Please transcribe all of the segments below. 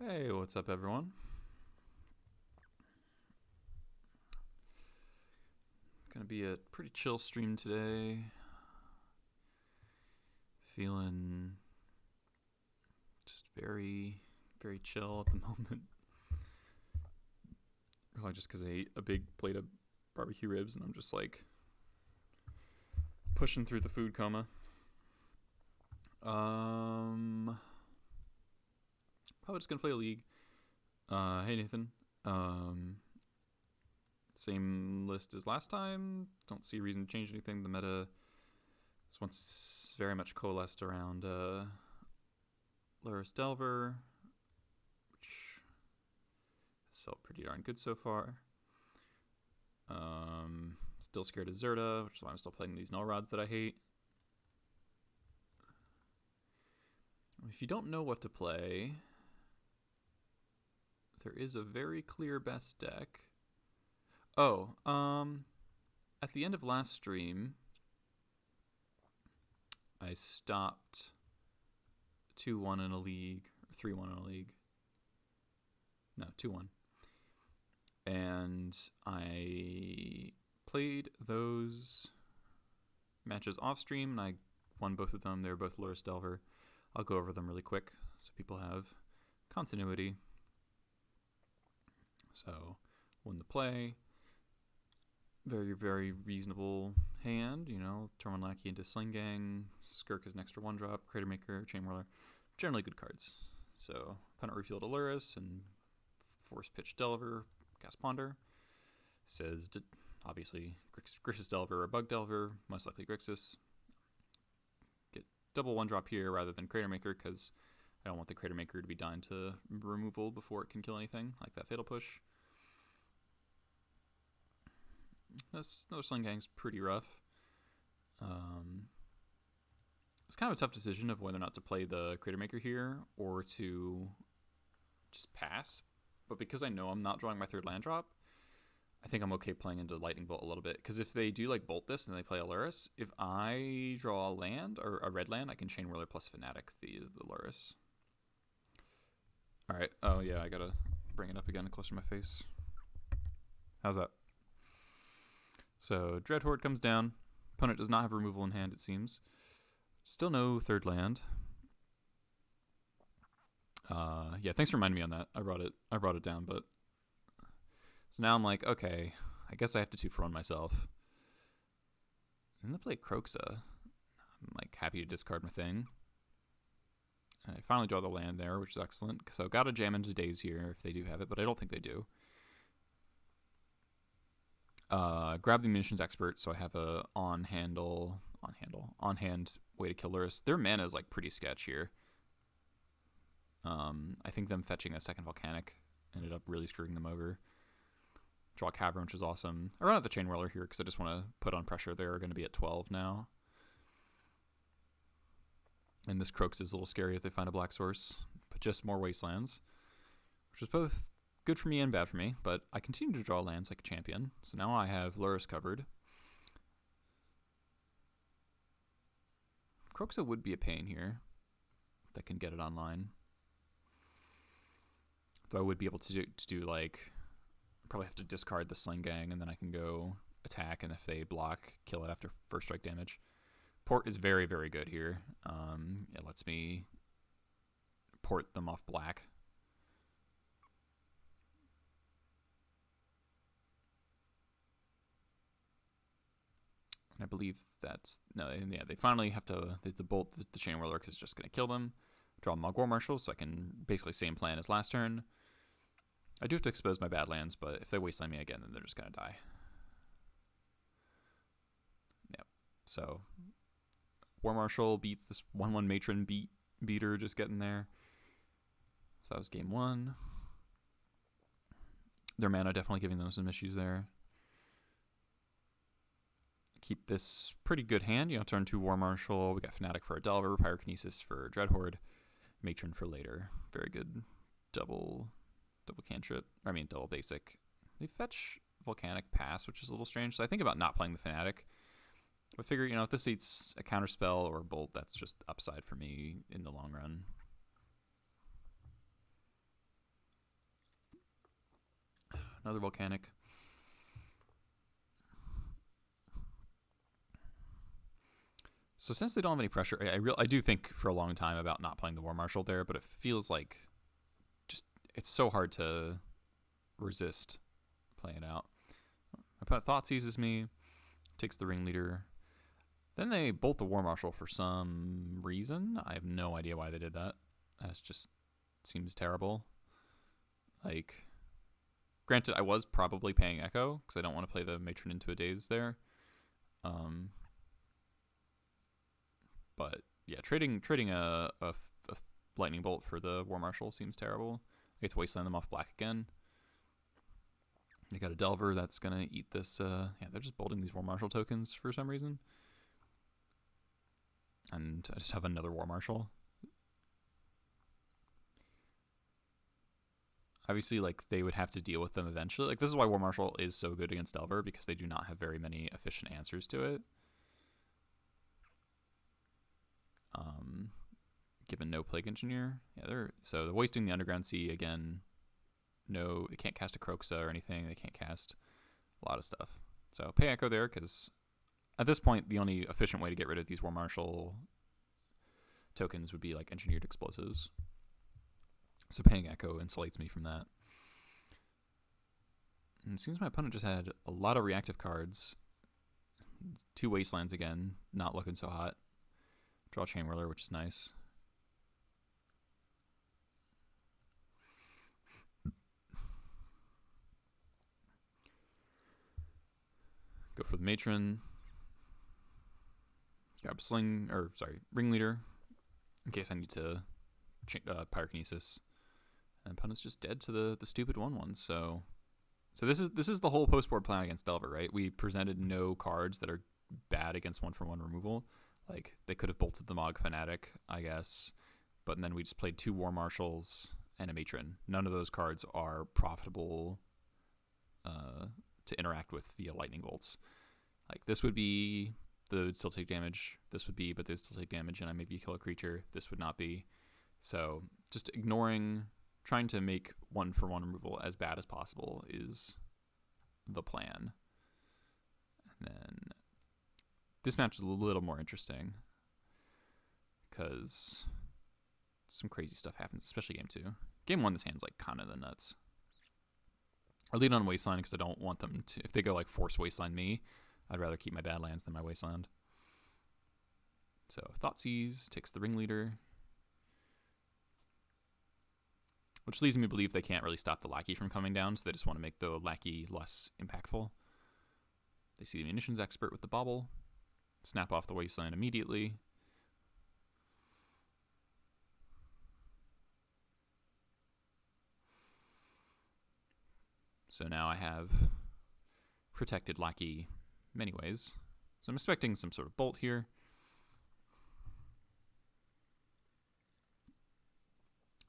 Hey, what's up, everyone? Gonna be a pretty chill stream today. Feeling just very, very chill at the moment. Probably just because I ate a big plate of barbecue ribs and I'm just like pushing through the food coma. Probably just gonna play a league. Hey Nathan. Same list as last time. Don't see a reason to change anything. The meta is once very much coalesced around Lurrus Delver, which has felt pretty darn good so far. Still scared of Zerta, which is why I'm still playing these null rods that I hate. If you don't know what to play, there is a very clear best deck. Oh, at the end of last stream, I stopped 2-1 in a league, or 3-1 in a league. No, 2-1. And I played those matches off stream, and I won both of them. They were both Lurrus Delver. I'll go over them really quick so people have continuity. So, won the play. Very, very reasonable hand, you know. Turn 1 Lackey into Sling Gang, Skirk is an extra 1-drop, Crater Maker, Chain Whirler. Generally good cards. So, opponent refueled a Lurrus and Force Pitch Delver, Gas Ponder. Says, obviously, Grixis Delver or Bug Delver, most likely Grixis. Get double 1-drop here rather than Crater Maker because I don't want the Crater Maker to be dying to removal before it can kill anything, like that Fatal Push. This another Sling Gang's pretty rough. It's kind of a tough decision of whether or not to play the Crater Maker here or to just pass. But because I know I'm not drawing my third land drop, I think I'm okay playing into Lightning Bolt a little bit. Because if they do like bolt this and they play a Lurrus, if I draw a land or a red land, I can Chain Whirler plus Fnatic the Lurrus. All right. Oh yeah, I gotta bring it up again closer to my face. How's that? So Dreadhorde comes down. Opponent does not have removal in hand, it seems. Still no third land. Yeah, thanks for reminding me on that. I brought it down, but so now I'm like, okay, I guess I have to 2-for-1 myself. And then play Kroxa. I'm like happy to discard my thing. And I finally draw the land there, which is excellent. So gotta jam into Daze here if they do have it, but I don't think they do. Grab the Munitions Expert, so I have a on-hand way to kill Lurrus. Their mana is like pretty sketch here. I think them fetching a second Volcanic ended up really screwing them over. Draw Cavern, which is awesome. I run out the Chain Whirler here because I just want to put on pressure. They're going to be at 12 now. And this Croaks is a little scary if they find a black source, but just more Wastelands, which is both good for me and bad for me, but I continue to draw lands like a champion. So now I have Lurrus covered. Kroxa would be a pain here that can get it online. Though I would be able to do like, probably have to discard the Sling Gang and then I can go attack, and if they block, kill it after first strike damage. Port is very, very good here. It lets me port them off black. And I believe that's no, yeah. They finally have to bolt the Chain Whirler because it's just going to kill them. Draw Mog War Marshal, so I can basically same plan as last turn. I do have to expose my bad lands, but if they wasteland me again, then they're just going to die. Yep. So War Marshal beats this 1/1 Matron beater just getting there. So that was game 1. Their mana definitely giving them some issues there. Keep this pretty good hand. You know, turn 2 War Marshal. We got Fnatic for a Delver, Pyrokinesis for Dreadhorde, Matron for later. Very good double cantrip. Double basic. They fetch Volcanic Pass, which is a little strange. So I think about not playing the Fnatic. But figure, you know, if this eats a counterspell or a bolt, that's just upside for me in the long run. Another volcanic. So since they don't have any pressure, I do think for a long time about not playing the War Marshal there, but it feels like just it's so hard to resist playing it out. My Thought seizes me, takes the Ringleader. Then they bolt the War Marshal for some reason. I have no idea why they did that. That just seems terrible. Like, granted, I was probably paying Echo because I don't want to play the Matron into a Daze there. But yeah, trading a Lightning Bolt for the War Marshal seems terrible. I get to Wasteland them off black again. They got a Delver that's going to eat this. Yeah, they're just bolting these War Marshal tokens for some reason. And I just have another War Marshal. Obviously, like, they would have to deal with them eventually. Like, this is why War Marshal is so good against Delver, because they do not have very many efficient answers to it. Given no Plague Engineer. Yeah, they're wasting the Underground Sea again. No, they can't cast a Kroxa or anything. They can't cast a lot of stuff. So pay Echo there, because at this point, the only efficient way to get rid of these War Marshal tokens would be like Engineered Explosives. So paying Echo insulates me from that. And it seems my opponent just had a lot of reactive cards. 2 Wastelands again, not looking so hot. Draw Chain Whirler, which is nice. Go for the Matron. Grab Ringleader, in case I need to Pyrokinesis. And opponent's just dead to the stupid 1/1. So this is the whole post-board plan against Delver, right? We presented no cards that are bad against 1-for-1 removal. Like, they could have bolted the Mog Fanatic, I guess, but then we just played 2 War Marshals and a Matron. None of those cards are profitable to interact with via Lightning Bolts. Like, this would be, they would still take damage. This would be, but they still take damage, and I maybe kill a creature. This would not be. So just trying to make 1-for-1 removal as bad as possible is the plan. And then this match is a little more interesting because some crazy stuff happens, especially game 2. Game 1, this hand's like kind of the nuts. I lead on Wasteland because I don't want them to, if they go like force Wasteland me, I'd rather keep my Badlands than my Wasteland. So Thoughtseize takes the Ringleader, which leads me to believe they can't really stop the Lackey from coming down, so they just want to make the Lackey less impactful. They see the Munitions Expert with the Bauble, snap off the Wasteland immediately. So now I have protected Lackey many ways. So I'm expecting some sort of bolt here.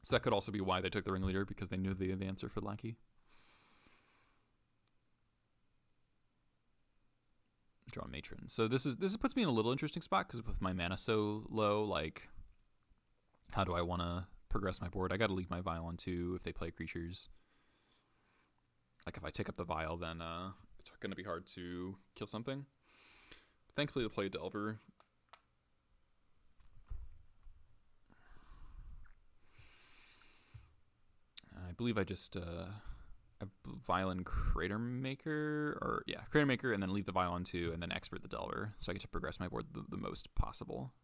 So that could also be why they took the Ringleader, because they knew the answer for Lackey. Draw Matron. So this puts me in a little interesting spot, because with my mana so low, like, how do I want to progress my board? I got to leave my Vial on 2 if they play creatures. Like, if I take up the Vial, then it's going to be hard to kill something. Thankfully, they play Delver. I believe I just Vial and Crater Maker, Crater Maker, and then leave the Vial on 2, and then Expert the Delver, so I get to progress my board the most possible.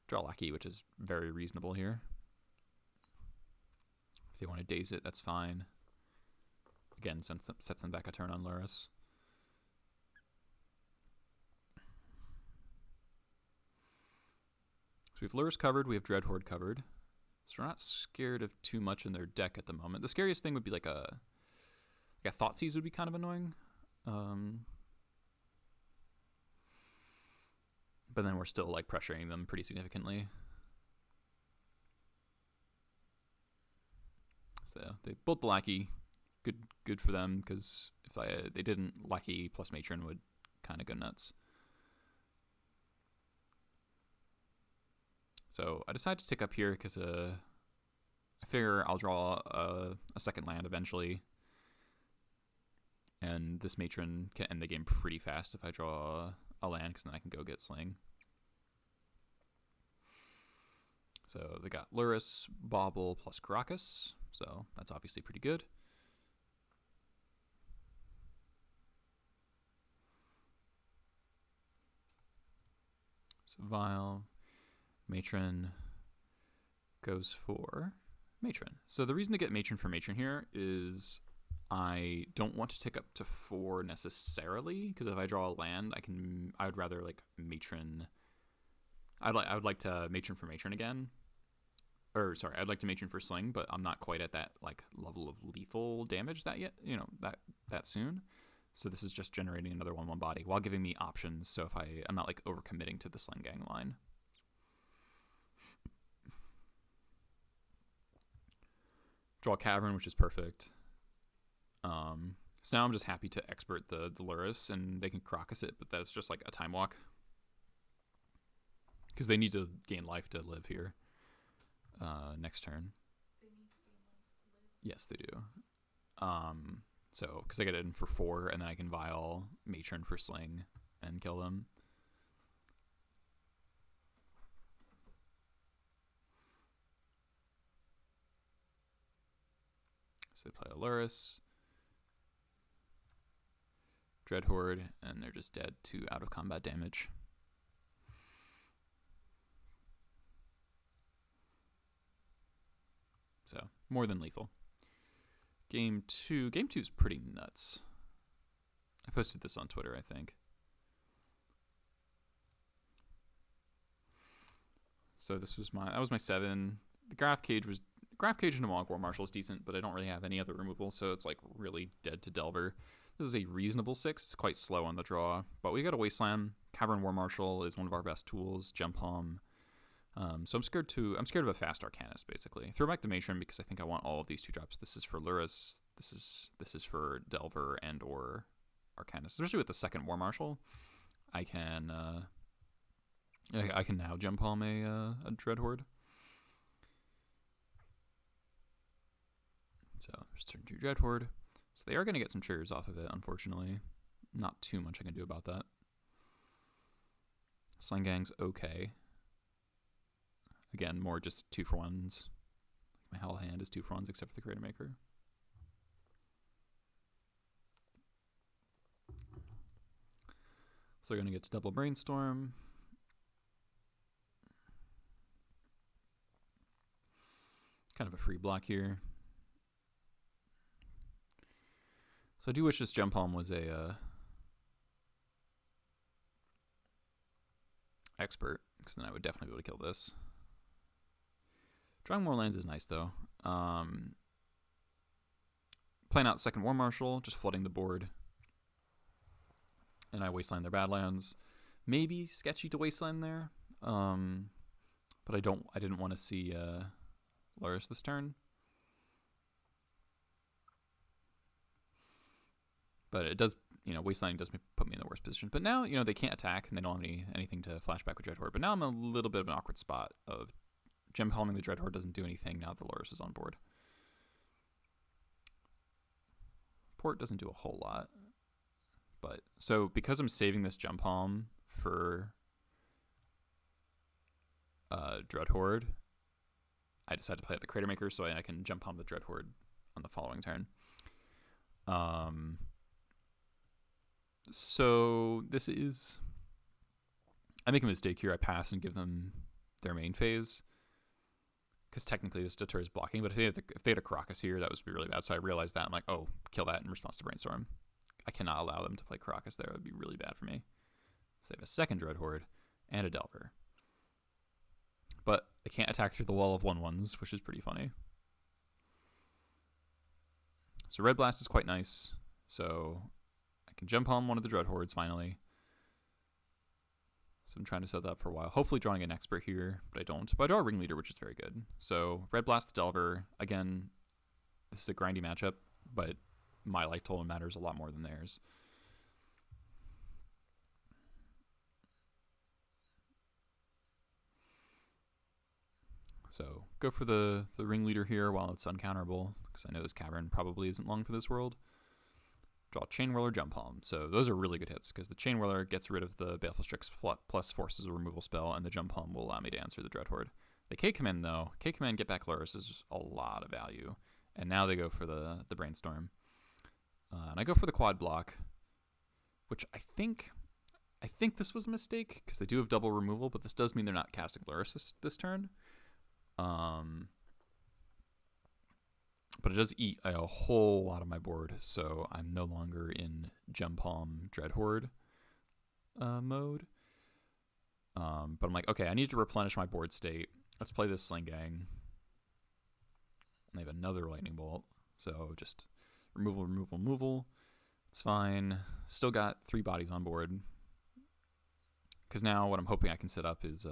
Draw Lackey, which is very reasonable here. If they want to daze it, that's fine. Again, sets them back a turn on Lurrus. So we have Lurrus covered, we have Dreadhorde covered. So we're not scared of too much in their deck at the moment. The scariest thing would be like a Thoughtseize would be kind of annoying. But then we're still like pressuring them pretty significantly. So they bolt the Lackey. Good for them, because if they didn't, Lackey plus Matron would kind of go nuts. So I decide to tick up here because I figure I'll draw a second land eventually. And this Matron can end the game pretty fast if I draw a land, because then I can go get Sling. So they got Lurrus, Bauble, plus Grixis, so that's obviously pretty good. So Vile, Matron goes for Matron. So the reason to get Matron for Matron here is I don't want to tick up to 4 necessarily, because if I draw a land, I would rather like Matron. I would like to Matron for Matron again. Or sorry, I'd like to Matron for Sling, but I'm not quite at that like level of lethal damage that yet, that soon. So this is just generating another 1/1 body while giving me options. So if I'm not like overcommitting to the Sling Gang line. Draw a Cavern, which is perfect. So now I'm just happy to expert the Lurrus, and they can Grixis it, but that's just like a time walk. Because they need to gain life to live here. Next turn. They need to gain life to live. Yes, they do. So, because I get it in for 4, and then I can Vile Matron for Sling and kill them. So they play a Lurrus, Dreadhorde, and they're just dead to out of combat damage. So, more than lethal. Game 2. Game 2 is pretty nuts. I posted this on Twitter, I think. So that was my 7. The Graph Cage and Amog War Marshal is decent, but I don't really have any other removal, so it's like really dead to Delver. This is a reasonable 6. It's quite slow on the draw, but we got a Wasteland. Cavern War Marshal is one of our best tools. Gem Palm. So I'm scared of a fast Arcanist, basically. Throw back the Matron because I think I want all of these 2 drops. This is for Lurrus. This is for Delver and or Arcanist. Especially with the second War Marshal, I can now Gem Palm a Dreadhorde. So just turn 2 Dreadhorde. So they are going to get some triggers off of it, unfortunately. Not too much I can do about that. Sling Gang's okay. Again, more just 2-for-1s. My whole hand is 2-for-1s except for the Creator Maker. So we're going to get to double Brainstorm. Kind of a free block here. So I do wish this Gem Palm was a expert, because then I would definitely be able to kill this. Drawing more lands is nice, though. Playing out second War Marshal, just flooding the board. And I Wasteland their Badlands. Maybe sketchy to Wasteland there. But I didn't want to see Lurrus this turn. But it does, Wasteland does put me in the worst position. But now, they can't attack, and they don't have anything to flashback with Dreadhorde. But now I'm in a little bit of an awkward spot of Gem Palming the Dreadhorde doesn't do anything now that Lurrus is on board. Port doesn't do a whole lot. But, so because I'm saving this Gem Palm for Dreadhorde, I decided to play out the Crater Maker so I can Gem Palm the Dreadhorde on the following turn. So this is, I make a mistake here. I pass and give them their main phase, because technically this deters blocking. But if they had a Grixis here, that would be really bad. So I realized that. I'm like, oh, kill that in response to Brainstorm. I cannot allow them to play Grixis there. It would be really bad for me. So I have a second Dreadhorde and a Delver. But I can't attack through the wall of 1/1s, which is pretty funny. So Red Blast is quite nice. So I can Gem Palm one of the Dreadhordes finally. So I'm trying to set that up for a while. Hopefully drawing an expert here, but I don't. But I draw a Ringleader, which is very good. So Red Blast the Delver. Again, this is a grindy matchup, but my life total matters a lot more than theirs. So go for the Ringleader here while it's uncounterable, because I know this Cavern probably isn't long for this world. draw Chain Whirler, Jump Palm. So those are really good hits because the Chain Whirler gets rid of the Baleful Strix plus forces a removal spell, and the Jump Palm will allow me to answer the Dreadhorde. The K Command, though, K Command get back Lurrus is a lot of value. And now they go for the Brainstorm. And I go for the quad block, which I think this was a mistake because they do have double removal, but this does mean they're not casting Lurrus this turn. But it does eat a whole lot of my board, so I'm no longer in Jump Palm Dreadhorde mode. But I'm like, okay, I need to replenish my board state. Let's play this Sling Gang. I have another Lightning Bolt, so just removal. It's fine. Still got 3 bodies on board. Because now what I'm hoping I can set up is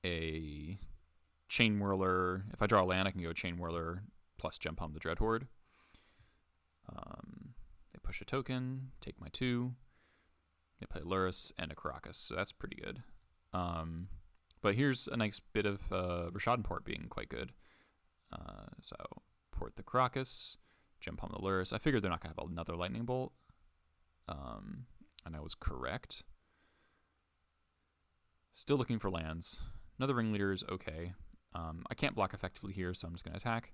a Chain Whirler. If I draw a land, I can go Chain Whirler plus Jump Palm the Dreadhorde. They push a token, take my 2. They play Lurrus and a Caracas, so that's pretty good. But here's a nice bit of Rishadan Port being quite good. So port the Caracas, Jump Palm the Lurrus. I figured they're not going to have another Lightning Bolt. And I was correct. Still looking for lands. Another Ringleader is okay. I can't block effectively here, so I'm just going to attack.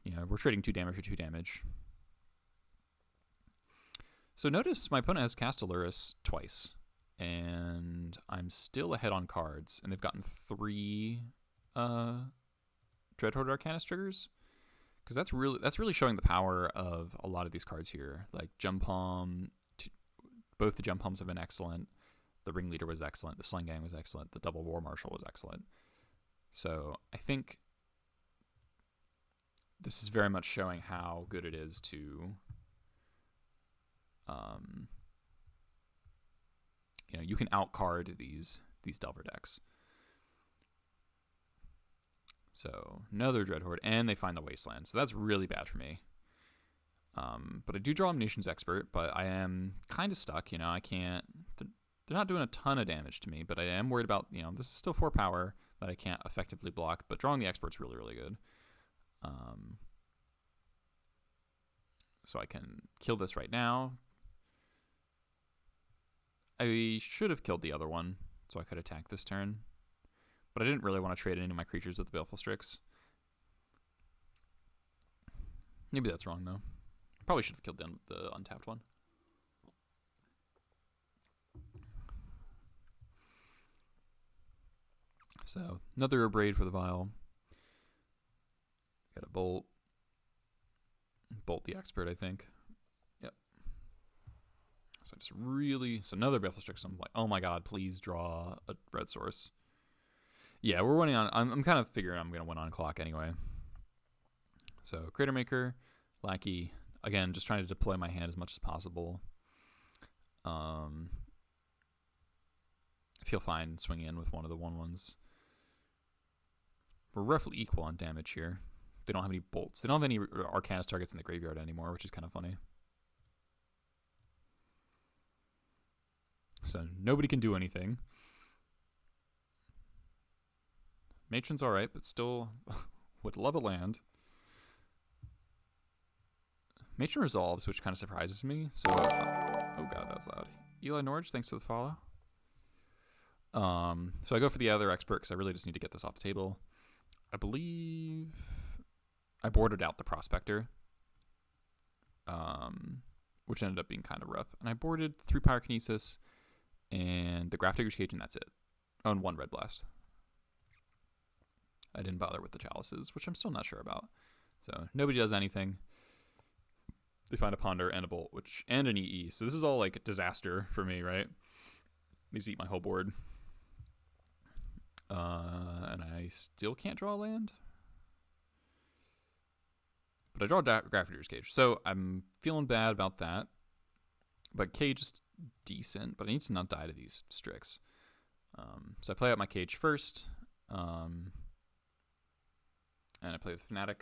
You know, we're trading 2 damage for 2 damage. So notice my opponent has cast a Lurrus twice, and I'm still ahead on cards, and they've gotten 3 Dreadhorde Arcanist triggers, because that's really showing the power of a lot of these cards here. Like Jump Palm, both the Jump Palms have been excellent. The Ringleader was excellent. The Sling Gang was excellent. The Double War Marshal was excellent. So I think this is very much showing how good it is to, you know, you can outcard these Delver decks. So another Dreadhorde, and they find the Wasteland. So that's really bad for me. But I do draw Omniscience Expert, but I am kind of stuck. You know, I can't. They're not doing a ton of damage to me, but I am worried about, you know, this is still 4 power that I can't effectively block, but drawing the Expert's really, really good. So I can kill this right now. I should have killed the other one, so I could attack this turn. But I didn't really want to trade any of my creatures with the Baleful Strix. Maybe that's wrong, though. Probably should have killed the untapped one. So, another Abrade for the Vial. Got a Bolt. Bolt the Expert, I think. Yep. So I just really... So another Baleful Strix. I'm like, oh my god, please draw a red source. Yeah, we're winning on... I'm kind of figuring I'm going to win on clock anyway. So, Crater Maker, Lackey. Again, just trying to deploy my hand as much as possible. I feel fine swinging in with one of the 1/1s. We're roughly equal on damage here. They don't have any bolts. They don't have any Arcanist targets in the graveyard anymore, which is kind of funny. So nobody can do anything. Matron's alright, but still would love a land. Matron resolves, which kind of surprises me. So, oh god, that was loud. Eli Norge, thanks for the follow. So I go for the other Expert because I really just need to get this off the table. I believe I boarded out the Prospector, which ended up being kind of rough. And I boarded 3 Pyrokinesis and the Grafdigger's Cage, and that's it. Oh, and 1 Red Blast. I didn't bother with the Chalices, which I'm still not sure about. So nobody does anything. They find a Ponder and a Bolt, and an EE. So this is all like a disaster for me, right? These eat my whole board. And I still can't draw a land. But I draw Grafdigger's Cage. So I'm feeling bad about that. But Cage is decent, but I need to not die to these Strix. So I play out my Cage first. And I play with Fnatic.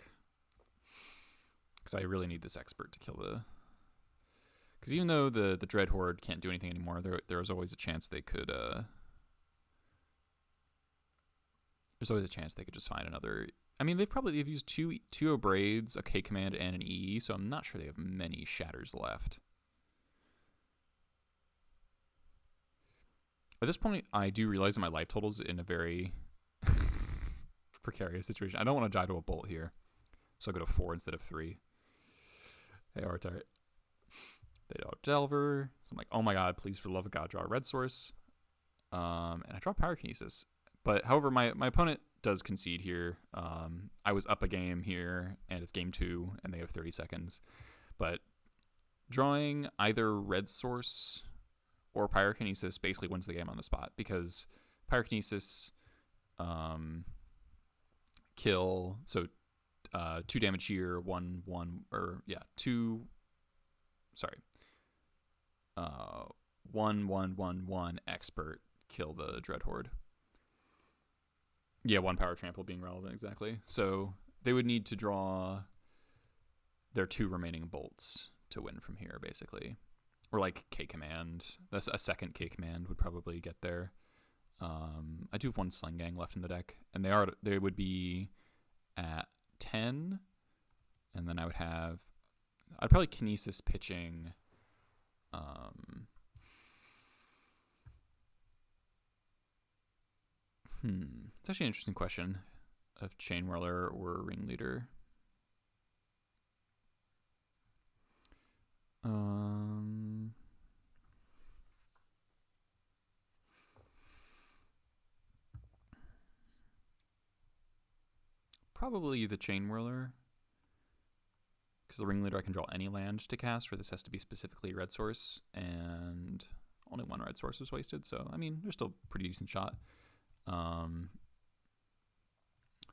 Because I really need this Expert to kill the... Because even though the Dreadhorde can't do anything anymore, there was always a chance they could... There's always a chance they could just find another I mean, they've used two Abrades, a K command, and an EE, so I'm not sure they have many Shatters left. At this point, I do realize that my life total's in a very precarious situation. I don't want to die to a bolt here, so I go to 4 instead of 3. Hey, Artart. They draw Delver, so I'm like, oh my god, please for the love of god, draw a red source. And I draw Pyrokinesis. But however, my opponent does concede here. I was up a game here, and it's game 2, and they have 30 seconds. But drawing either red source or Pyrokinesis basically wins the game on the spot, because Pyrokinesis kill, so 2 damage here, 1 1 expert kill the Dreadhorde. Yeah, 1 power trample being relevant, exactly. So they would need to draw their 2 remaining bolts to win from here, basically. Or like K command. That's a second K command would probably get there. I do have 1 Sling Gang left in the deck, and they would be at 10, and then I'd probably Kinesis pitching. It's actually an interesting question of Chain Whirler or Ringleader. Probably the Chain Whirler, because the Ringleader I can draw any land to cast, where this has to be specifically red source, and only 1 red source was wasted, so I mean, there's still a pretty decent shot.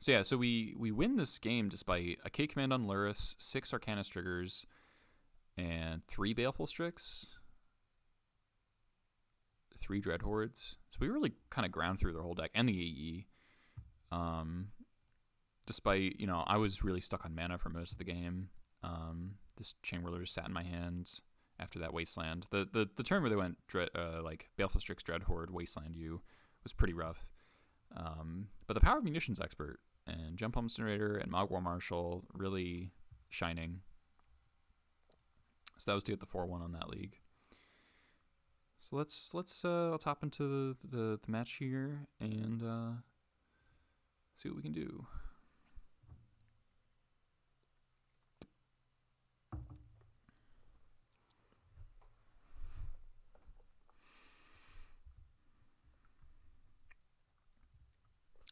So yeah, so we win this game despite a K command on Lurrus, 6 Arcanist triggers, and 3 Baleful Strix, 3 Dreadhordes. So we really kind of ground through their whole deck, and the AE. Despite, I was really stuck on mana for most of the game. This Chain Whirler just sat in my hands after that Wasteland. The turn where they went like Baleful Strix, Dreadhorde, Wasteland you was pretty rough. But the Power of Munitions Expert and Gem Pump Incinerator and Mogwai Marshal really shining. So that was to get the 4-1 on that league. So let's hop into the match here and see what we can do.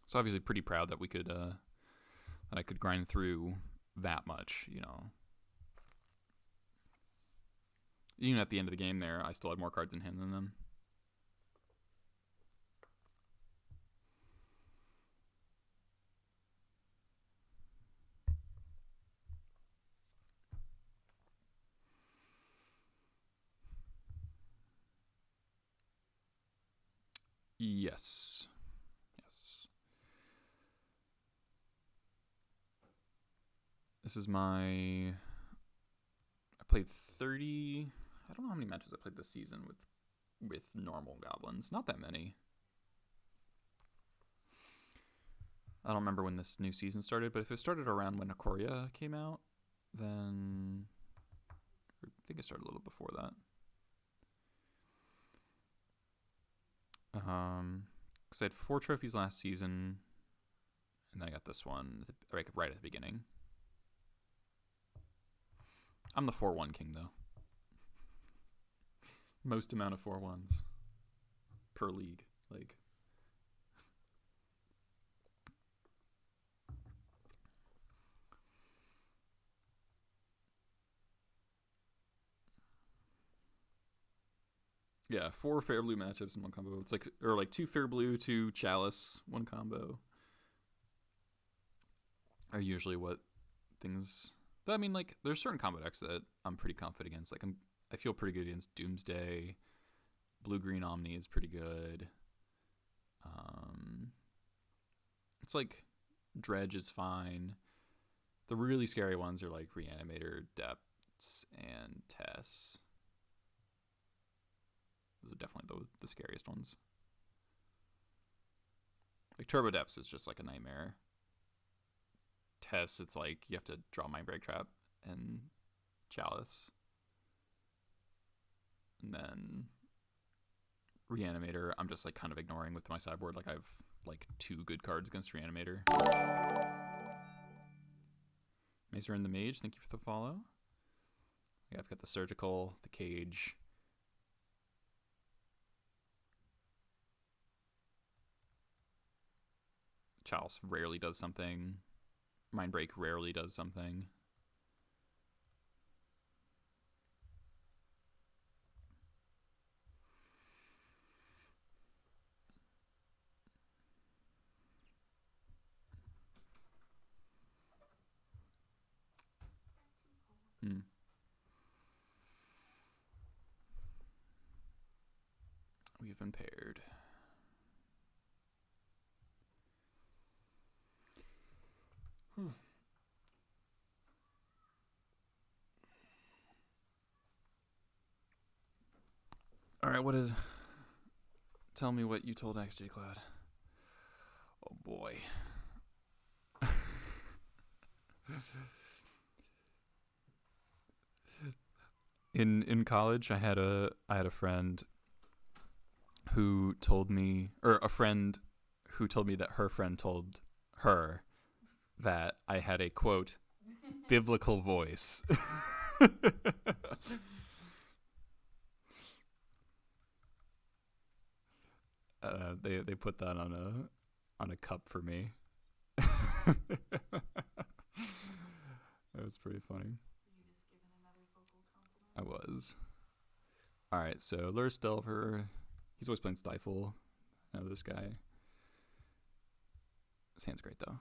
So obviously pretty proud that we could that I could grind through that much, Even at the end of the game there, I still had more cards in hand than them. Yes. This is I played 30. I don't know how many matches I played this season with normal goblins. Not that many. I don't remember when this new season started, but if it started around when Ikoria came out, then I think it started a little before that. Because I had 4 trophies last season, and then I got this one right at the beginning. I'm the 4-1 king, though. Most amount of 4-1s per league. Yeah, 4 fair blue matchups in one combo. It's or 2 fair blue, 2 chalice, 1 combo. Are usually what things. But I mean, there's certain combo decks that I'm pretty confident against. I feel pretty good against Doomsday. Blue-green Omni is pretty good. It's Dredge is fine. The really scary ones are Reanimator, Depths, and Tess. Those are definitely the scariest ones. Turbo Depths is just a nightmare. Tess, it's like you have to draw Mindbreak Trap and Chalice. And then Reanimator, I'm just like kind of ignoring with my sideboard. Like I have like 2 good cards against Reanimator. Mazer and the Mage, thank you for the follow. Yeah, I've got the Surgical, the Cage. Chalice rarely does something. Mindbreak rarely does something. We've been paired. All right, what is... Tell me what you told XJ Cloud. Oh boy. In college, I had a friend who told me, or a friend who told me that her friend told her that I had a, quote, biblical voice. They put that on a cup for me. That was pretty funny. Were you just given another vocal compliment? I was. Alright, so Lurrus Delver. He's always playing Stifle. I know this guy. His hand's great, though.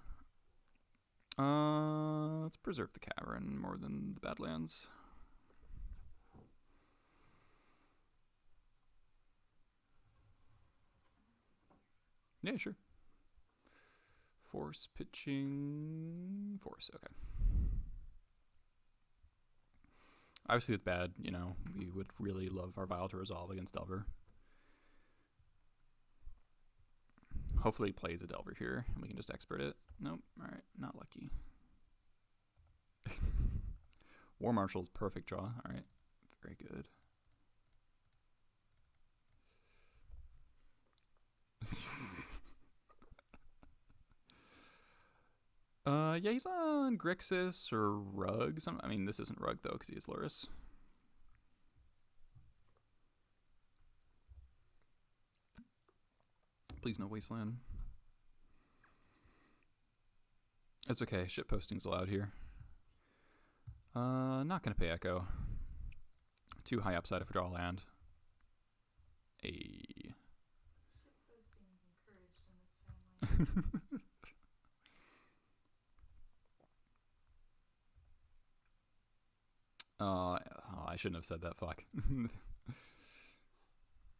Let's preserve the Cavern more than the Badlands. Yeah, sure. Force pitching. Force, okay. Obviously, it's bad. You know, we would really love our Vial to resolve against Delver. Hopefully, he plays a Delver here, and we can just expert it. Nope. All right, not lucky. War Marshal's perfect draw. All right, very good. Yeah, he's on Grixis or Rug. I mean, this isn't Rug, though, because he is Lurrus. Please no Wasteland. It's okay. Shit posting's allowed here. Not going to pay Echo. Too high upside if I draw land. Shit posting is encouraged in this family. I shouldn't have said that, fuck.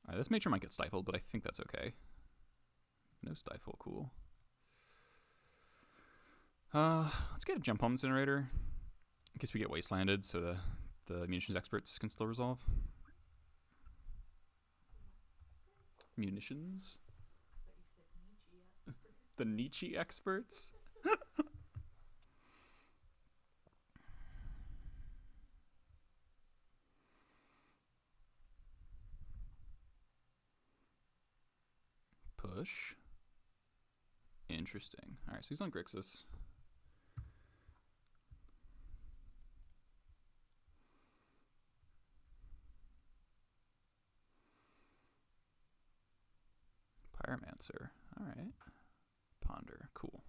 Alright, this Matron might get stifled, but I think that's okay. No stifle, cool. Let's get a Jump Home Incinerator. In case we get Wastelanded, so the Munitions experts can still resolve. Munitions? But you said Nietzsche expert. The Nietzsche experts? Push. Interesting. Alright, so he's on Grixis. Pyromancer. Alright. Ponder. Cool.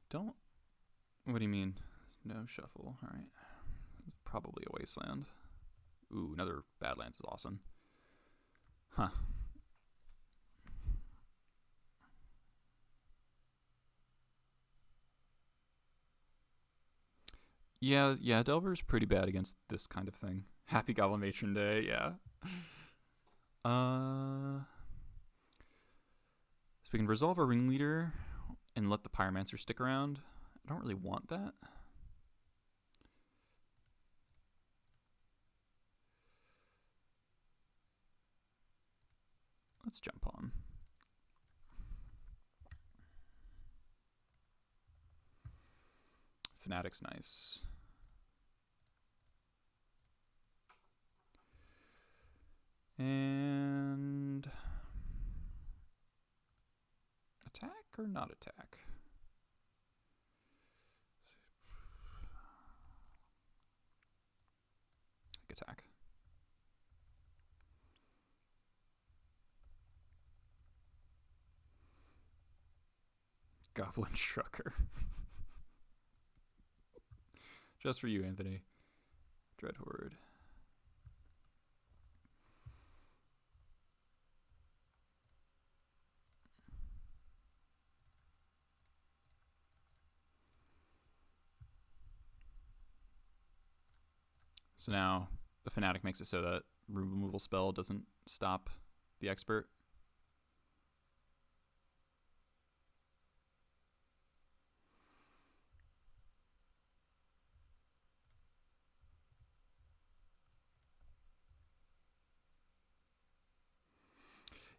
Don't... What do you mean? No shuffle. Alright. Probably a Wasteland. Ooh, another Badlands is awesome. Huh. Yeah, Delver's pretty bad against this kind of thing. Happy Goblin Matron Day, yeah. So we can resolve our Ringleader and let the Pyromancer stick around. I don't really want that. Let's jump on. Fanatic's nice. And attack or not attack? I think attack. Goblin Trucker. Just for you, Anthony. Dread Horde. So now the Fanatic makes it so that removal spell doesn't stop the expert.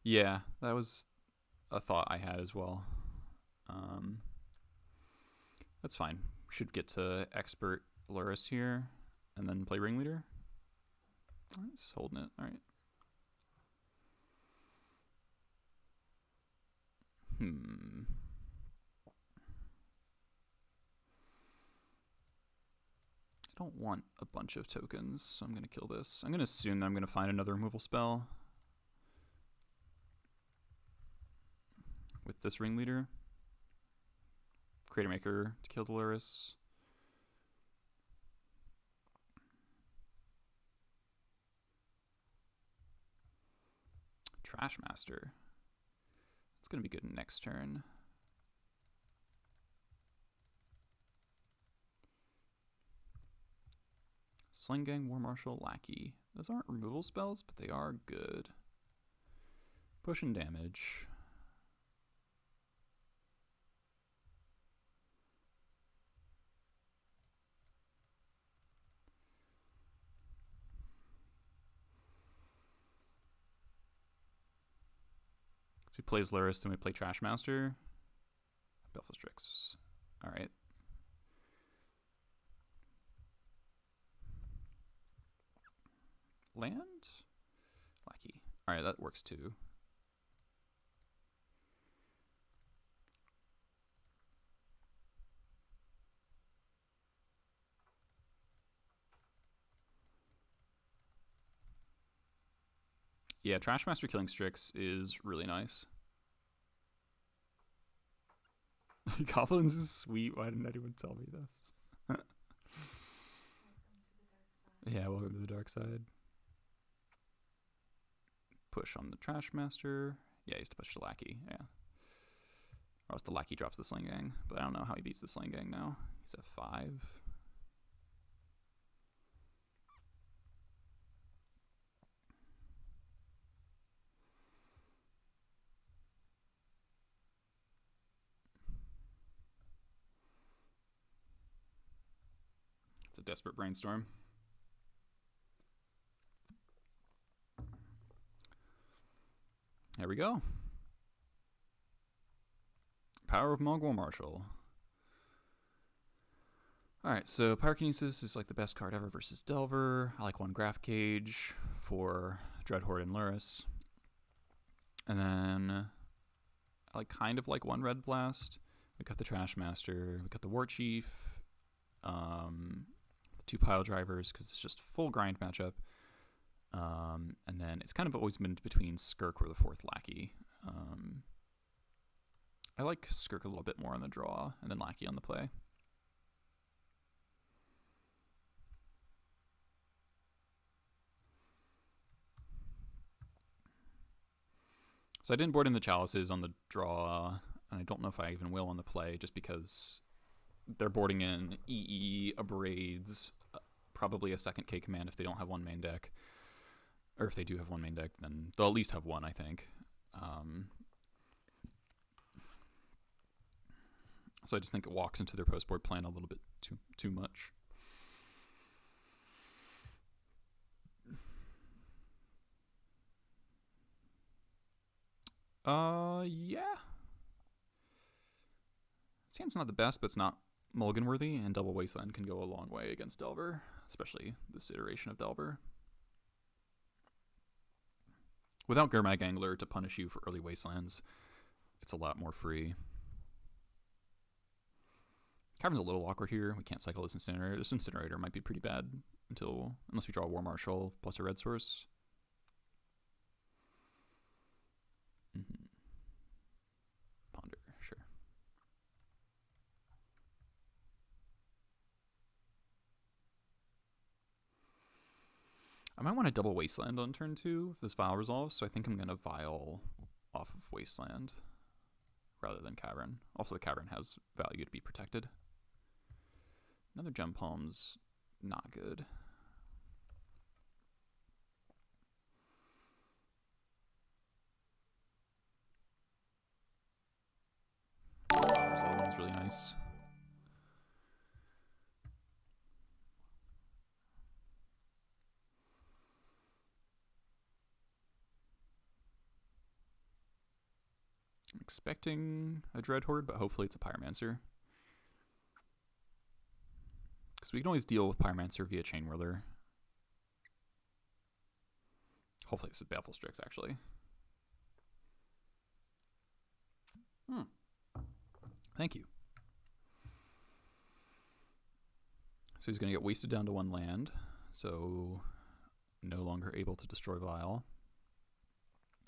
Yeah, that was a thought I had as well. That's fine. Should get to expert Lurrus here and then play Ringleader. All right, he's holding it. All right. I don't want a bunch of tokens, so I'm going to kill this. I'm going to assume that I'm going to find another removal spell with this Ringleader. Crater Maker to kill the Lurrus. Trash Master. It's going to be good next turn. Sling Gang, War Marshal, Lackey. Those aren't removal spells, but they are good. Push and damage. So he plays Lurrus, then we play Trash Master. Belfastrix. Alright. Land? Lackey. Alright, that works too. Yeah, Trash Master killing Strix is really nice. Goblins is sweet. Why didn't anyone tell me this? Yeah, welcome to the dark side. Push on the Trash Master. Yeah, he has to push the Lackey. Yeah. Or else the Lackey drops the Sling Gang. But I don't know how he beats the Sling Gang now. He's at 5. It's a desperate brainstorm. There we go. Power of Mog War Marshal. Alright, so Pyrokinesis is like the best card ever versus Delver. I like 1 Graph Cage for Dread Horde and Lurrus. And then I kind of like 1 Red Blast. We got the Trash Master. We got the War Chief. The 2 Pile Drivers because it's just full grind matchup. And then it's kind of always been between Skirk or the 4th Lackey. I like Skirk a little bit more on the draw and then Lackey on the play. So I didn't board in the Chalices on the draw, and I don't know if I even will on the play, just because they're boarding in EE, Abrades, probably a 2nd K command if they don't have 1 main deck. Or if they do have 1 main deck, then they'll at least have 1, I think. So I just think it walks into their post-board plan a little bit too much. Yeah. This hand's not the best, but it's not mulligan worthy, and Double Wasteland can go a long way against Delver, especially this iteration of Delver. Without Gurmag Angler to punish you for early Wastelands, it's a lot more free. Cavern's a little awkward here. We can't cycle this Incinerator. This Incinerator might be pretty bad unless we draw a War Marshal plus a red source. Ponder, sure. I might want to double Wasteland on turn 2 if this Vial resolves, so I think I'm going to Vial off of Wasteland rather than Cavern. Also, the Cavern has value to be protected. Another Gem Palm's not good. Resolving is really nice. I'm expecting a Dreadhorde, but hopefully it's a Pyromancer. Because we can always deal with Pyromancer via Chain Whirler. Hopefully this is Baleful Strix, actually. Thank you. So he's going to get wasted down to 1 land. So no longer able to destroy Vial.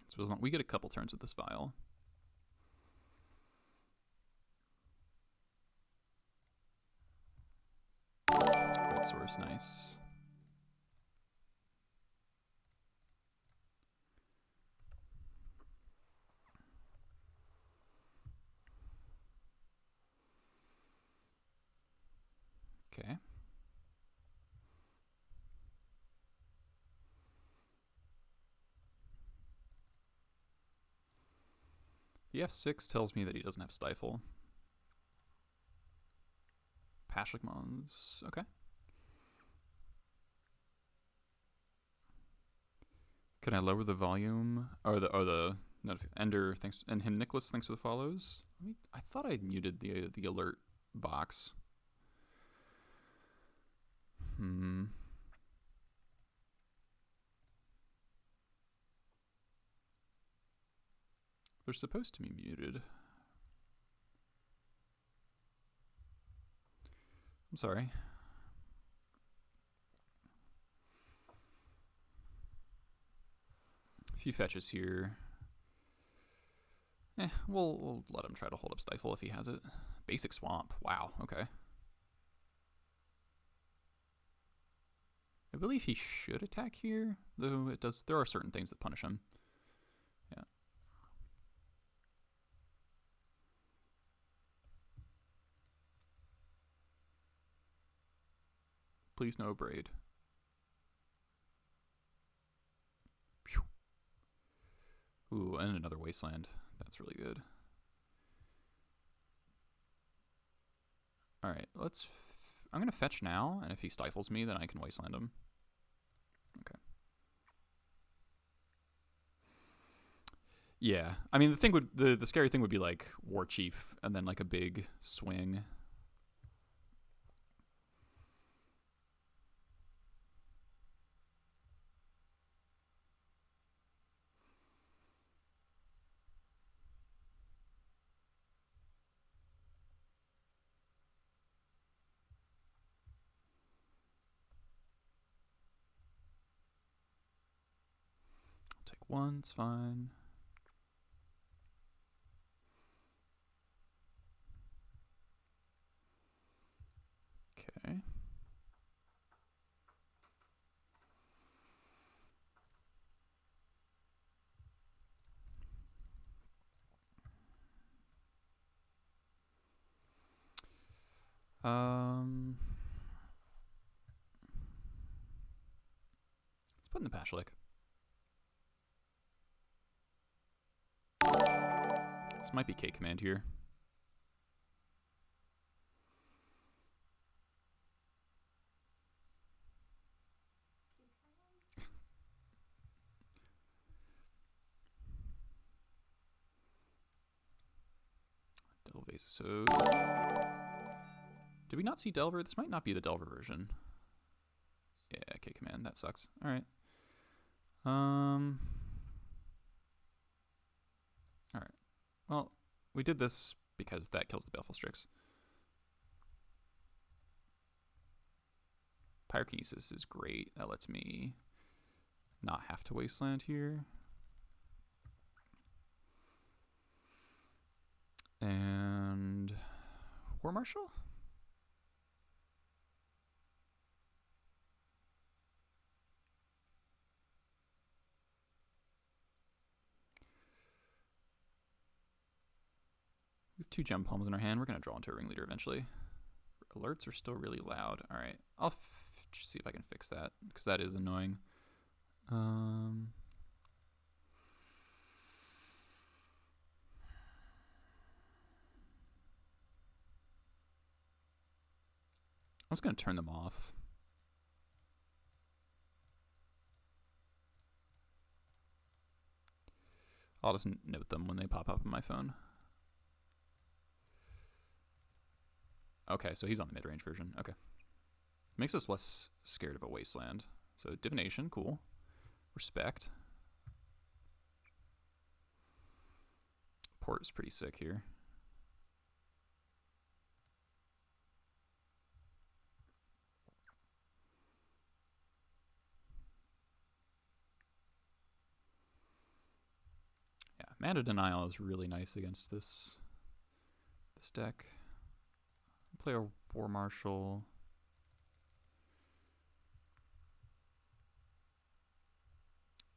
So as long, we get a couple turns with this Vial. Red source, nice. Okay. The F6 tells me that he doesn't have Stifle. Pashlikmons, okay. Can I lower the volume or the Ender? Thanks, and him Nicholas. Thanks for the follows. I thought I muted the alert box. They're supposed to be muted. I'm sorry. A few fetches here. We'll let him try to hold up Stifle if he has it. Basic Swamp. Wow, okay. I believe he should attack here, though there are certain things that punish him. Yeah. Please no Braid. Phew. Ooh, and another Wasteland. That's really good. Alright, I'm going to fetch now, and if he stifles me, then I can Wasteland him. Okay. Yeah, I mean, the scary thing would be like War Chief, and then like a big swing. Take 1, it's fine. Okay. Let's put in the Pashlik. This might be K-Command here. Oasis. So, did we not see Delver? This might not be the Delver version. Yeah, okay, command. That sucks. All right. All right. Well, we did this because that kills the Baleful Strix. Pyrokinesis is great. That lets me not have to wasteland here. And War Marshal? We have 2 gem palms in our hand. We're going to draw into a ringleader eventually. Alerts are still really loud. All right. I'll see if I can fix that, because that is annoying. I'm just going to turn them off. I'll just note them when they pop up on my phone. Okay, so he's on the mid-range version. Okay. Makes us less scared of a wasteland. So divination, cool. Respect. Port is pretty sick here. Yeah, mana denial is really nice against this deck. Play a War Marshal.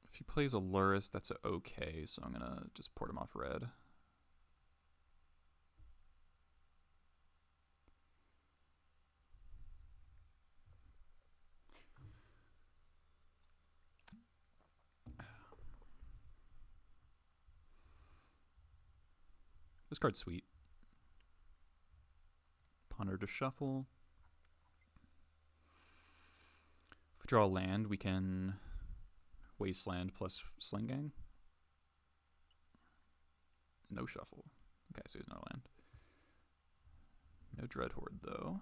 If he plays a Lurrus, that's okay, so I'm gonna just port him off red. This card's sweet. Ponder to shuffle. If we draw a land, we can wasteland plus Sling Gang. No shuffle. Okay, so he's not a land. No Dread Horde, though.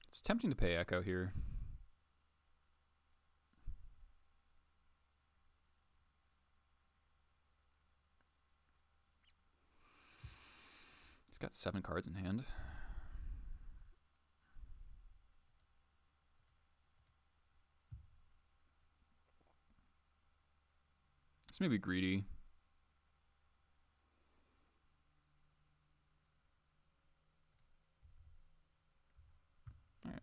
It's tempting to pay Echo here. He's got 7 cards in hand. This may be greedy. All right.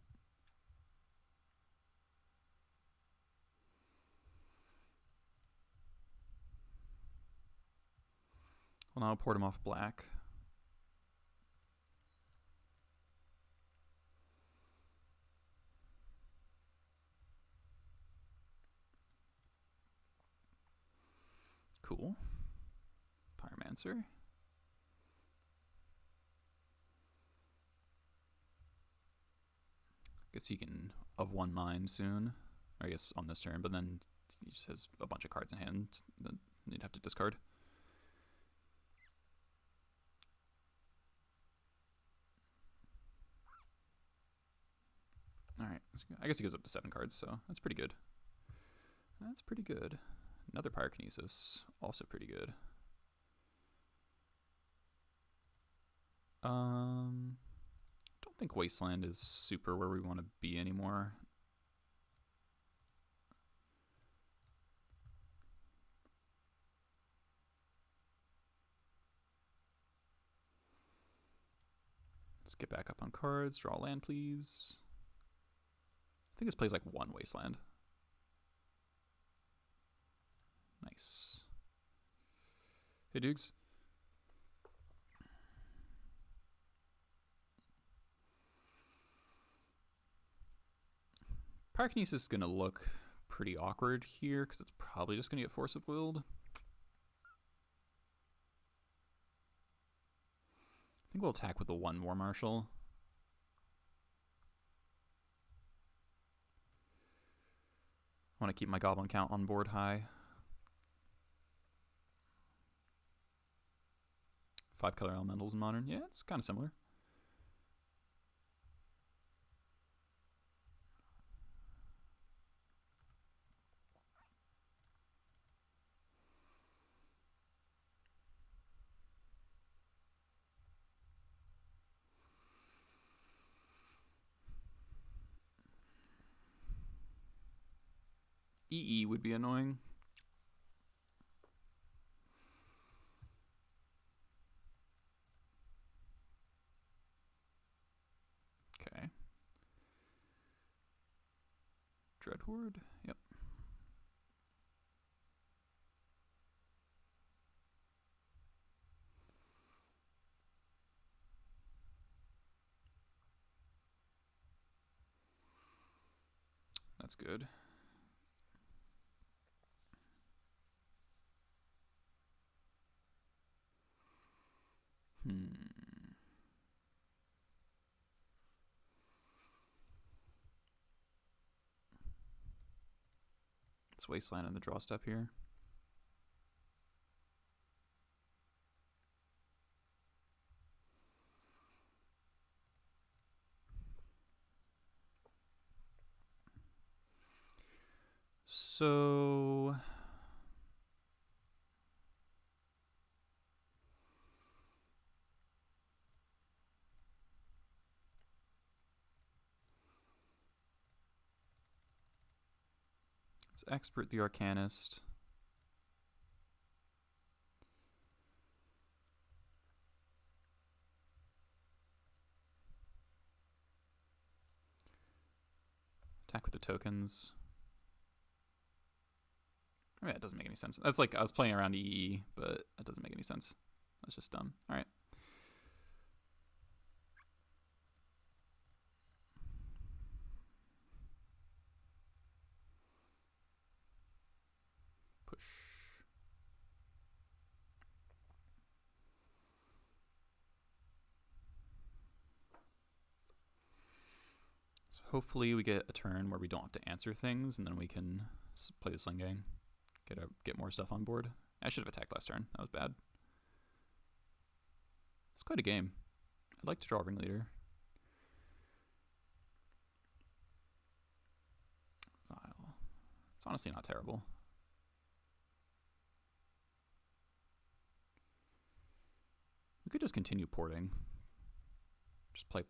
Well, now I'll port him off black. Cool. Pyromancer. Guess he can of 1 mine soon. Or I guess on this turn, but then he just has a bunch of cards in hand that you'd have to discard. Alright, I guess he goes up to 7 cards, so that's pretty good. That's pretty good. Another Pyrokinesis, also pretty good. Don't think Wasteland is super where we want to be anymore. Let's get back up on cards. Draw land, please. I think this plays like 1 Wasteland. Nice. Hey, Dukes. Pyrokinesis is going to look pretty awkward here because it's probably just going to get Force of Willed. I think we'll attack with the 1 War Marshal. I want to keep my Goblin count on board high. 5-color elementals in Modern. Yeah, it's kind of similar. EE would be annoying. Okay. Dreadhorde? Yep. That's good. It's Wasteland in the draw step here. So it's Expert the Arcanist. Attack with the tokens. I mean, that doesn't make any sense. That's like I was playing around EE, but that doesn't make any sense. That's just dumb. All right. Push. So hopefully we get a turn where we don't have to answer things, and then we can play the Sling Gang. Get more stuff on board. I should have attacked last turn. That was bad. It's quite a game. I'd like to draw Ringleader. Vile. It's honestly not terrible. We could just continue porting. Just play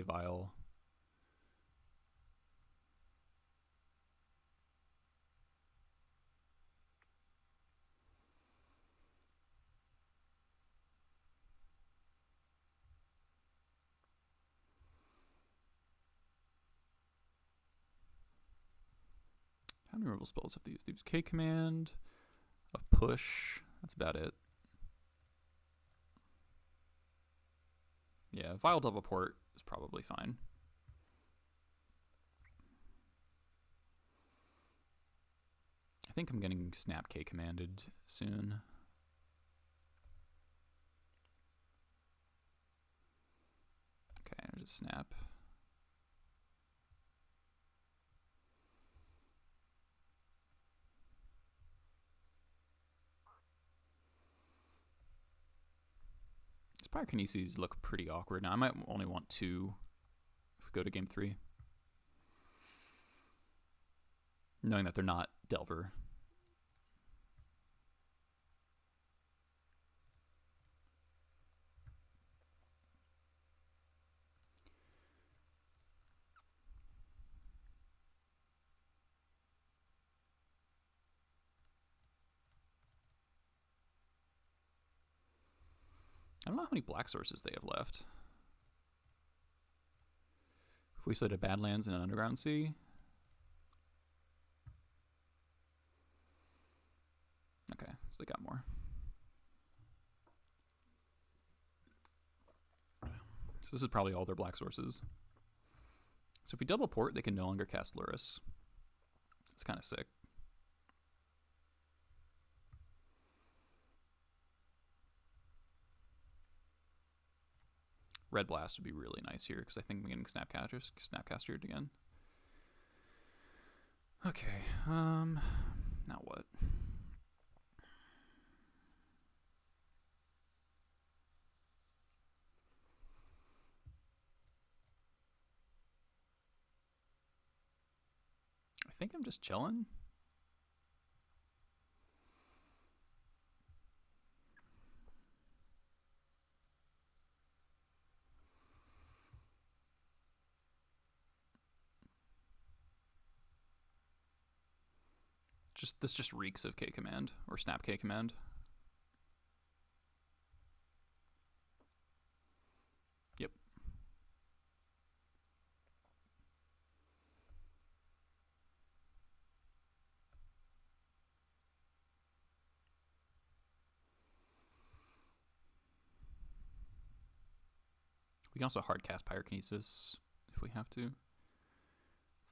Vile. How many removal spells have they used? They use K command, a push. That's about it. Yeah, Vile double port is probably fine. I think I'm getting Snap K commanded soon. Okay, there's a snap. Pyrokineses look pretty awkward. Now, I might only want 2 if we go to game 3. Knowing that they're not Delver. I don't know how many black sources they have left. If we said a Badlands and an Underground Sea. Okay, so they got more. So this is probably all their black sources. So if we double port, they can no longer cast Lurrus. It's kind of sick. Red Blast would be really nice here because I think I'm getting Snapcastered again. Okay, now what? think I'm just chilling. This just reeks of K command or snap K command. Yep. We can also hard cast Pyrokinesis if we have to.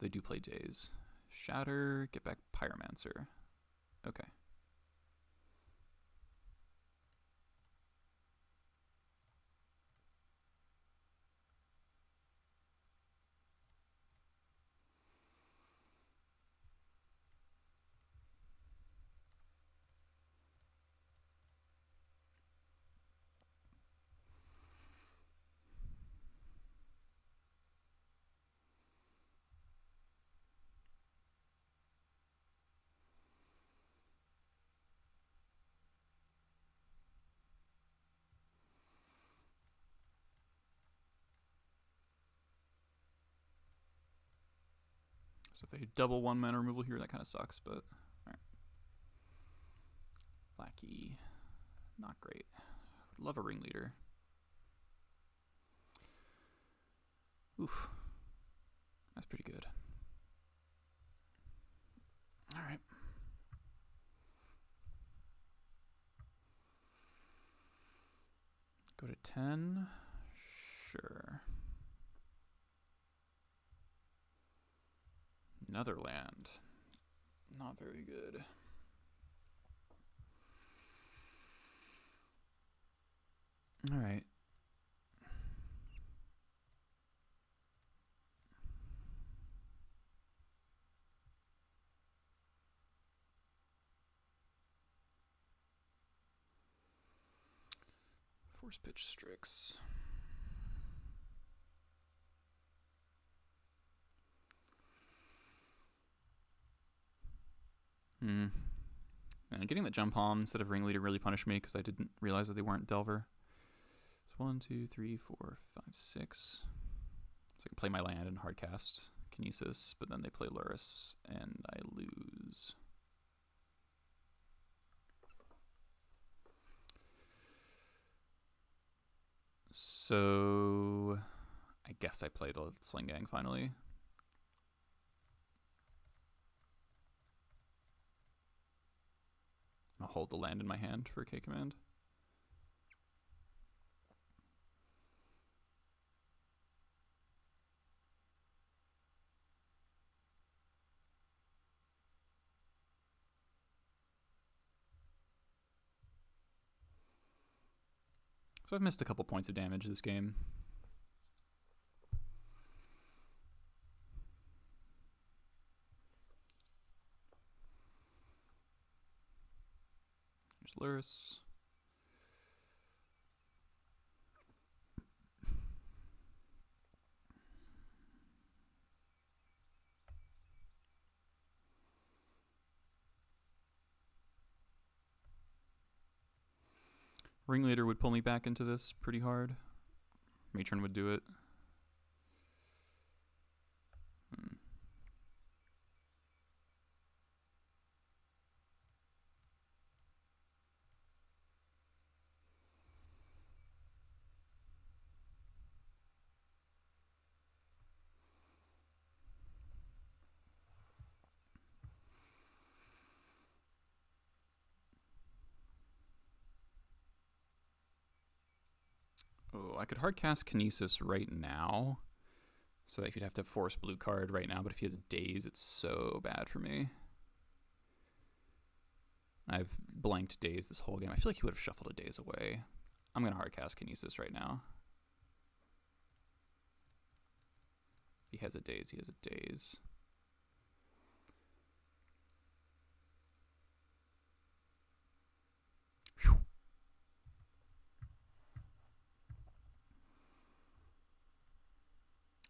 They do play Daze. Shatter, get back Pyromancer. Okay. So if they double 1 mana removal here, that kind of sucks, but alright. Lackey, not great. Would love a ringleader. Oof. That's pretty good. Alright. Go to 10. Sure. Another land. Not very good. All right. Force pitch Strix. And getting the jump home instead of ringleader really punished me because I didn't realize that they weren't Delver. It's 1, 2, 3, 4, 5, 6. So I can play my land and hardcast Kinesis, but then they play Lurrus and I lose. So I guess I play the Sling Gang finally. I'll hold the land in my hand for K command. So I've missed a couple points of damage this game. There's Lurrus. Ringleader would pull me back into this pretty hard. Matron would do it. Oh, I could hardcast Kinesis right now. So I could have to force blue card right now, but if he has Daze, it's so bad for me. I've blanked Daze this whole game. I feel like he would have shuffled a Daze away. I'm going to hardcast Kinesis right now. If he has a Daze, he has a Daze. Whew.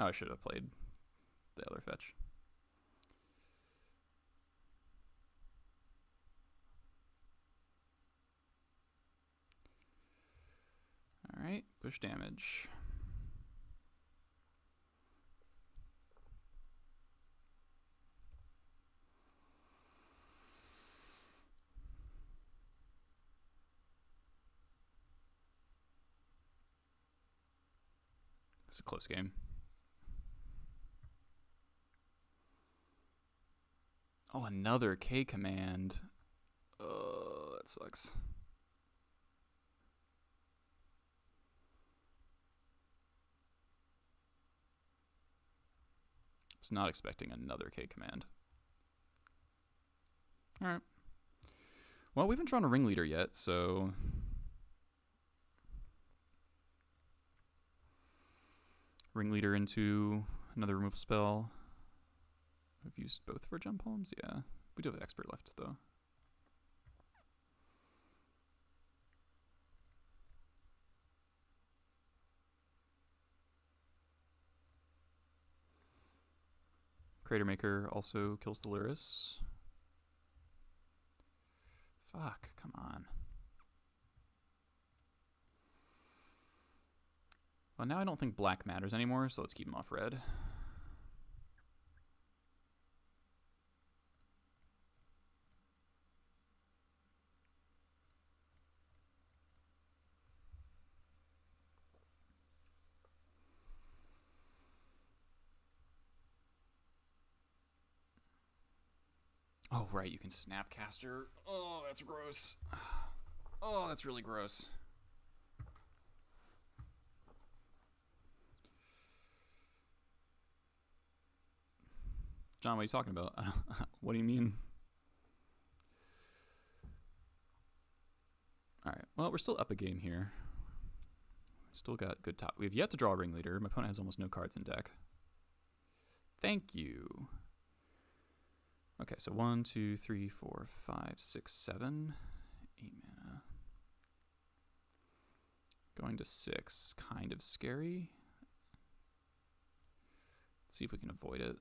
Oh, I should have played the other fetch. Push damage. It's a close game. Oh, another K command. Oh, that sucks. Was not expecting another K command. All right. Well, we haven't drawn a ringleader yet, so ringleader into another removal spell. I've used both of our gem palms. Yeah, we do have expert left though. Crater Maker also kills the Lurrus. Fuck, come on. Well, now I don't think black matters anymore, so let's keep him off red. Oh, right, you can Snapcaster. Oh, that's gross. Oh, that's really gross. John, what are you talking about? What do you mean? Alright, well, we're still up a game here. Still got good top. We have yet to draw a ringleader. My opponent has almost no cards in deck. Thank you. Okay, so 1, 2, 3, 4, 5, 6, 7. 8 mana. Going to 6. Kind of scary. Let's see if we can avoid it.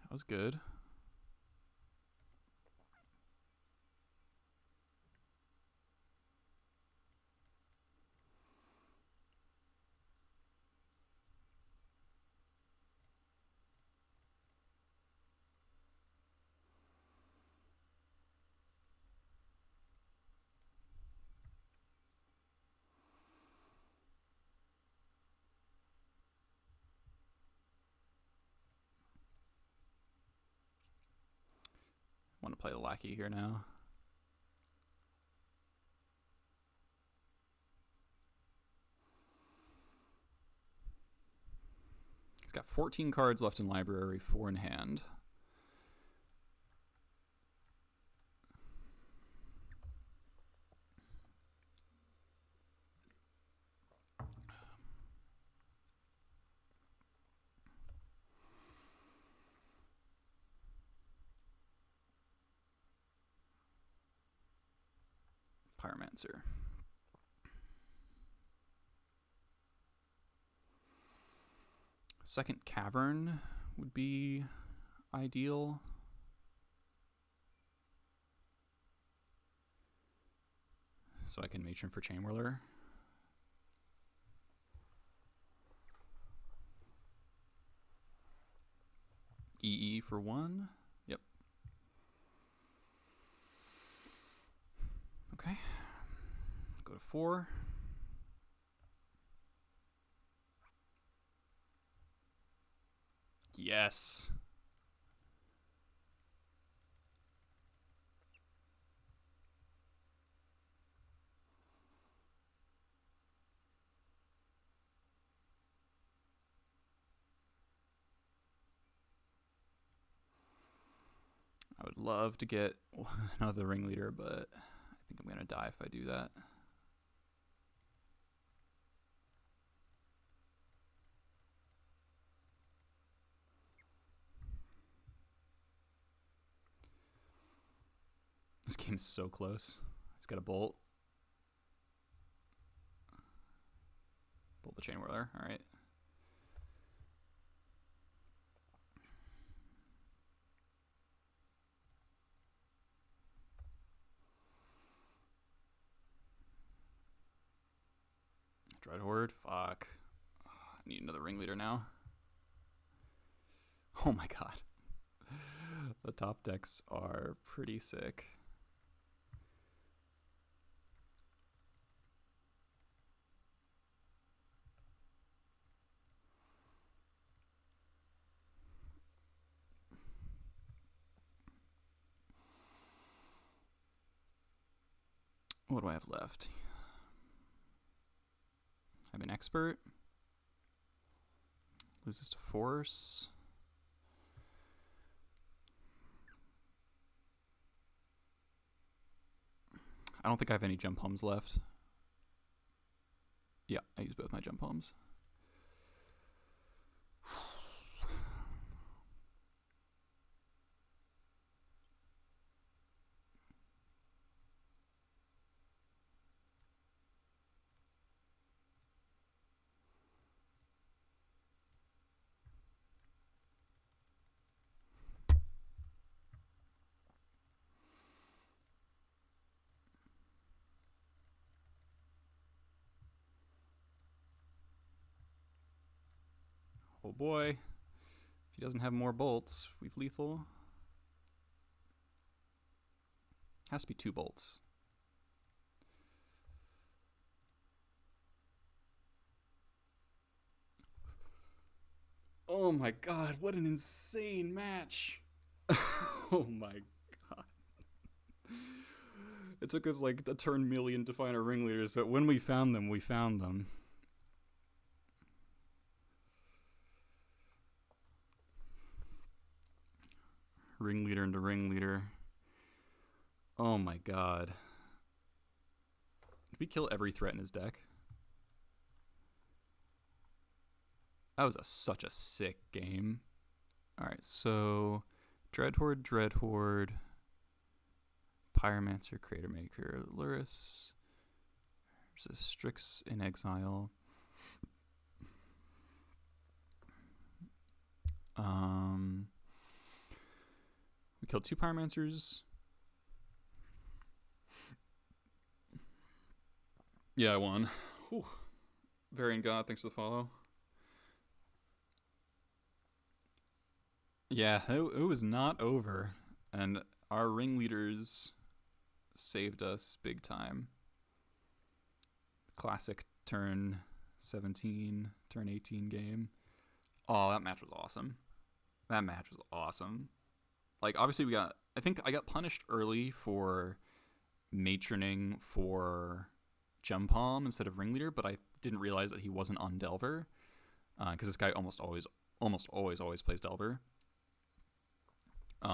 That was good. Want to play the lackey here now. He's got 14 cards left in library, 4 in hand. Pyromancer. Second cavern would be ideal. So I can Matron for Chain Whirler. EE for 1. Yep. Okay. Go to 4. Yes. I would love to get another ringleader, but I think I'm going to die if I do that. This game's so close. He's got a bolt. Pull the Chain Whirler. All right. Dreadhorde. Fuck. I need another ringleader now. Oh my god. The top decks are pretty sick. What do I have left? I'm an expert. Loses to force. I don't think I have any gem poems left. Yeah, I use both my gem poems. Oh boy. If he doesn't have more bolts, we've lethal. Has to be 2 bolts. Oh my god, what an insane match. Oh my god. It took us like a turn million to find our ringleaders, but when we found them, we found them. Ringleader into ringleader. Oh my god. Did we kill every threat in his deck? That was such a sick game. Alright, so Dreadhorde, Pyromancer, Cratermaker, Lurrus. There's a Strix in Exile. We killed 2 Pyromancers. Yeah, I won. Whew. Variant God, thanks for the follow. Yeah, it was not over. And our ringleaders saved us big time. Classic turn 17, turn 18 game. Oh, that match was awesome. That match was awesome. Like, obviously I think I got punished early for matroning for Gem Palm instead of Ringleader, but I didn't realize that he wasn't on Delver. Because this guy almost always plays Delver. He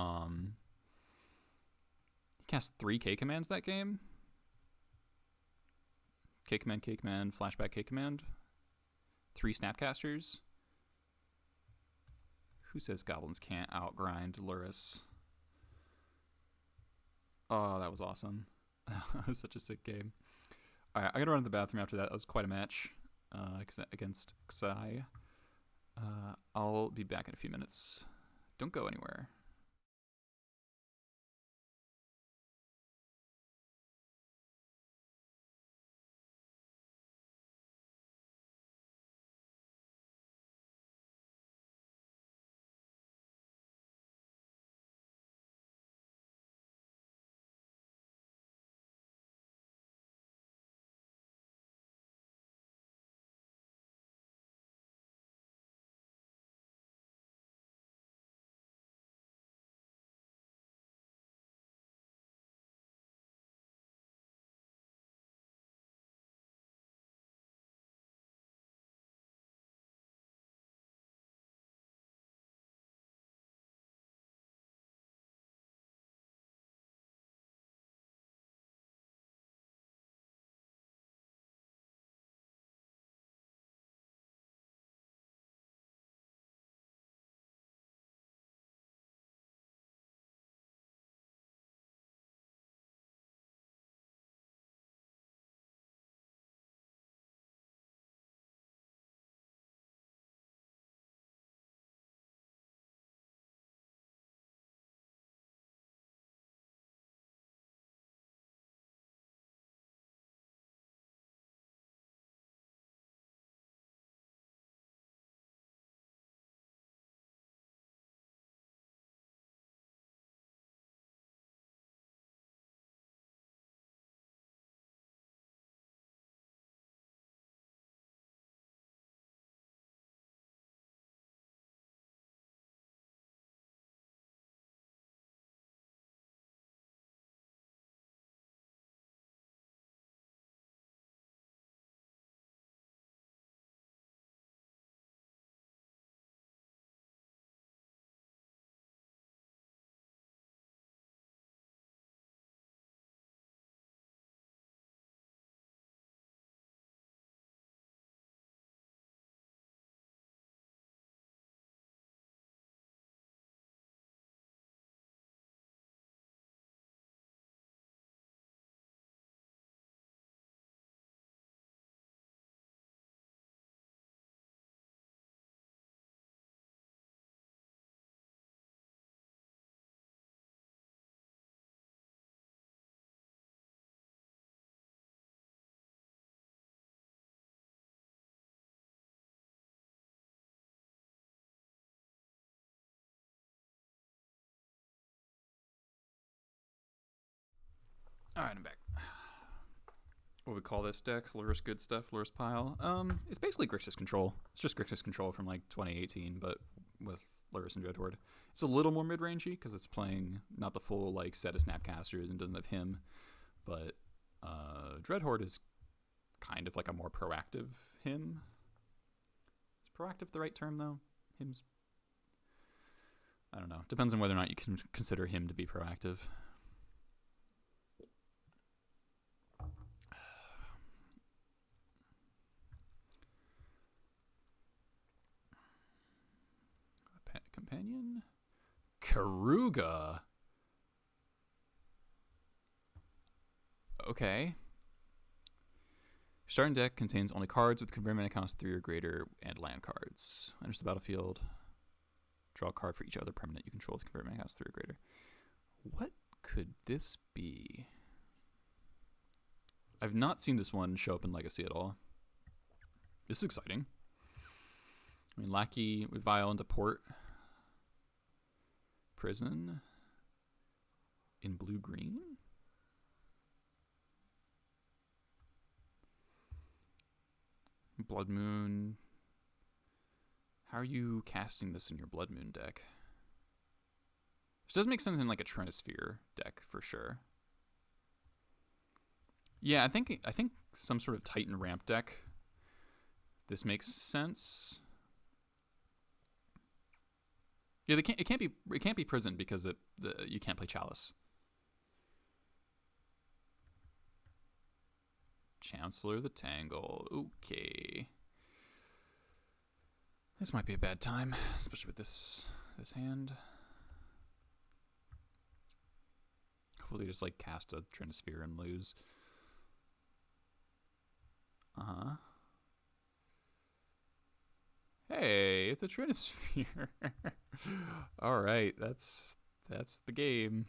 cast 3 K commands that game. K command, flashback K command. 3 Snapcasters. Who says Goblins can't outgrind Lurrus? Oh, that was awesome. That was such a sick game. Alright, I gotta run to the bathroom after that. That was quite a match against Xai. I'll be back in a few minutes. Don't go anywhere. Alright, I'm back. What we call this deck? Lurrus good stuff, Lurrus pile. It's basically Grixis control. It's just Grixis control from like 2018, but with Lurrus and Dreadhorde. It's a little more mid-rangey because it's playing not the full like set of Snapcasters and doesn't have him, but Dreadhorde is kind of like a more proactive him. Is proactive the right term though? Him's, I don't know. Depends on whether or not you can consider him to be proactive. Companion? Keruga. Okay. Starting deck contains only cards with converted mana cost 3 or greater and land cards. Enters the battlefield. Draw a card for each other permanent you control with converted mana cost 3 or greater. What could this be? I've not seen this one show up in Legacy at all. This is exciting. I mean, Lackey with Vial into Port. Prison. In blue-green? Blood Moon. How are you casting this in your Blood Moon deck? This does make sense in like a Trinisphere deck for sure. Yeah, I think some sort of Titan ramp deck. This makes sense. Yeah, it can't be Prison because you can't play Chalice. Chancellor of the Tangle. Okay. This might be a bad time, especially with this hand. Hopefully just like cast a Trinisphere and lose. Uh-huh. Hey, it's a Trinisphere. All right, that's the game.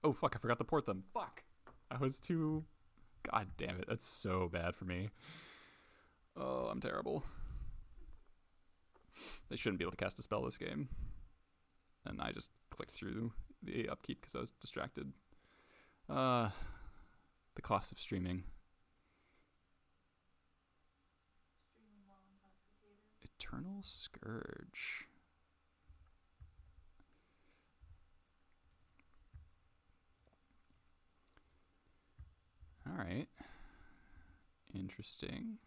Oh, fuck, I forgot to port them. Fuck. I was too... God damn it, that's so bad for me. Oh, I'm terrible. They shouldn't be able to cast a spell this game. And I just clicked through the upkeep because I was distracted. The cost of streaming. Streaming while intoxicated. Eternal Scourge. All right. Interesting.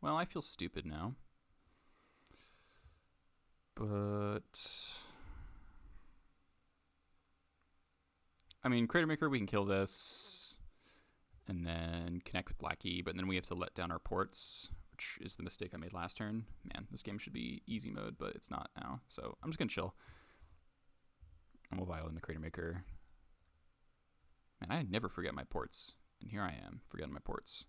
Well, I feel stupid now. But I mean, Crater Maker, we can kill this and then connect with Lackey, but then we have to let down our ports, which is the mistake I made last turn. Man, this game should be easy mode, but it's not now. So I'm just going to chill. And we'll vial in the Crater Maker. Man, I never forget my ports. And here I am, forgetting my ports.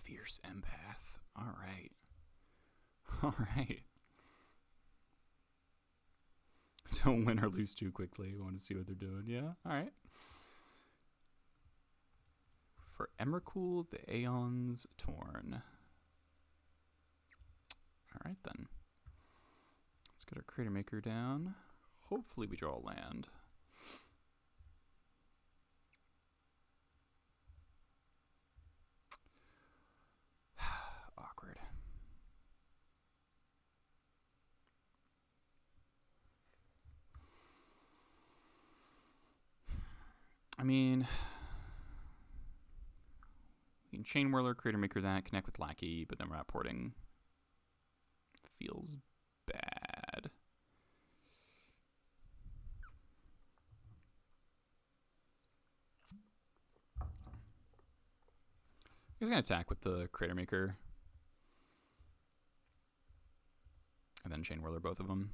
Fierce Empath. All right. All right. Don't win or lose too quickly. Want to see what they're doing. Yeah. All right. For Emrakul, the Aeon's Torn. All right, then. Let's get our Crater Maker down. Hopefully we draw a land. Awkward. I mean, we can Chain Whirler, Crater Maker that, connect with Lackey, but then we're not porting. Feels bad. He's going to attack with the Crater Maker. And then Chain Whirler, both of them.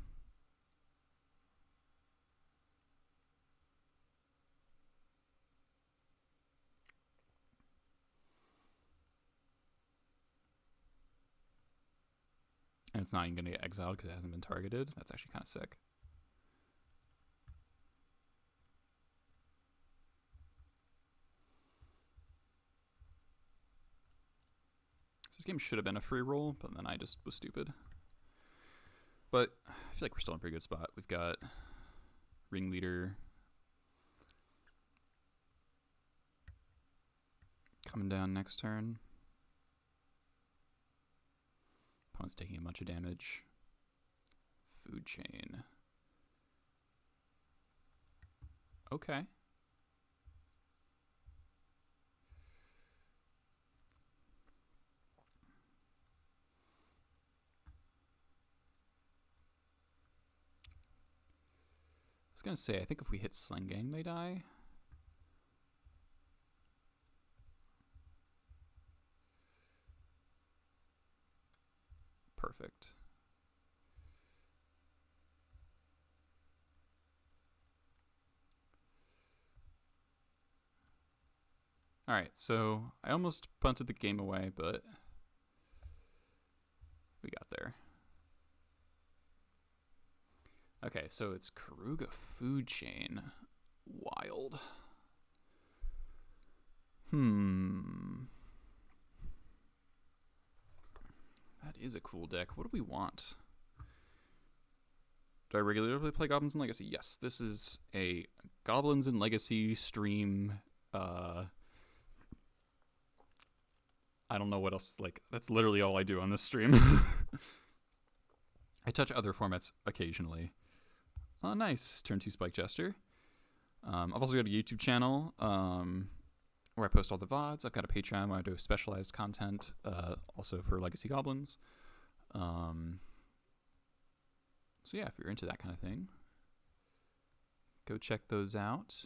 And it's not even going to get exiled because it hasn't been targeted. That's actually kind of sick. This game should have been a free roll, but then I just was stupid. But I feel like we're still in a pretty good spot. We've got Ringleader coming down next turn. Opponent's taking a bunch of damage. Food chain. Okay. I was gonna say, I think if we hit Sling Gang, they die. Perfect. Alright, so I almost punted the game away, but we got there. Okay, so it's Keruga Food Chain. Wild. That is a cool deck. What do we want? Do I regularly play Goblins in Legacy? Yes, this is a Goblins in Legacy stream. I don't know what else. Like, that's literally all I do on this stream. I touch other formats occasionally. Oh, nice. Turn 2 Spike Jester. I've also got a YouTube channel where I post all the VODs. I've got a Patreon where I do specialized content, also for Legacy Goblins. So yeah, if you're into that kind of thing, go check those out.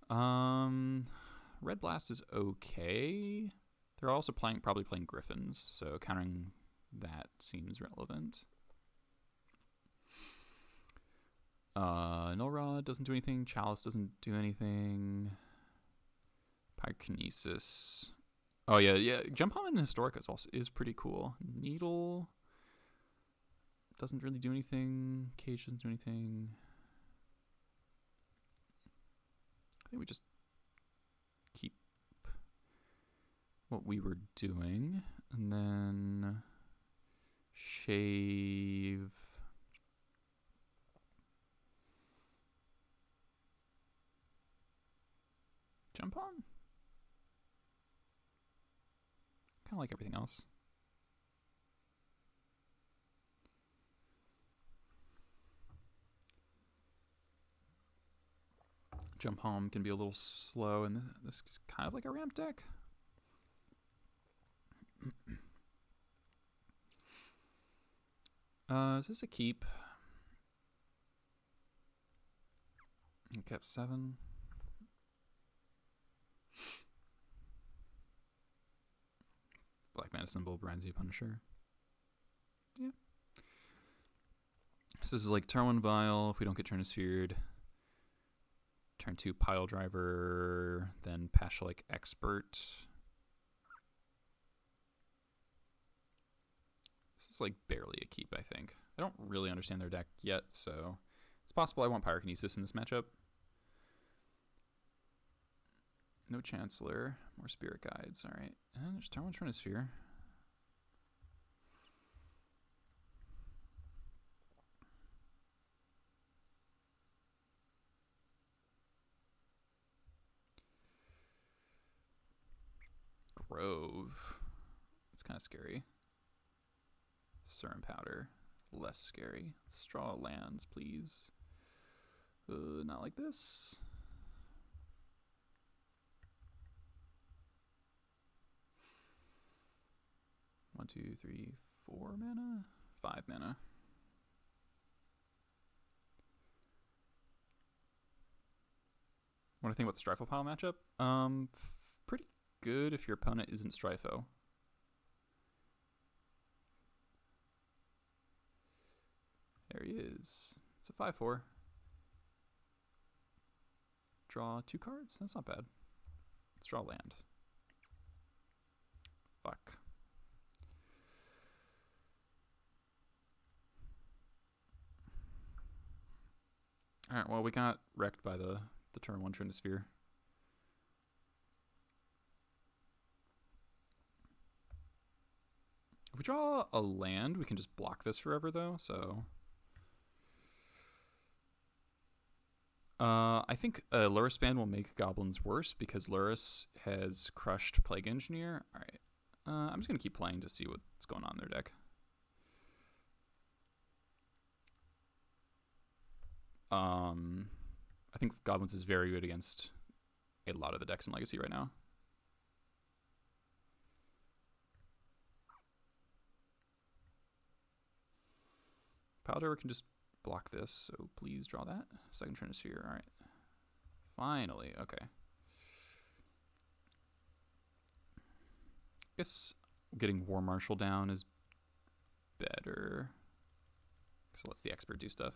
Red Blast is okay. They're also probably playing Griffins, so countering that seems relevant. Null Rod doesn't do anything. Chalice doesn't do anything. Pyrokinesis. Oh yeah. Jump Home in Historic is pretty cool. Needle doesn't really do anything. Cage doesn't do anything. I think we just keep what we were doing, and then shave. Jump on? Kind of like everything else. Jump Home can be a little slow, and this is kind of like a ramp deck. Is this a keep? I kept 7. Black Mana Symbol, Bronzy Punisher. Yeah. So this is like turn 1 Vial, if we don't get Turnosphered. Turn 2 Pile Driver, then Pashalik Expert. This is like barely a keep, I think. I don't really understand their deck yet, so it's possible I want Pyrokinesis in this matchup. No Chancellor, more Spirit Guides, alright. And there's turn 1 Trinisphere. Grove. It's kind of scary. Serum Powder. Less scary. Straw lands, please. Not like this. One, 2, 3, 4 mana? 5 mana. What do I think about the Strifle Pile matchup? Pretty good if your opponent isn't Strifo. There he is. It's a 5/4. Draw 2 cards? That's not bad. Let's draw land. Fuck. Alright, well, we got wrecked by the turn 1 Trinisphere. If we draw a land, we can just block this forever, though, so... I think Lurrus ban will make Goblins worse because Lurrus has crushed Plague Engineer. Alright, I'm just going to keep playing to see what's going on in their deck. I think Goblins is very good against a lot of the decks in Legacy right now. Powder can just block this, so please draw that. Second Trinisphere, alright. Finally, okay. Guess getting War Marshal down is better. So lets the expert do stuff.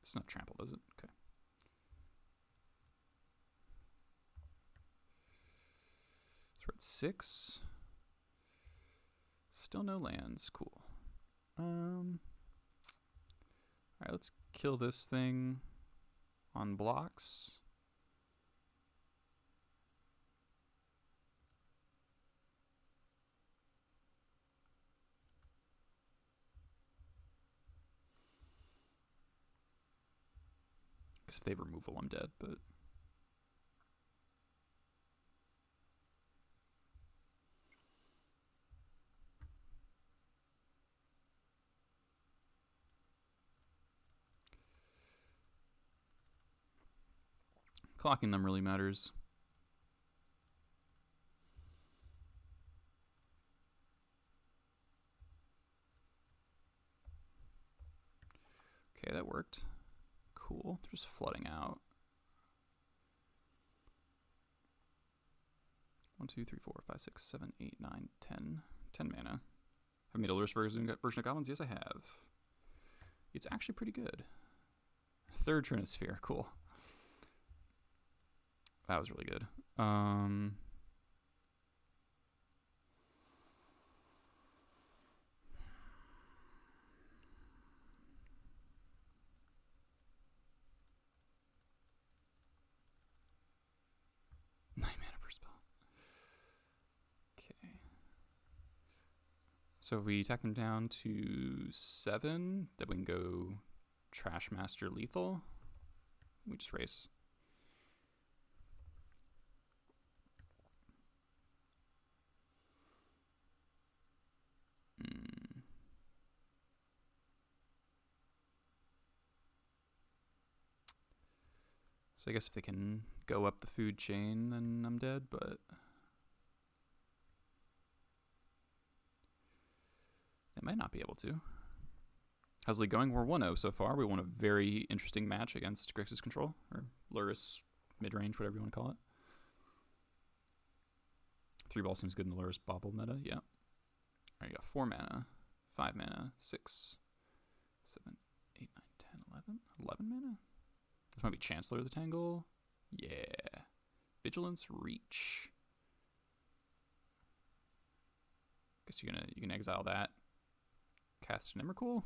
It's not trample, does it? Okay. So we're at 6. Still no lands. Cool. Alright, let's kill this thing on blocks. If they removal, I'm dead, but... Clocking them really matters. Okay, that worked. Cool. Just flooding out. 1, 2, 3, 4, 5, 6, 7, 8, 9, 10. 10 mana. Have I made a Lurrus version of Goblins? Yes, I have. It's actually pretty good. Third Trinisphere. Cool. That was really good. 9 mana per spell. Okay. So if we attack them down to 7, then we can go Trash Master Lethal. We just race. So I guess if they can go up the food chain, then I'm dead, but... They might not be able to. How's League going? We're 1-0 so far. We won a very interesting match against Grixis Control, or Lurrus Midrange, whatever you want to call it. 3-ball seems good in the Lurrus Bobble meta, yeah. Alright, you got 4 mana, 5 mana, 6, 7, 8, 9, 10, 11? 11 mana? This might be Chancellor of the Tangle. Yeah. Vigilance, Reach. Guess you can exile that. Cast an Emrakul.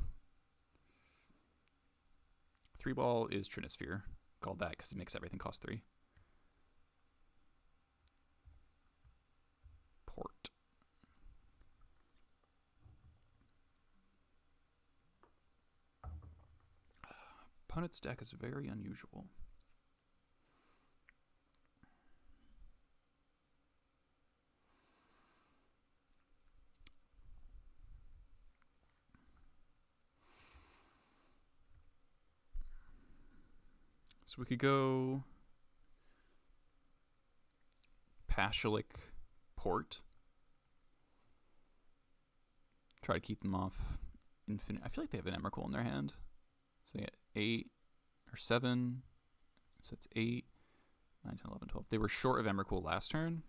3-ball is Trinisphere. Called that because it makes everything cost 3. Port. Opponent's deck is very unusual. So we could go Pashalik Port. Try to keep them off infinite. I feel like they have an Emrakul in their hand. So they get 8 or 7. So it's 8, 9, 10, 11, 12. They were short of Emrakul last turn.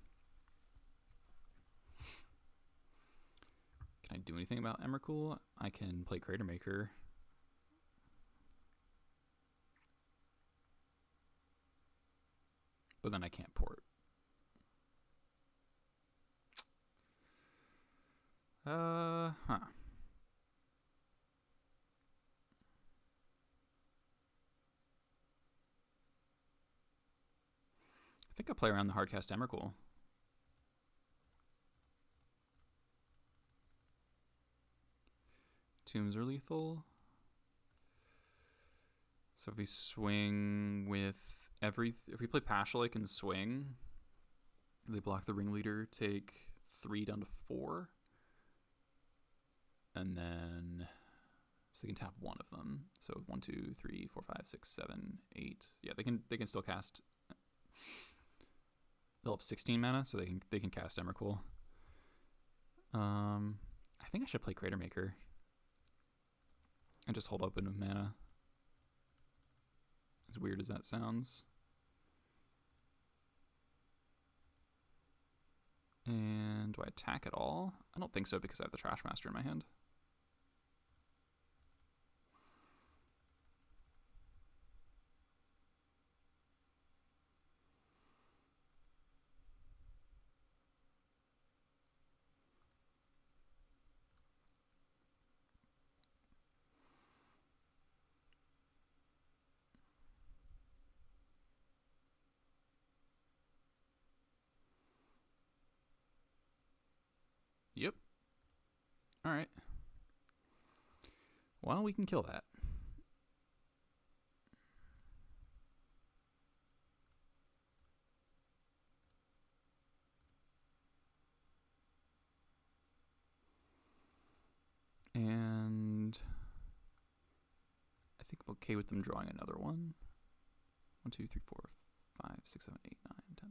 Can I do anything about Emrakul? I can play Crater Maker. But then I can't port. Huh. I think I'll play around the hardcast Emrakul. Tombs are lethal. So if we swing with if we play Pashalik and swing, they block the ringleader, take 3 down to 4. And then so they can tap one of them. So 1, 2, 3, 4, 5, 6, 7, 8. Yeah, they can still cast. They'll have 16 mana, so they can cast Emrakul. I think I should play Crater Maker and just hold open with mana. As weird as that sounds. And do I attack at all? I don't think so because I have the Trash Master in my hand. Yep. All right. Well, we can kill that. And I think I'm okay with them drawing another one. 1, 2, 3, 4, 5, 6, 7, 8, 9, 10.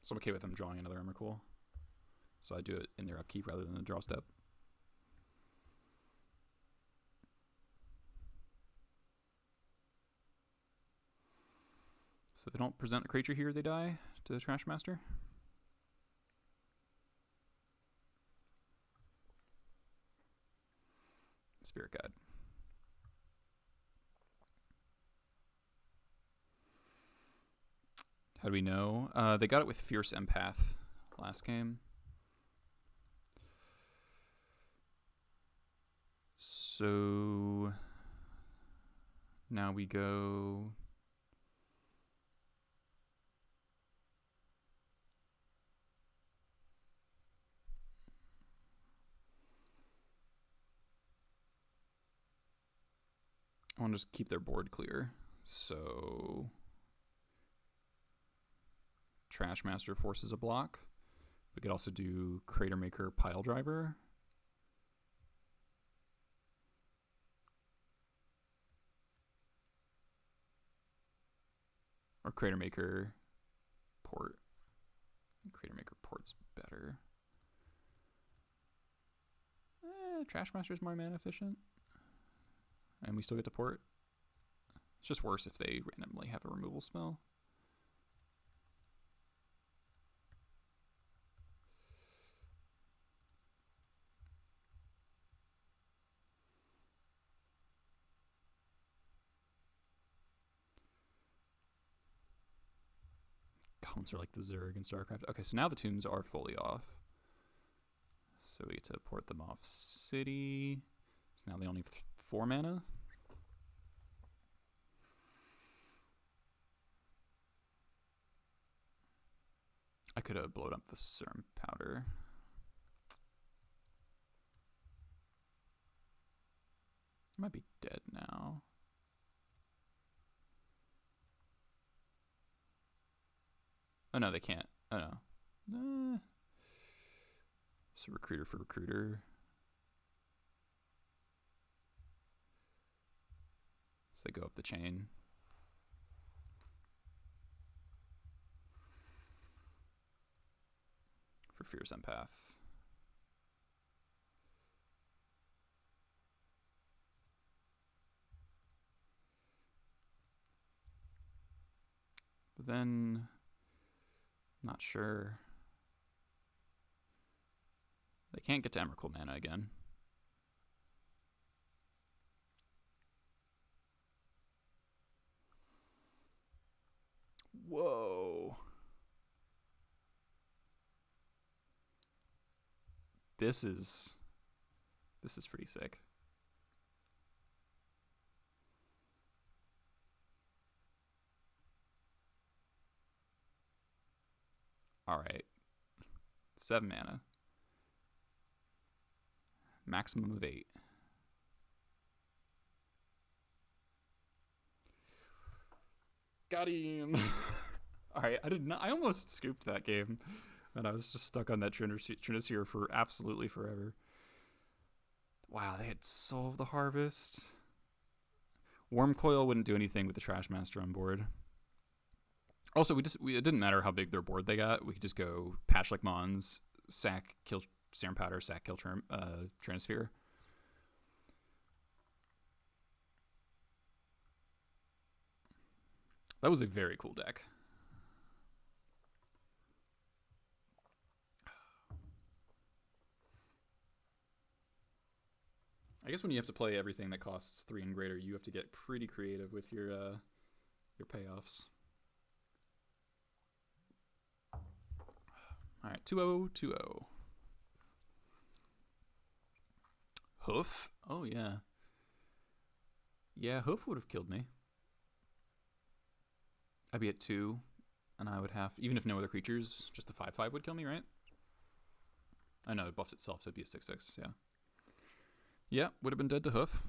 So I'm okay with them drawing another Emrakul. So I do it in their upkeep rather than the draw step. So if they don't present a creature here, they die to the Trash Master. Spirit Guide. How do we know? They got it with Fierce Empath last game. So now we go. I want to just keep their board clear. So Trash Master forces a block. We could also do Crater Maker Pile Driver. Or Crater Maker Port. Crater Maker Port's better. Trash Master is more mana efficient. And we still get to port. It's just worse if they randomly have a removal spell. Goblins are like the Zerg in StarCraft. Okay, so now the tombs are fully off. So we get to port them off city. So now they only have 4 mana. I could have blown up the Serum Powder. It might be dead now. Oh no, they can't. Oh no. So recruiter for recruiter. So they go up the chain. For Fierce Empath. But then, not sure. They can't get to Emrakul mana again. Whoa. This is pretty sick. All right. 7 mana. Maximum of 8. Got him. All right, I almost scooped that game, and I was just stuck on that Trinisphere for absolutely forever. Wow, they had solved the harvest. Worm Coil wouldn't do anything with the Trash Master on board. Also, it didn't matter how big their board they got. We could just go Patch like Mons, sack, kill Serum Powder, sack, kill Trinisphere. That was a very cool deck. I guess when you have to play everything that costs 3 and greater, you have to get pretty creative with your payoffs. All right, 2-0, 2-0. Hoof? Oh, yeah. Yeah, Hoof would have killed me. I'd be at 2, and I would have, even if no other creatures, just the 5/5 would kill me, right? I know, it buffs itself, so it'd be a 6/6, yeah. Yeah, would have been dead to Hoof.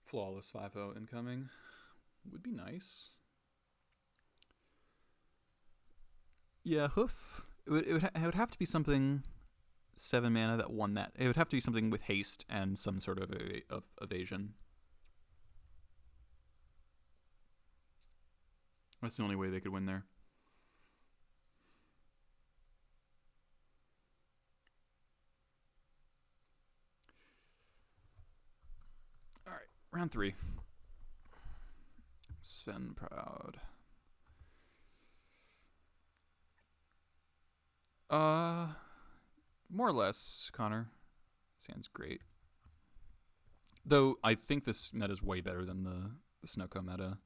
Flawless 5-0 incoming. Would be nice. Yeah, Hoof. It would have to be something 7 mana that won that. It would have to be something with haste and some sort of evasion. That's the only way they could win there. All right, round 3. Sven Proud. More or less, Connor. Sounds great. Though I think this meta is way better than the Snowco meta,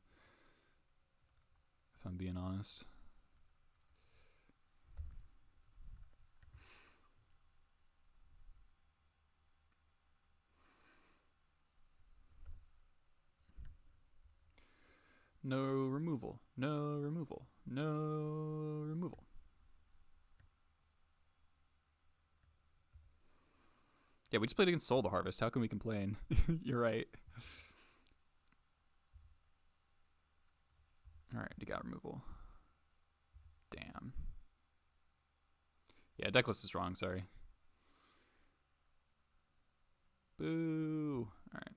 if I'm being honest. No removal. No removal. No removal. Yeah, we just played against Soul the Harvest. How can we complain? You're right. Alright, you got removal. Damn. Yeah, decklist is wrong, sorry. Boo. Alright.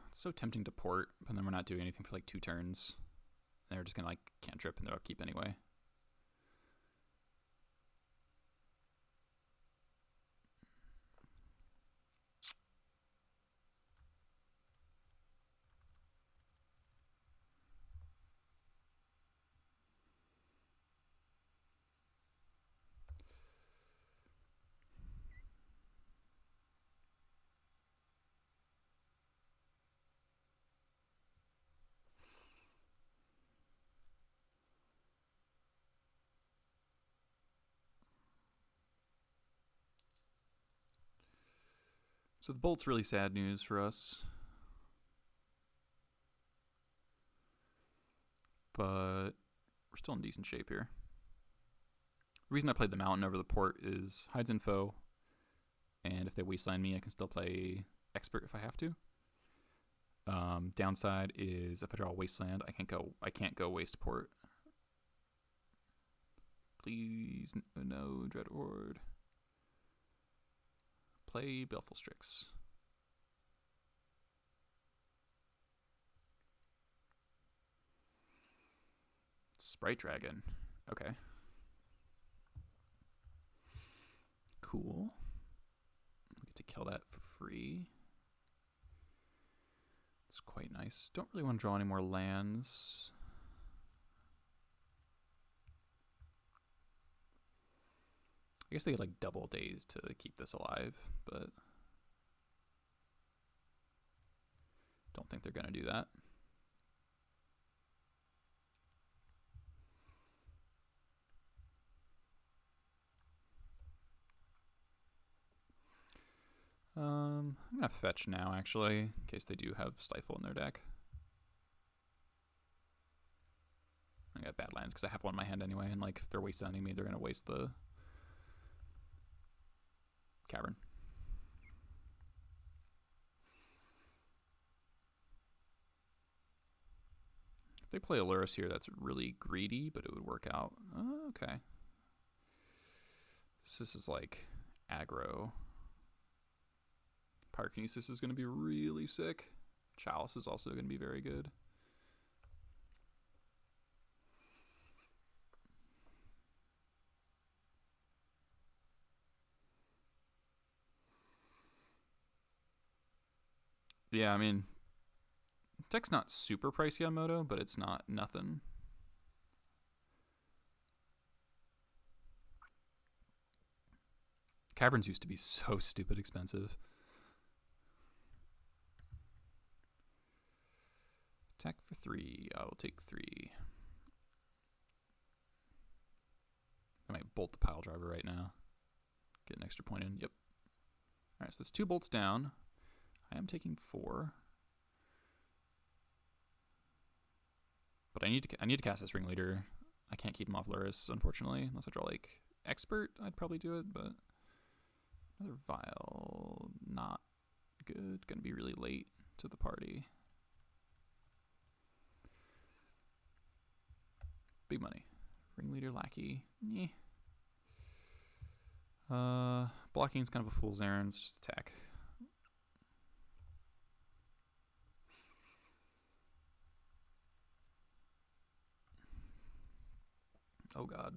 It's so tempting to port, but then we're not doing anything for like 2 turns. They're just gonna like cantrip in their upkeep anyway. So the bolt's really sad news for us. But we're still in decent shape here. The reason I played the Mountain over the port is hides info, and if they wasteland me, I can still play Expert if I have to. Downside is if I draw a wasteland, I can't go waste port. Please, no Dread Horde. Play Baleful Strix. Sprite Dragon. Okay. Cool. We get to kill that for free. It's quite nice. Don't really want to draw any more lands. I guess they get like double days to keep this alive, but don't think they're going to do that. I'm going to fetch now, actually, in case they do have Stifle in their deck. I got bad lands because I have one in my hand anyway, and like if they're waste sending me, they're going to waste the Cavern. If they play a Lurrus here, that's really greedy, but it would work out. Oh, okay. This is like aggro. Pyrokinesis is going to be really sick. Chalice is also going to be very good. Yeah, I mean, deck's not super pricey on Moto, but it's not nothing. Caverns used to be so stupid expensive. Attack for 3. I will take 3. I might bolt the pile driver right now. Get an extra point in. Yep. Alright, so that's 2 bolts down. I am taking 4. But I need to cast this Ringleader. I can't keep him off Lurrus, unfortunately, unless I draw like Expert. I'd probably do it, but another Vial, not good. Gonna be really late to the party. Big money. Ringleader, Lackey. Nyeh. Blocking is kind of a fool's errand. It's just attack. Oh god.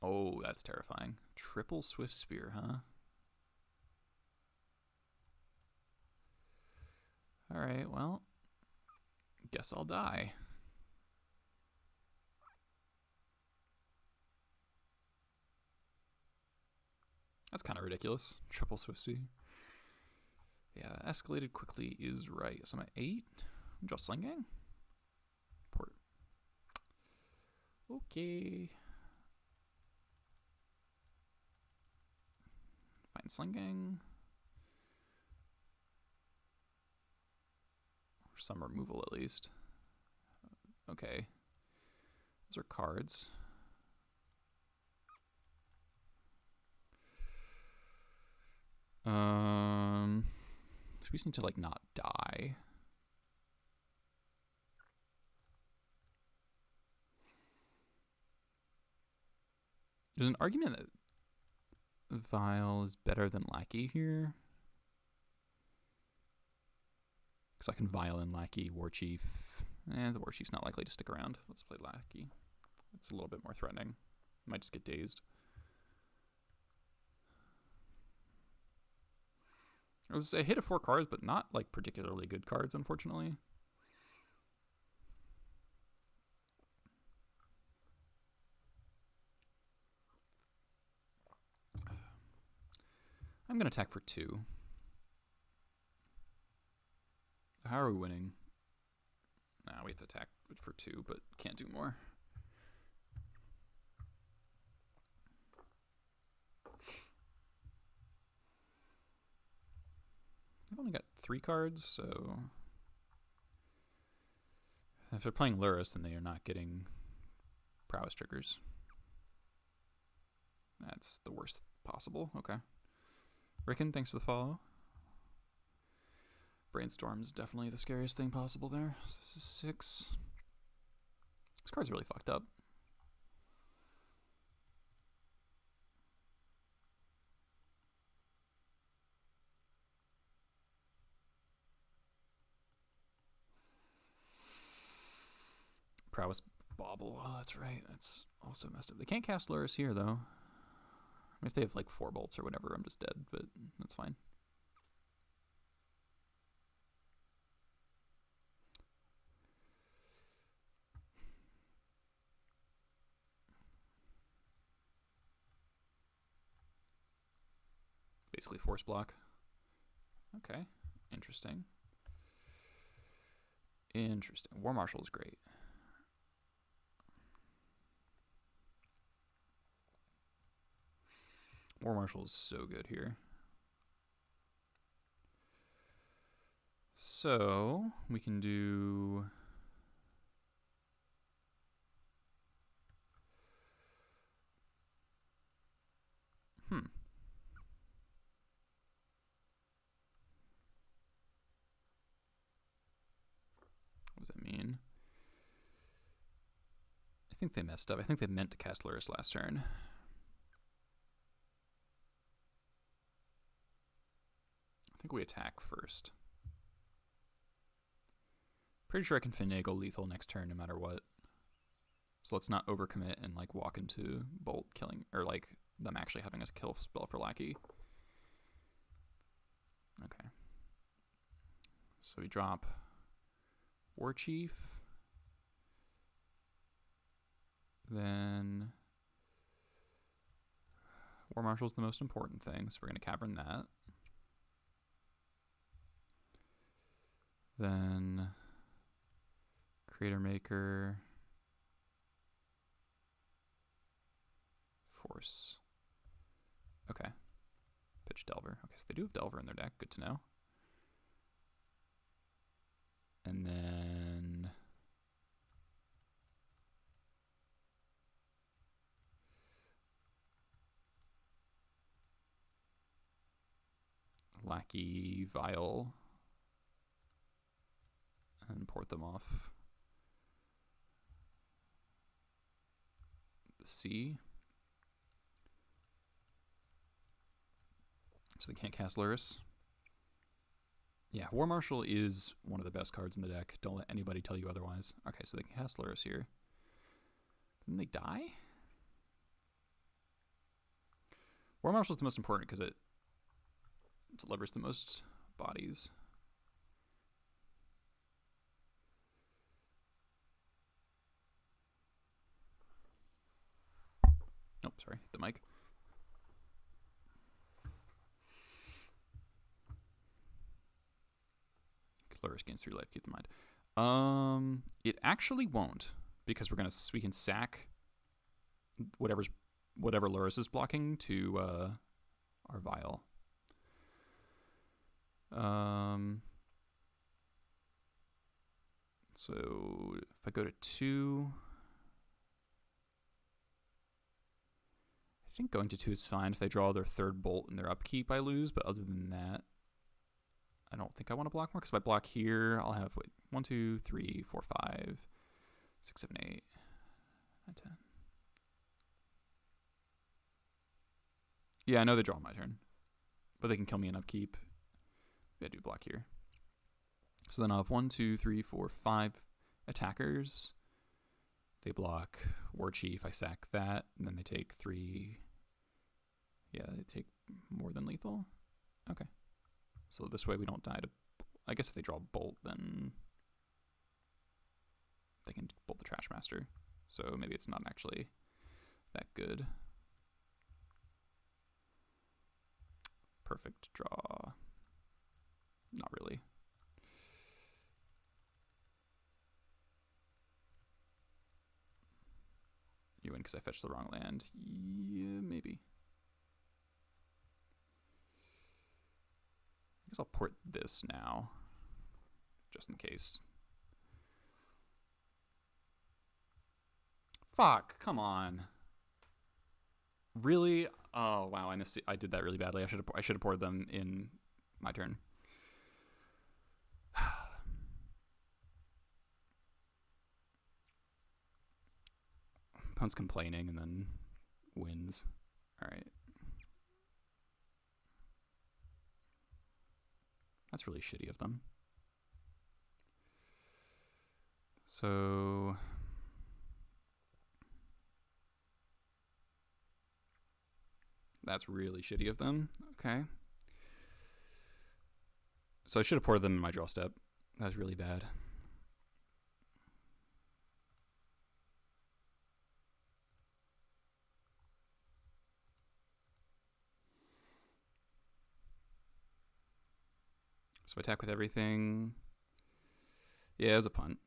Oh, that's terrifying. Triple Swiftspear, huh? Alright, well, guess I'll die. That's kind of ridiculous. Triple Swiftspear. Yeah, escalated quickly is right. So I'm at 8. Draw Sling Gang. Port. Okay. Find Sling Gang. Or some removal at least. Okay. Those are cards. So we just need to like not die. There's an argument that Vial is better than Lackey here. Because I can Vial in Lackey, War Chief. The War Chief's not likely to stick around. Let's play Lackey. It's a little bit more threatening. Might just get dazed. It was a hit of 4 cards, but not like particularly good cards, unfortunately. I'm going to attack for 2. How are we winning? Nah, we have to attack for 2, but can't do more. I've only got 3 cards, so if they're playing Lurrus, then they are not getting prowess triggers. That's the worst possible. Okay. Rickon, thanks for the follow. Brainstorm's definitely the scariest thing possible there. So this is 6. This card's really fucked up. Prowess Bauble. Oh, that's right. That's also messed up. They can't cast Lurrus here, though. I mean, if they have like 4 bolts or whatever, I'm just dead, but that's fine. basically force block. Okay, interesting. Interesting. War Marshal is great. War Marshal is so good here. So we can do... What does that mean? I think they messed up. I think they meant to cast Lurrus last turn. I think we attack first. Pretty sure I can finagle lethal next turn no matter what. So let's not overcommit and like walk into bolt killing, or like them actually having a kill spell for Lackey. Okay. So we drop War Chief. Then War Marshal's the most important thing, so we're going to Cavern that. Then Creator Maker. Force. Okay. Pitch Delver. Okay, so they do have Delver in their deck. Good to know. And then Lackey, Vial, and port them off the sea. So they can't cast Lurrus. Yeah, War Marshal is one of the best cards in the deck. Don't let anybody tell you otherwise. Okay, so they can cast Lurrus here. Didn't they die? War Marshal is the most important because it delivers the most bodies. Oh, sorry, hit the mic. Lurrus gains 3 life, keep in mind. It actually won't, because we can sack whatever Lurrus is blocking to our Vial. So if I go to 2, I think going to 2 is fine. If they draw their 3rd bolt in their upkeep, I lose, but other than that, I don't think I want to block more, because if I block here, I'll have, 1, 2, 3, 4, 5, 6, 7, 8, 9, 10. Yeah, I know they draw my turn, but they can kill me in upkeep. Yeah, I do block here. So then I'll have 1, 2, 3, 4, 5 attackers. They block War Chief, I sack that, and then they take 3. Yeah, they take more than lethal. Okay. So this way we don't die to... I guess if they draw Bolt, then they can Bolt the Trash Master. So maybe it's not actually that good. Perfect draw. Not really. You win because I fetched the wrong land. Yeah, maybe. I guess I'll port this now, just in case. Fuck, come on. Really? Oh, wow, I did that really badly. I should have ported them in my turn. Opponent's complaining and then wins. All right. That's really shitty of them. So that's really shitty of them. Okay. So I should have ported them in my draw step. That was really bad. So attack with everything. Yeah, it was a punt.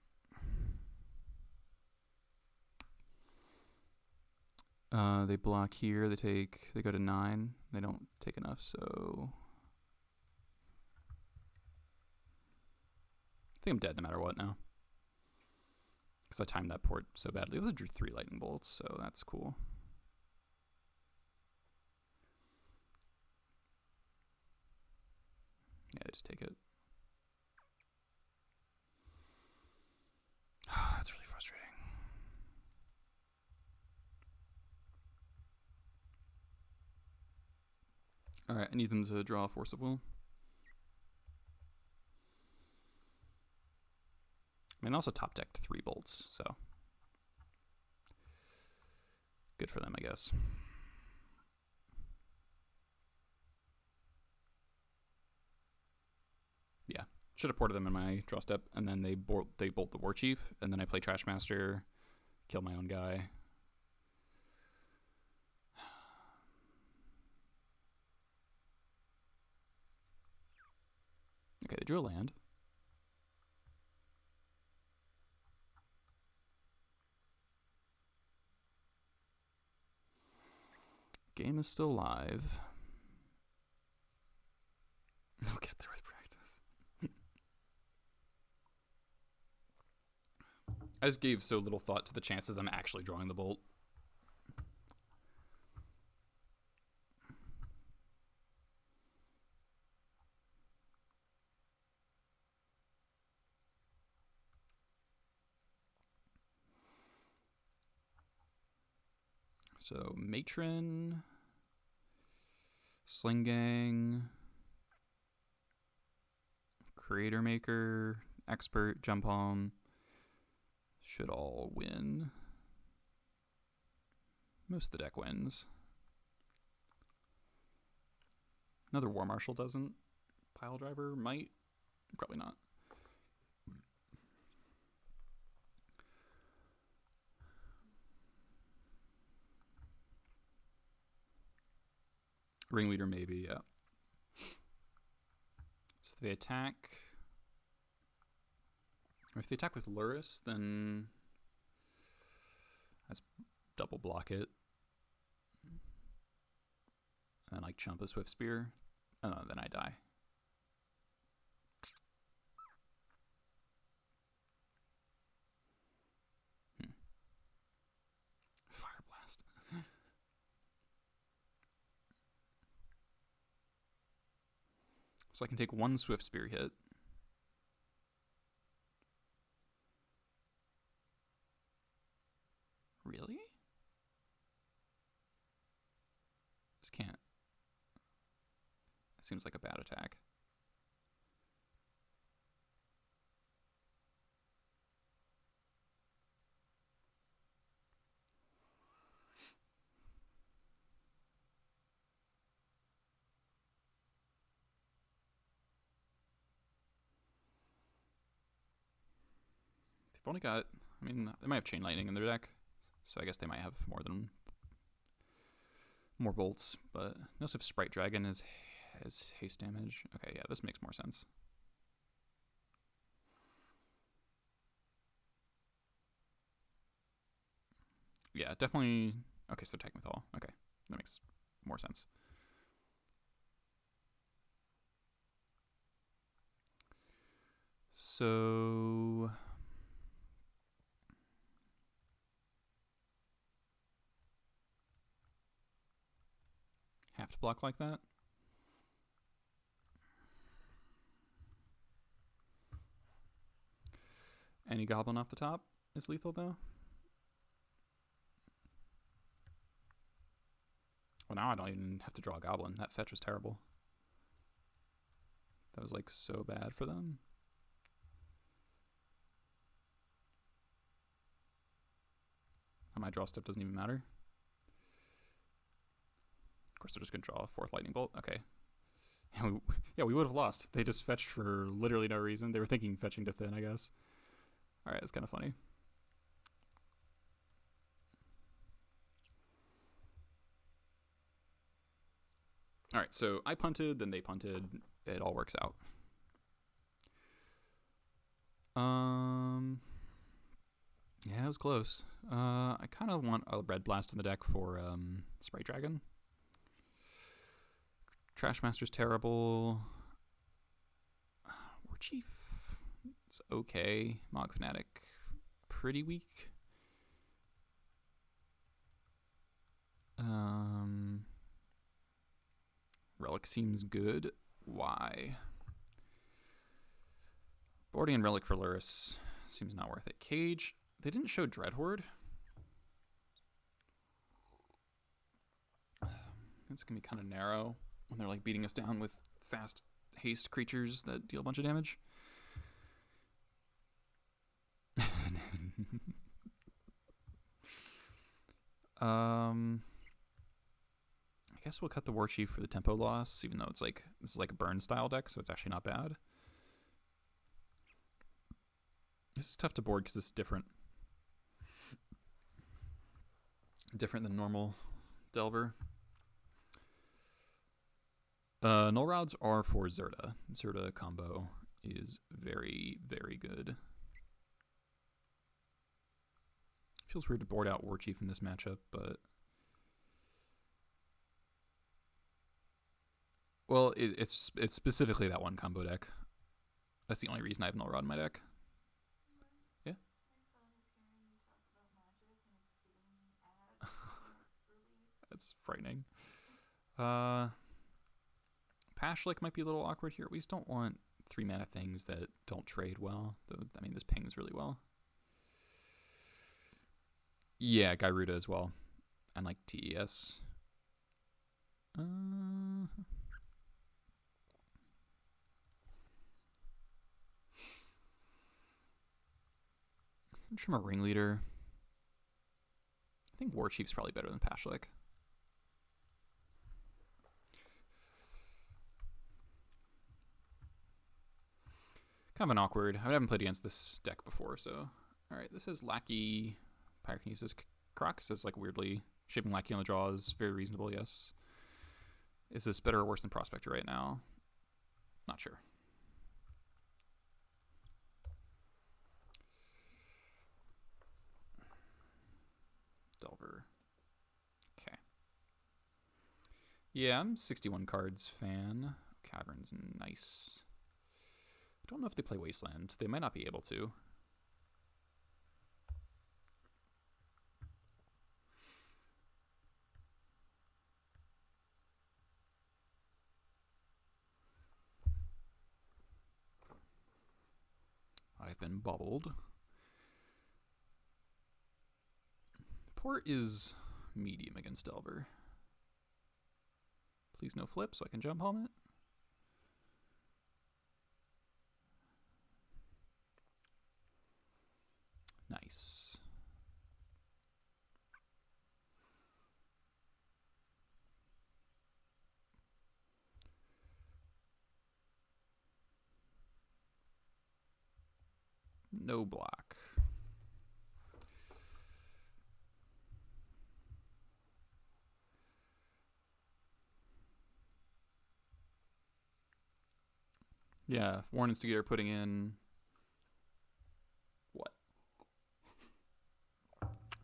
They block here. They go to 9. They don't take enough, so I think I'm dead no matter what now. Because I timed that port so badly. They drew 3 lightning bolts, so that's cool. Yeah, they just take it. That's really frustrating. Alright, I need them to draw Force of Will. I mean, I also top decked 3 bolts, so good for them, I guess. Yeah, should have ported them in my draw step, and then they bolt the War Chief, and then I play Trash Master, kill my own guy. Okay, they drew a land. Game is still live. I'll get there with practice. I just gave so little thought to the chance of them actually drawing the bolt. So Matron, Sling Gang, Creator Maker, Expert, Jump Home should all win. Most of the deck wins. Another War Marshal doesn't. Pile Driver might. Probably not. Ringleader maybe, yeah. So if they attack... If they attack with Lurrus, then let's double block it. And then like chump a Swiftspear. Then I die. Fire Blast. So I can take 1 Swiftspear hit. Really? This can't. It seems like a bad attack. They've only got, I mean, they might have Chain Lightning in their deck, so I guess they might have more bolts, but notice if Sprite Dragon is haste damage. Okay, yeah, this makes more sense. Yeah, definitely. Okay, so Techmethol. Okay, that makes more sense. So have to block like that. Any Goblin off the top is lethal though. Well, now I don't even have to draw a Goblin. That fetch was terrible. That was like so bad for them. And my draw step doesn't even matter. Of course, they're just going to draw a 4th Lightning Bolt. Okay. Yeah, we would have lost. They just fetched for literally no reason. They were thinking fetching to thin, I guess. Alright, it's kind of funny. Alright, so I punted, then they punted. It all works out. Yeah, it was close. I kind of want a red blast in the deck for Sprite Dragon. Trashmaster's terrible. War Chief, it's okay. Mog Fanatic, pretty weak. Relic seems good. Why? Boarding and Relic for Lurrus seems not worth it. Cage, they didn't show Dreadhorde. It's gonna be kind of narrow when they're like beating us down with fast haste creatures that deal a bunch of damage. I guess we'll cut the War Chief for the tempo loss, even though it's like this is like a burn style deck, so it's actually not bad. This is tough to board because it's different. Different than normal Delver. Null Rods are for Zerta. Zerta combo is very, very good. Feels weird to board out War Chief in this matchup, but... Well, it's specifically that one combo deck. That's the only reason I have Null Rod in my deck. Yeah? That's frightening. Pashlik might be a little awkward here. We just don't want 3-mana things that don't trade well. I mean, this pings really well. Yeah, Gyruda as well. And like TES. From a Ringleader. I think War Chief's probably better than Pashlik. Kind of an awkward. I haven't played against this deck before, so... Alright, this is Lackey Pyrokinesis. Croc says, like, weirdly, shaping Lackey on the draw is very reasonable, yes. Is this better or worse than Prospector right now? Not sure. Delver. Okay. Yeah, I'm 61 cards fan. Cavern's nice. I don't know if they play Wasteland. They might not be able to. I've been bubbled. Port is medium against Delver. Please no flip so I can jump home it. Nice. No block. Yeah, Warren Instigator putting in... what?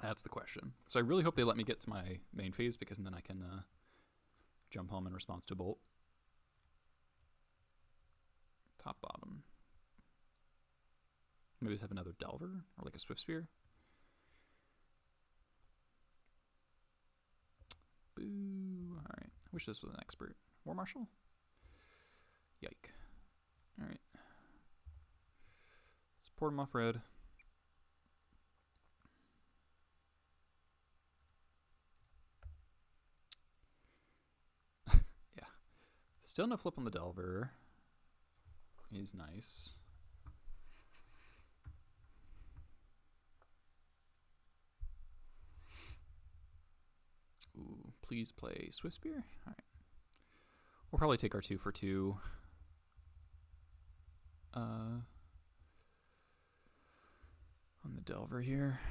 That's the question. So I really hope they let me get to my main phase, because then I can jump home in response to a bolt. Top, bottom. Maybe just have another Delver, or like a Swiftspear. Boo. Alright. I wish this was an expert. War Marshal? Yike. Alright. Let's port him off red. Yeah. Still no flip on the Delver. He's nice. Ooh, please play Swiftspear. Alright. We'll probably take our 2 for 2. On the Delver here.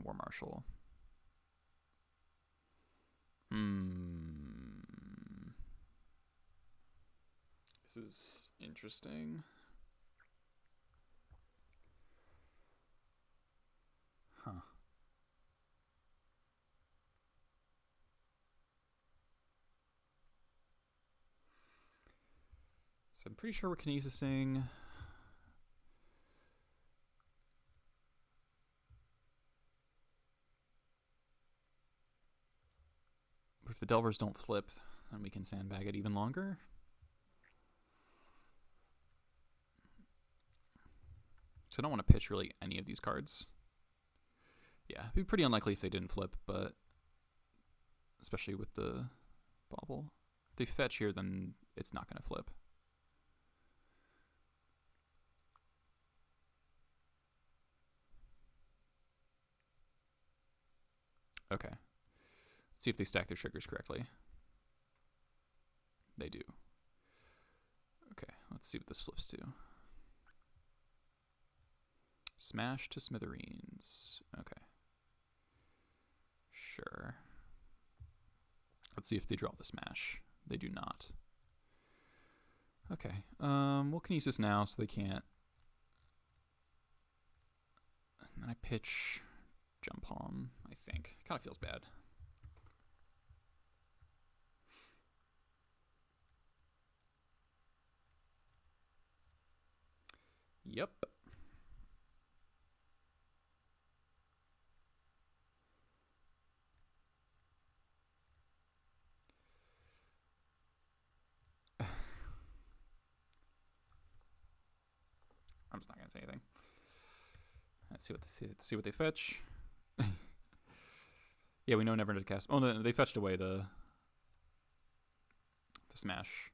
War Marshal. This is interesting. Huh. So I'm pretty sure we're kinesising. But if the Delvers don't flip, then we can sandbag it even longer. So I don't want to pitch really any of these cards. Yeah, it'd be pretty unlikely if they didn't flip, but especially with the bauble. If they fetch here, then it's not going to flip. Okay. Let's see if they stack their triggers correctly. They do. Okay, let's see what this flips to. Smash to smithereens. Okay. Sure. Let's see if they draw the smash. They do not. Okay. We'll Kinesis now so they can't. And then I pitch Jump Palm, I think. Kind of feels bad. Yep. I'm just not gonna say anything. Let's see what they fetch. Yeah, we know never to cast. Oh, no, they fetched away the smash.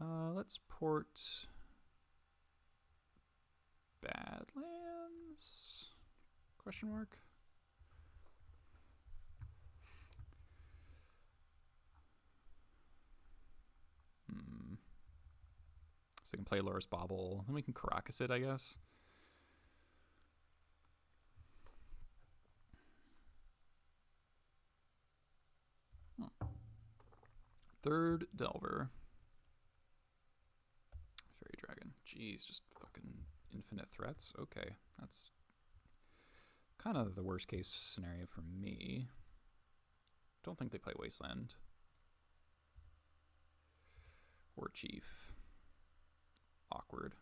Let's port Badlands? Question mark. So we can play Lurrus Bauble. Then we can Caracas it, I guess. Third Delver. Fairy Dragon. Jeez, just fucking infinite threats. Okay, that's kind of the worst case scenario for me. Don't think they play Wasteland. War Chief. Awkward.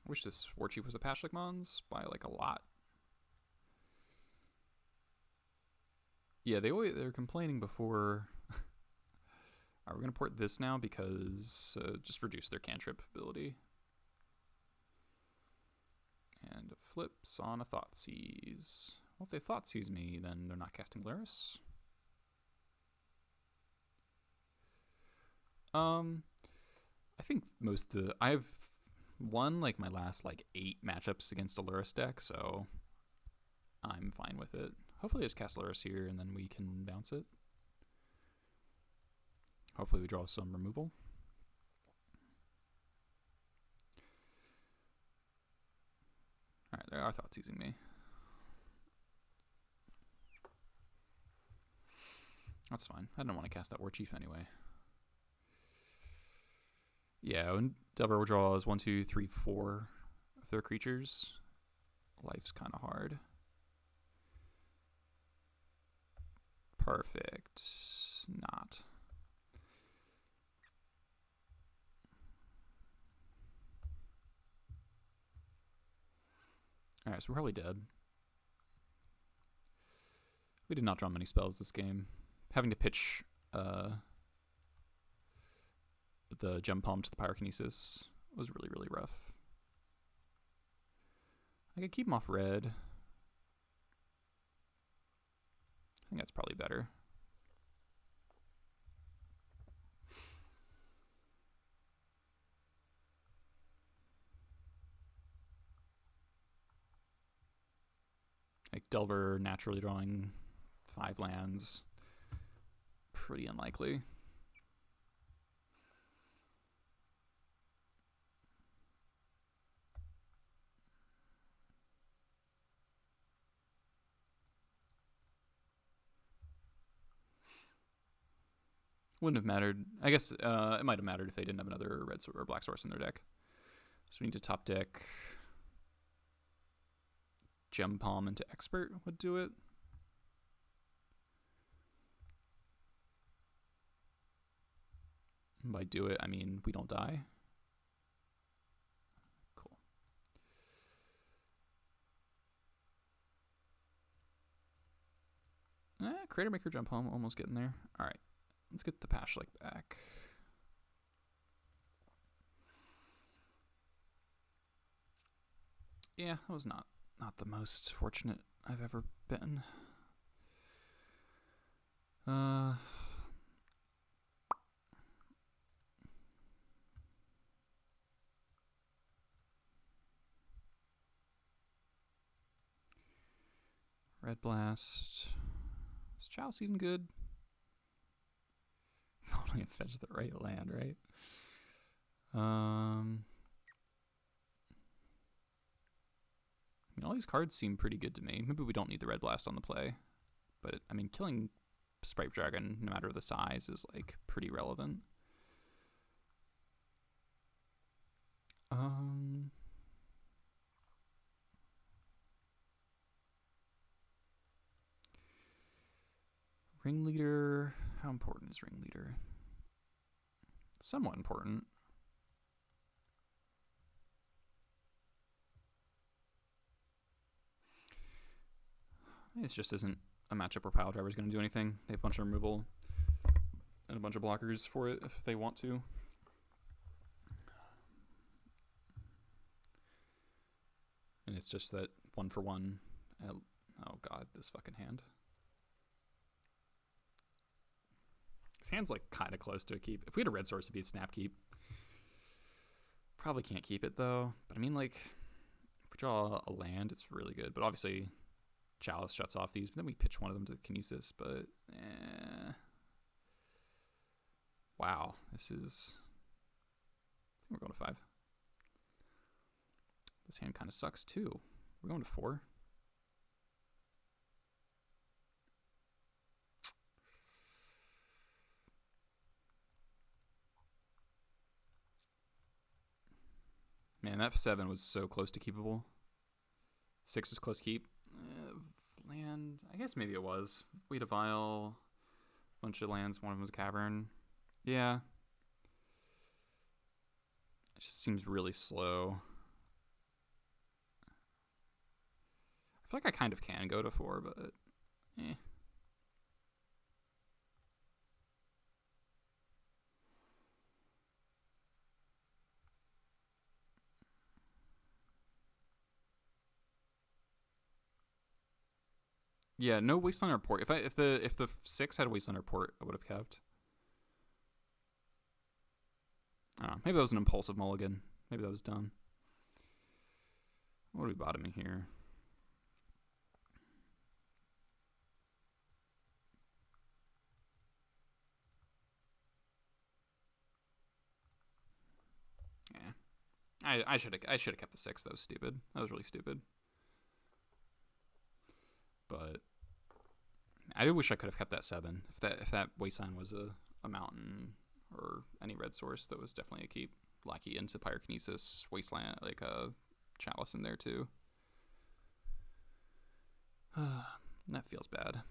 Wish this War Chief was a Pashlik Mons by like a lot. Yeah, they're complaining before. Alright, we're gonna port this now because just reduce their cantrip ability. And flips on a Thoughtseize. Well, if they Thoughtseize me, then they're not casting Lurrus. I think I've won like my last like 8 matchups against a Lurrus deck, so I'm fine with it. Hopefully I just cast Lurrus here and then we can bounce it. Hopefully we draw some removal. Alright, they are Thoughtseizing me. That's fine. I don't want to cast that War Chief anyway. Yeah, when Delver draws 1, 2, 3, 4 of their creatures, life's kind of hard. Perfect. Not. Alright, so we're probably dead. We did not draw many spells this game. Having to pitch the Gem Palm to the Pyrokinesis was really, really rough. I could keep him off red. I think that's probably better. Like Delver naturally drawing 5 lands. Pretty unlikely. Wouldn't have mattered. I guess it might have mattered if they didn't have another red or black source in their deck. So we need to top deck. Gem Palm into Expert would do it. And by do it, I mean we don't die. Cool. Crater Maker Gem Palm, almost getting there. All right, let's get the Pashlik back. Yeah, that was not the most fortunate I've ever been. Red Blast. Is Chalice even good? Only fetch the right land, right? All these cards seem pretty good to me. Maybe we don't need the Red Blast on the play. But, I mean, killing Sprite Dragon, no matter the size, is, like, pretty relevant. Ringleader. How important is Ringleader? Somewhat important. It just isn't a matchup where Pile Driver is going to do anything. They have a bunch of removal and a bunch of blockers for it if they want to. And it's just that 1-for-1. Oh god, this fucking hand. This hand's like kind of close to a keep. If we had a red source, it'd be a snap keep. Probably can't keep it though. But I mean, like, if we draw a land, it's really good. But obviously, Chalice shuts off these. But then we pitch one of them to Kinesis. But, wow, this is... I think we're going to 5. This hand kind of sucks too. We're going to 4. Man, that 7 was so close to keepable. 6 was close to keep. Land, I guess maybe it was. We had a Vial, bunch of lands, one of them was a Cavern. Yeah. It just seems really slow. I feel like I kind of can go to 4, but eh. Yeah, no Wasteland or Port. If the 6 had a Wasteland or Port, I would have kept. I don't know. Maybe that was an impulsive mulligan. Maybe that was dumb. What are we bottoming here? Yeah. I should have kept the 6. That was stupid. That was really stupid. But I wish I could have kept that 7. If that Wasteland was a mountain or any red source, that was definitely a keep. Lackey into Pyrokinesis, Wasteland, like a Chalice in there too. That feels bad.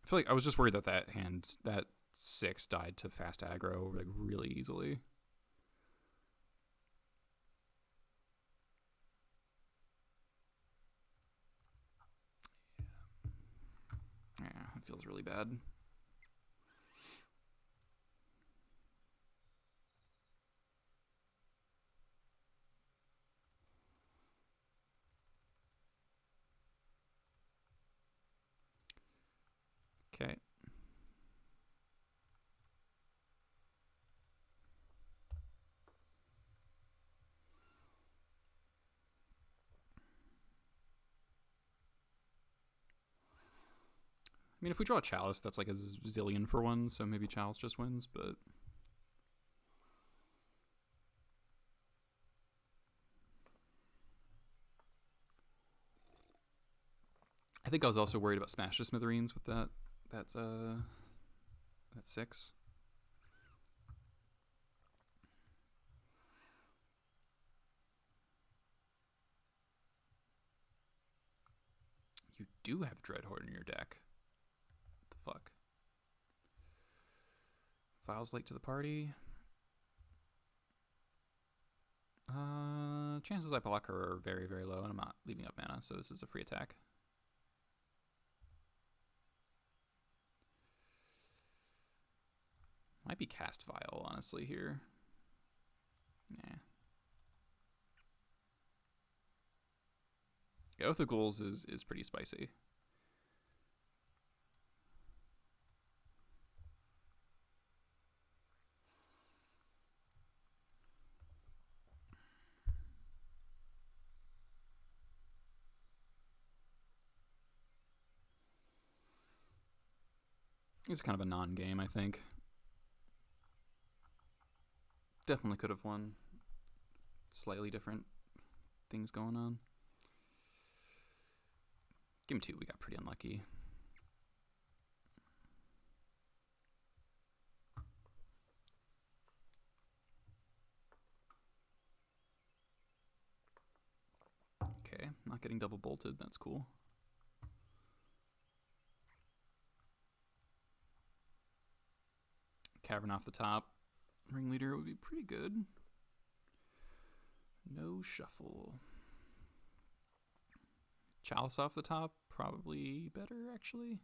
I feel like I was just worried that hand, that 6 died to fast aggro like really easily. Yeah, it feels really bad. Okay. I mean, if we draw a Chalice, that's like a zillion for 1, so maybe Chalice just wins, but... I think I was also worried about Smash the Smithereens with that 6. You do have Dreadhorde in your deck. What the fuck? Files late to the party. Chances I block her are very, very low, and I'm not leaving up mana, so this is a free attack. Might be Cast Vial, honestly, here. Yeah. Oath of Ghouls is pretty spicy. It's kind of a non-game, I think. Definitely could have won. Slightly different things going on. Game 2, we got pretty unlucky. Okay, not getting double bolted, that's cool. Cavern off the top. Ringleader would be pretty good. No shuffle. Chalice off the top, probably better, actually.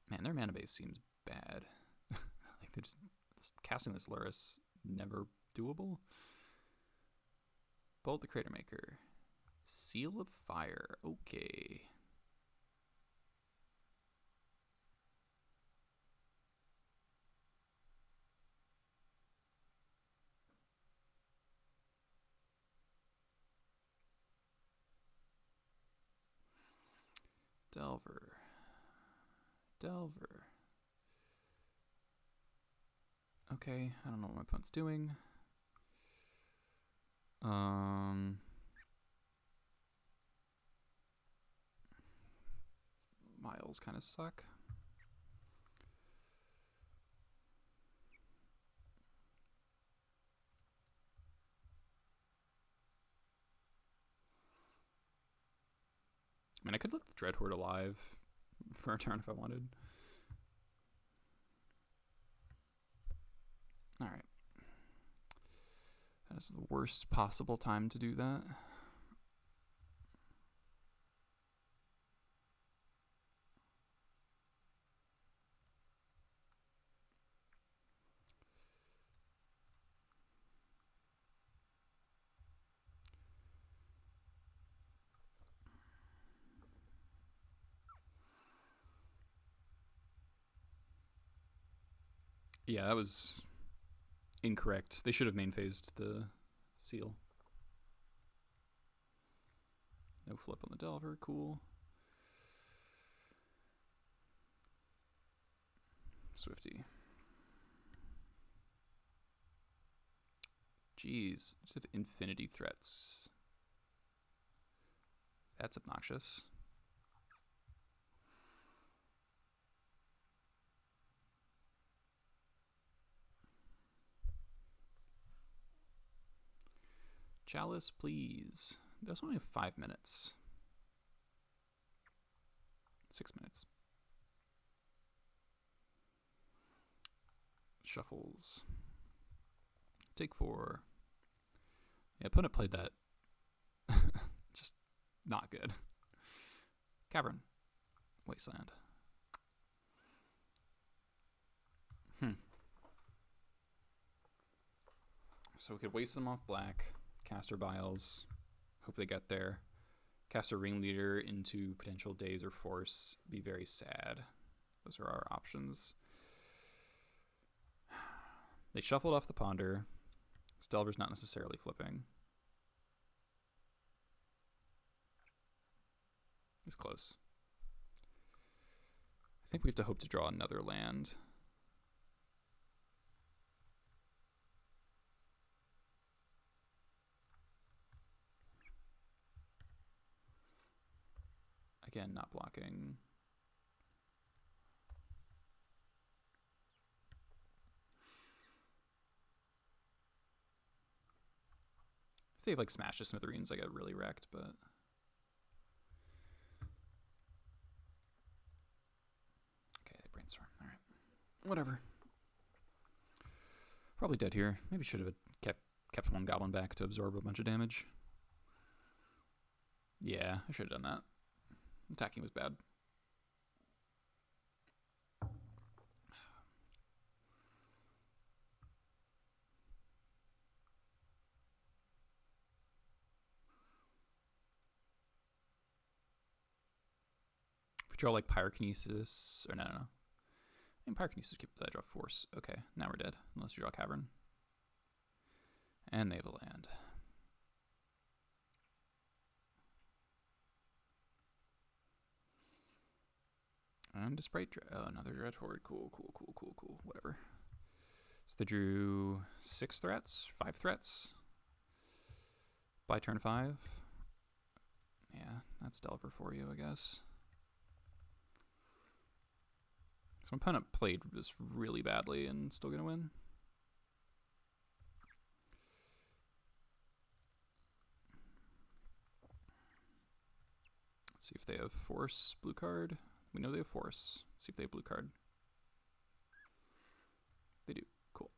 Man, their mana base seems bad. Like, they're just casting this Lurrus, never doable. Bolt the Crater Maker. Seal of Fire, okay. Delver. Okay, I don't know what my opponent's doing. Miles kind of suck. I mean, I could let the Dreadhorde alive for a turn if I wanted. Alright. That is the worst possible time to do that. Yeah, that was incorrect. They should have main phased the seal. No flip on the Delver, cool. Swifty. Jeez, just have infinity threats. That's obnoxious. Chalice, please. They also only have 5 minutes. 6 minutes. Shuffles. Take 4. Yeah, opponent played that. Just not good. Cavern. Wasteland. So we could waste them off black. Caster Vials. Hope they get there. Caster Ringleader into potential Daze or Force. Be very sad. Those are our options. They shuffled off the Ponder. Delver's not necessarily flipping. It's close. I think we have to hope to draw another land. Again, not blocking. If they like smash the Smithereens, I get really wrecked, but okay, they brainstorm. All right, whatever. Probably dead here. Maybe should have kept one Goblin back to absorb a bunch of damage. Yeah, I should have done that. Attacking was bad. If we draw like Pyrokinesis, or no. I mean, Pyrokinesis would keep that draw Force. Okay, now we're dead, unless we draw Cavern. And they have a land. And a Sprite. Oh, another Dread Horde. Cool. Whatever. So they drew 5 threats. By turn 5. Yeah, that's Delver for you, I guess. So my opponent played this really badly and still gonna win. Let's see if they have Force, blue card. We know they have Force. Let's see if they have blue card. They do. Cool.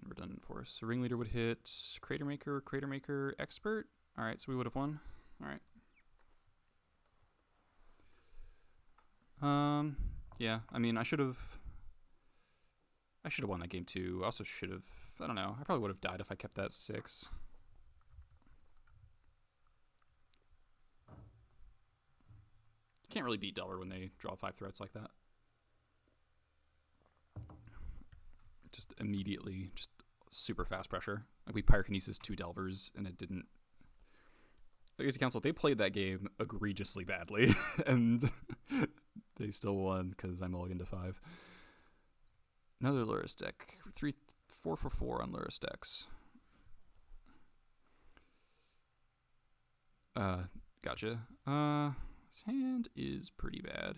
And redundant Force. So Ringleader would hit Crater Maker, Expert. Alright, so we would have won. Alright. Yeah, I mean, I should have won that game too. I also should have, I don't know, I probably would have died if I kept that 6. You can't really beat Delver when they draw 5 threats like that. Just immediately, just super fast pressure. Like we Pyrokinesis 2 Delvers and it didn't. Legacy Council, they played that game egregiously badly and they still won because I mulliganed to 5. Another Lurrus deck. 4 for 4 on Lurrus decks. Gotcha. His hand is pretty bad.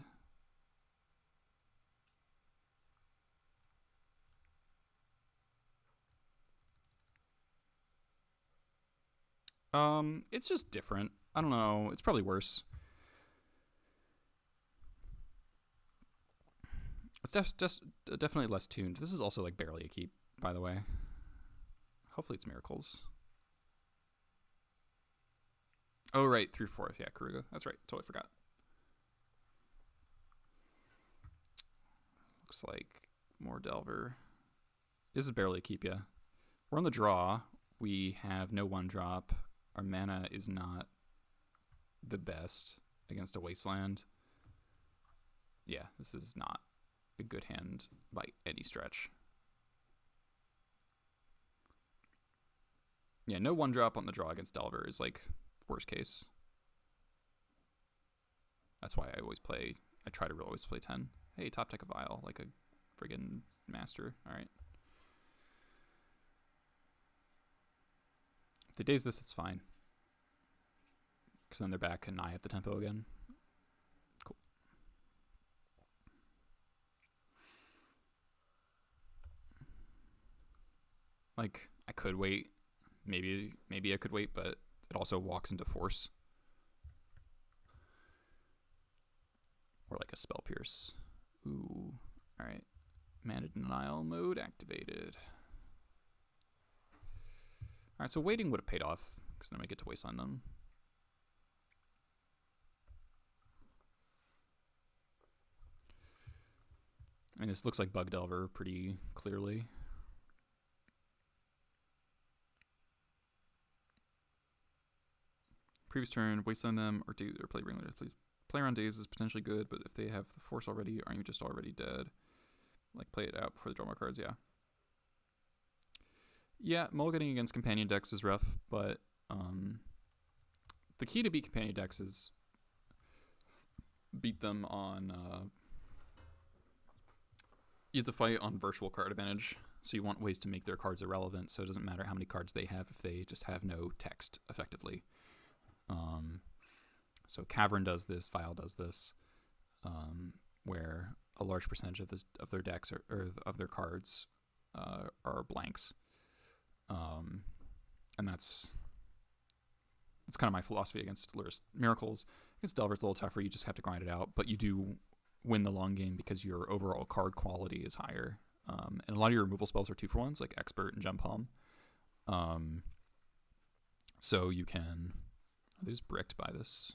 It's just different. I don't know. It's probably worse. It's definitely less tuned. This is also like barely a keep, by the way. Hopefully it's Miracles. Oh, right. 3/4. Yeah, Keruga. That's right. Totally forgot. Looks like more Delver. This is barely a keep, yeah. We're on the draw. We have no 1-drop. Our mana is not the best against a Wasteland. Yeah, this is not a good hand by any stretch. Yeah, no 1-drop on the draw against Delver is like worst case. That's why I try to always play 10. Hey, top deck a Vial, like a friggin' master. Alright. If they daze this, it's fine. Because then they're back and I have the tempo again. Cool. Like, I could wait. Maybe I could wait, but it also walks into Force. Or like a Spell Pierce. Ooh. Alright. Mana Denial mode activated. Alright, so waiting would have paid off, because then I get to Wasteland them. I mean, this looks like Bug Delver pretty clearly. Previous turn, Wasteland them, or play Ringleader, please. Play around Daze is potentially good, but if they have the Force already, aren't you just already dead? Like, play it out before they draw more cards, yeah. Yeah, mulliganing against companion decks is rough, but the key to beat companion decks is beat them on... you have to fight on virtual card advantage. So you want ways to make their cards irrelevant, so it doesn't matter how many cards they have if they just have no text, effectively. So Cavern does this, Vial does this, where a large percentage of their decks or of their cards are blanks. And that's kind of my philosophy against Lurrus Miracles. Against Delver's a little tougher, you just have to grind it out, but you do win the long game because your overall card quality is higher. And a lot of your removal spells are 2-for-1s, like Expert and Gem Palm. So you can... Are they just bricked by this?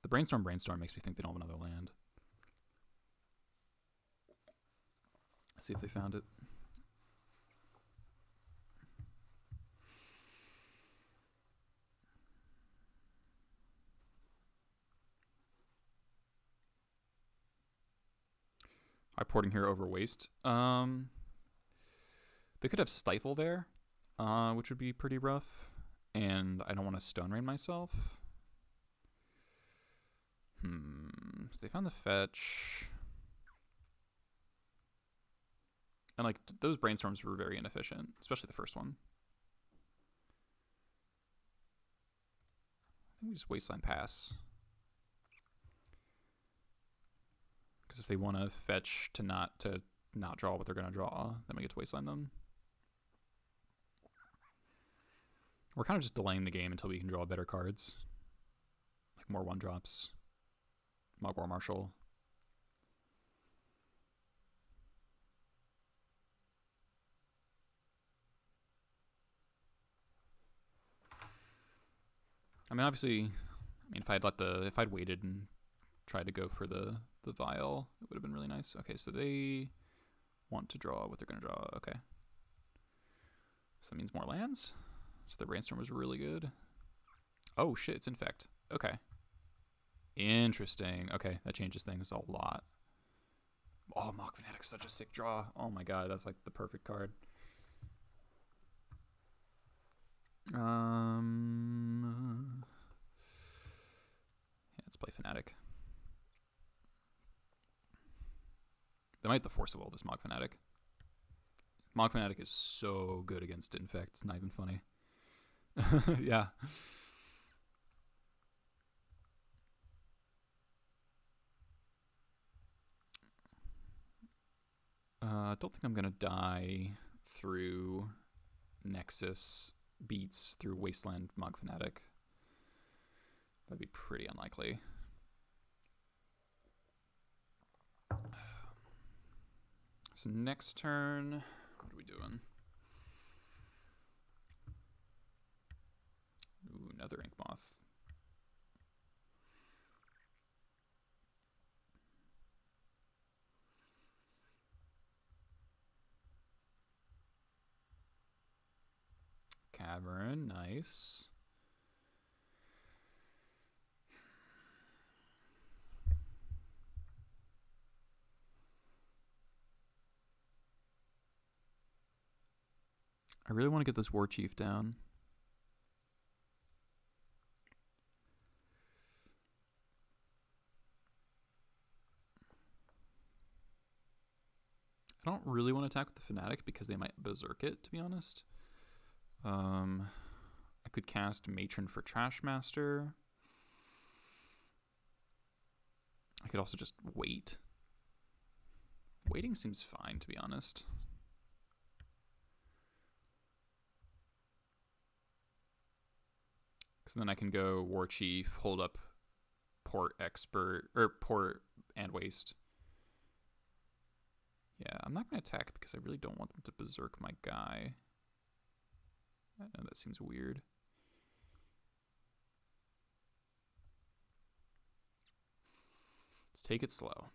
The Brainstorm makes me think they don't have another land. Let's see if they found it. I porting here over Waste. They could have Stifle there, which would be pretty rough. And I don't want to Stone Rain myself. So they found the fetch. And like those Brainstorms were very inefficient, especially the first one. I think we just Wasteland pass. Because if they want to fetch to not draw what they're going to draw, then we get to Wasteland them. We're kind of just delaying the game until we can draw better cards. Like more 1-drops. Mogwai Marshal. I mean, obviously, if I'd waited and tried to go for the Vial, it would have been really nice. Okay, so they want to draw what they're going to draw. Okay. So that means more lands. So the Brainstorm was really good. Oh, shit, it's Infect. Okay. Interesting. Okay, that changes things a lot. Oh, Mock Fanatic's such a sick draw. Oh my god, that's like the perfect card. Yeah, let's play Fanatic. They might have the Force of Will, this Mog Fanatic. Mog Fanatic is so good against Infect. It's not even funny. Yeah. I don't think I'm going to die through Nexus beats through Wasteland Mog Fanatic. That'd be pretty unlikely. So next turn, what are we doing? Ooh, another Ink Moth. Cavern, nice. I really want to get this War Chief down. I don't really want to attack with the Fanatic because they might Berserk it, to be honest. I could cast Matron for Trashmaster. I could also just wait. Waiting seems fine, to be honest. Because then I can go War Chief, hold up Port Expert, or Port and Waste. Yeah, I'm not going to attack because I really don't want them to Berserk my guy. I know that seems weird. Let's take it slow.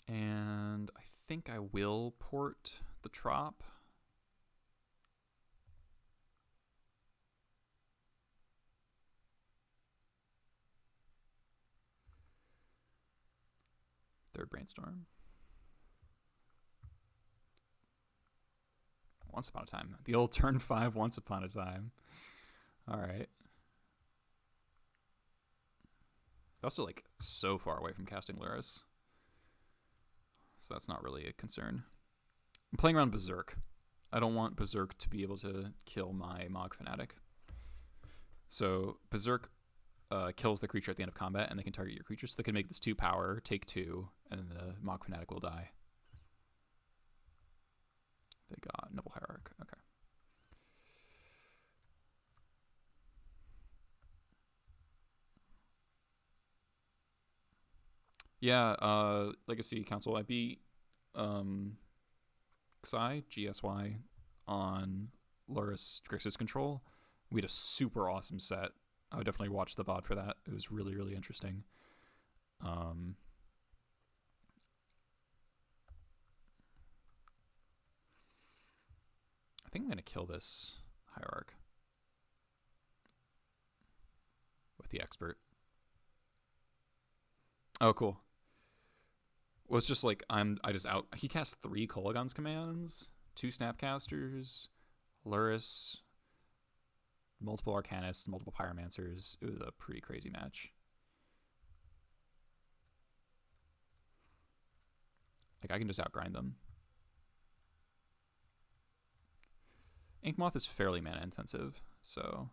And I think I will port the Trop. Third Brainstorm. Once Upon a Time. The old turn 5 Once Upon a Time. Alright. Also, like, so far away from casting Lurrus. so that's not really a concern. I'm playing around Berserk. I don't want Berserk to be able to kill my Mog Fanatic. So Berserk kills the creature at the end of combat, and they can target your creature, so they can make this 2 power, take 2, and then the Mog Fanatic will die. They got Noble Hierarch. Okay. Yeah, Legacy Council. I beat Xi, GSY, on Lurrus Grixis Control. We had a super awesome set. I would definitely watch the VOD for that. It was really, really interesting. I think I'm going to kill this Hierarch with the Expert. Oh, cool. Well, it's just like he cast 3 Kolaghan's commands, 2 Snapcasters, Lurrus, multiple Arcanists, multiple Pyromancers. It was a pretty crazy match. Like, I can just outgrind them. Inkmoth is fairly mana intensive, so...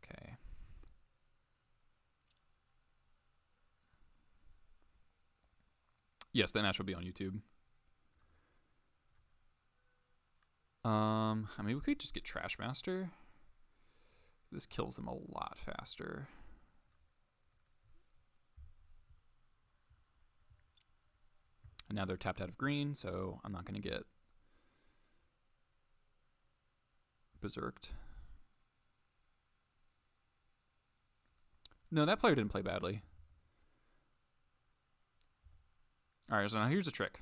Okay. Yes, that match will be on YouTube. I mean, we could just get Trashmaster. This kills them a lot faster. And now they're tapped out of green, so I'm not going to get Berserked. No, that player didn't play badly. Alright, so now here's a trick.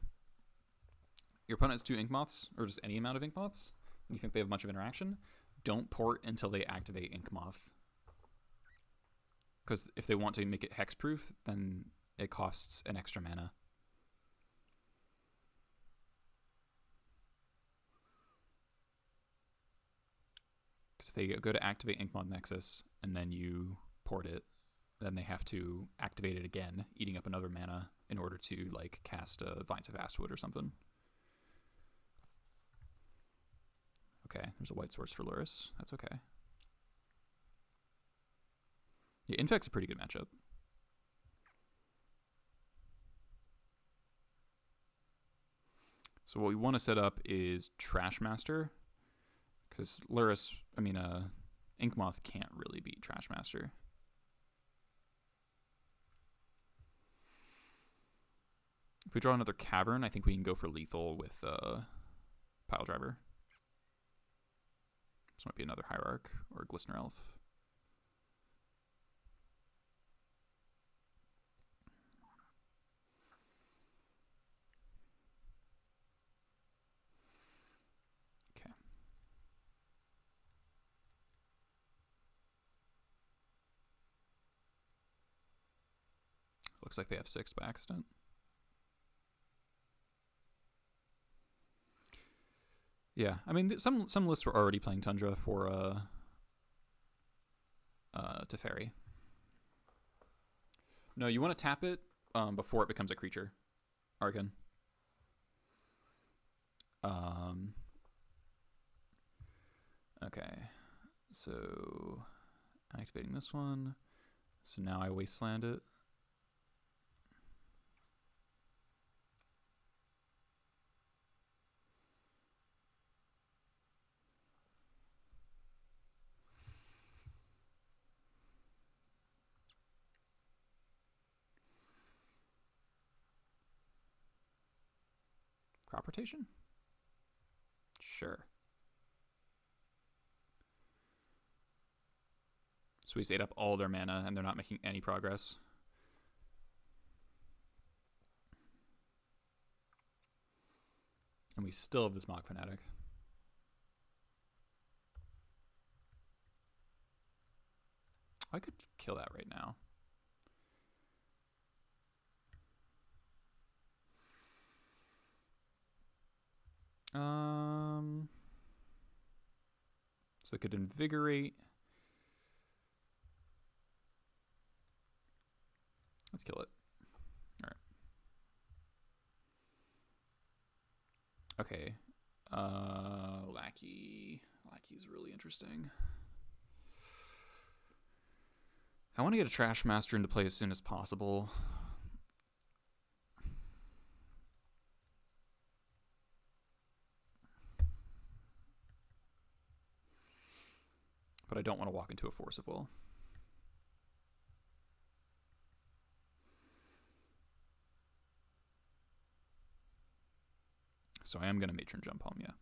Your opponent has 2 Inkmoths, or just any amount of Inkmoths, and you think they have a bunch of interaction. Don't port until they activate Inkmoth. Because if they want to make it hexproof, then it costs an extra mana. Because if they go to activate Inkmoth Nexus, and then you port it, then they have to activate it again, eating up another mana in order to, like, cast a Vines of Vastwood or something. Okay, there's a white source for Lurrus. That's okay. Yeah, Infect's a pretty good matchup. So what we want to set up is Trashmaster, because Inkmoth can't really beat Trashmaster. If we draw another Cavern, I think we can go for lethal with Piledriver. This might be another Hierarch or Glistener Elf. Okay. Looks like they have 6 by accident. Yeah, I mean, some lists were already playing Tundra for Teferi. No, you want to tap it before it becomes a creature, Arkan. Okay, so activating this one. So now I Wasteland it. Crop rotation? Sure. So we ate up all their mana and they're not making any progress. And we still have this Mog Fanatic. I could kill that right now. So they could Invigorate. Let's kill it. All right. Okay. Lackey. Lackey's really interesting. I want to get a Trash Master into play as soon as possible. But I don't want to walk into a Force of Will. So I am going to Matron jump home, yeah.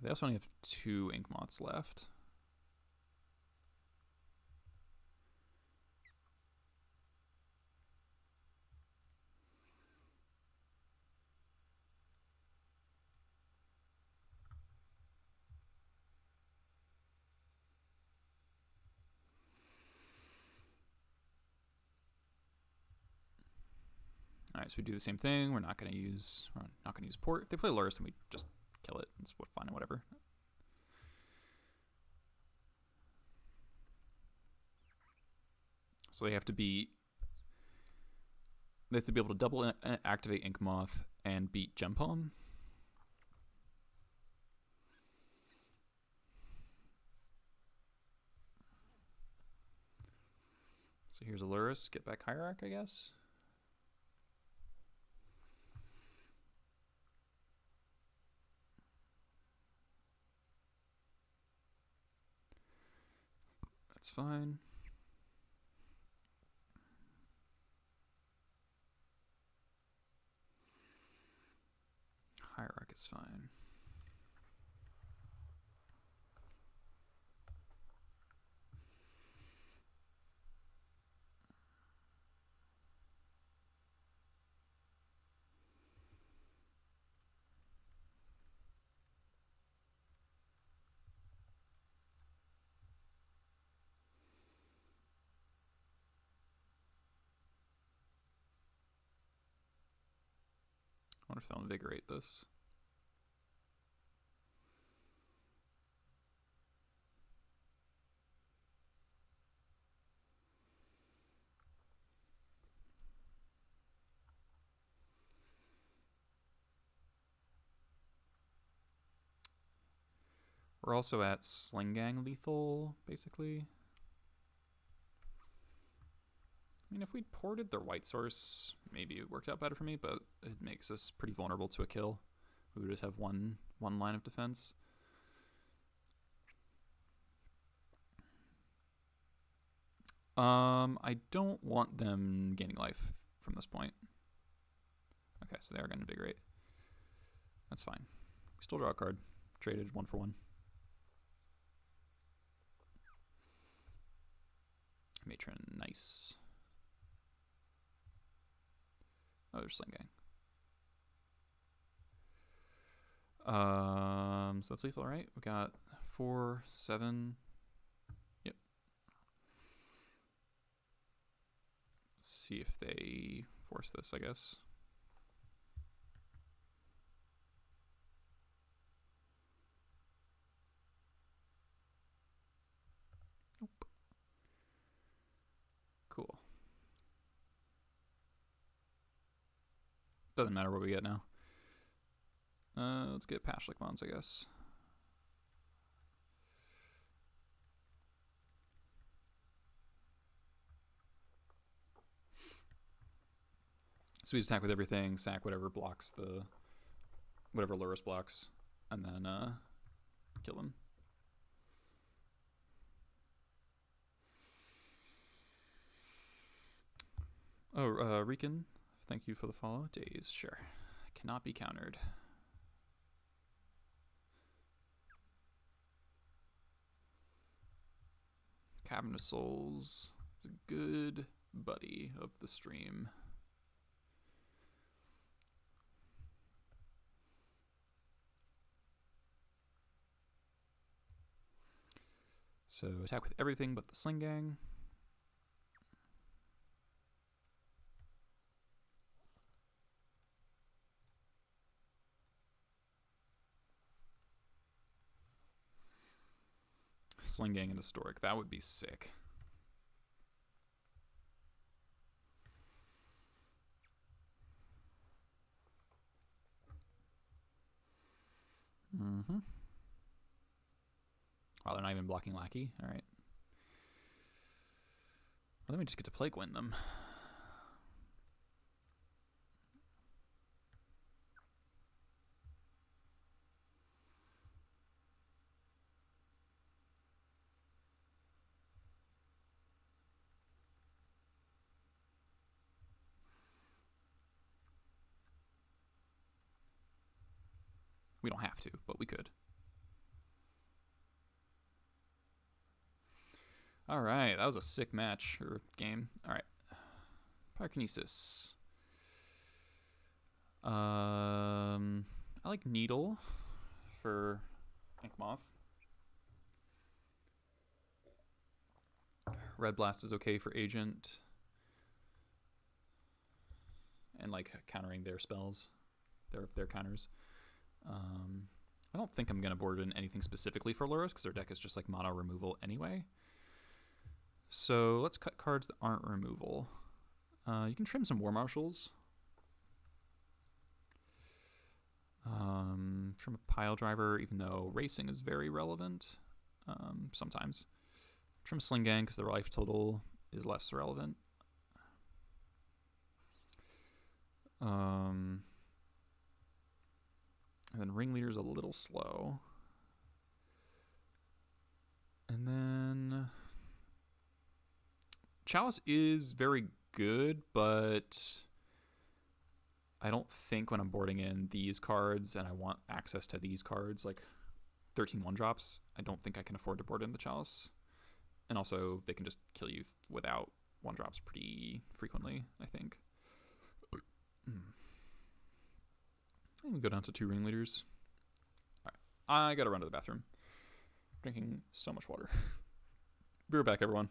They also only have 2 Ink Moths left. All right, so we do the same thing. We're not going to use port. If they play Lurrus, then we just kill it. It's fine, whatever. So they have to be able to double activate Ink Moth and beat Gem Palm. So here's a Lurrus. Get back Hierarch, I guess. That's fine. Hierarch is fine. I wonder if they'll invigorate this. We're also at Slingang lethal, basically. I mean, if we'd ported their white source, maybe it worked out better for me, but it makes us pretty vulnerable to a kill. We would just have one line of defense. I don't want them gaining life from this point. Okay, so they are going to invigorate. That's fine. We still draw a card. Traded 1 for 1. Matron, nice. Oh, there's Slingang. So that's lethal, right? We got 4, 7. Yep. Let's see if they force this, I guess. Nope. Cool. Doesn't matter what we get now. Let's get Pashlik Bonds, I guess. So we just attack with everything, sack whatever blocks whatever Lurrus blocks, and then kill him. Oh, Riken, thank you for the follow. Days, sure. Cannot be countered. Cabinet of Souls is a good buddy of the stream. So attack with everything but the Slingang. Sling Gang and Historic. That would be sick. Mm-hmm. Wow, they're not even blocking Lackey. All right. Well, then we just get to Plague Wind them. We don't have to, but we could. All right, that was a sick match or game. All right, Pyrokinesis. I like Needle for Inkmoth. Red Blast is okay for Agent. And like countering their spells, their counters. I don't think I'm going to board in anything specifically for Lurrus because their deck is just like mono removal anyway. So let's cut cards that aren't removal. You can trim some War Marshals. Trim a Pile Driver, even though Racing is very relevant sometimes. Trim Sling Gang because their life total is less relevant. And then Ringleader's a little slow. And then Chalice is very good, but I don't think when I'm boarding in these cards and I want access to these cards, like 13 1-drops, I don't think I can afford to board in the Chalice. And also, they can just kill you without 1-drops pretty frequently, I think. I can go down to 2 Ringleaders. All right, I gotta run to the bathroom. Drinking so much water. Be right back, everyone.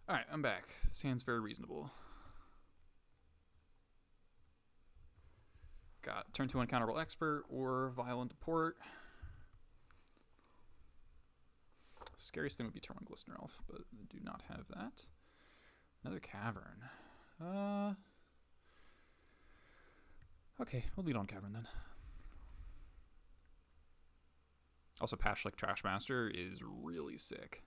All right, I'm back. This hand's very reasonable. Got turn 2 Uncounterable Expert or Violent Port. Scariest thing would be turn 1 Glistener Elf, but I do not have that. Another Cavern. Okay, we'll lead on Cavern then. Also, Pashlik Trashmaster is really sick.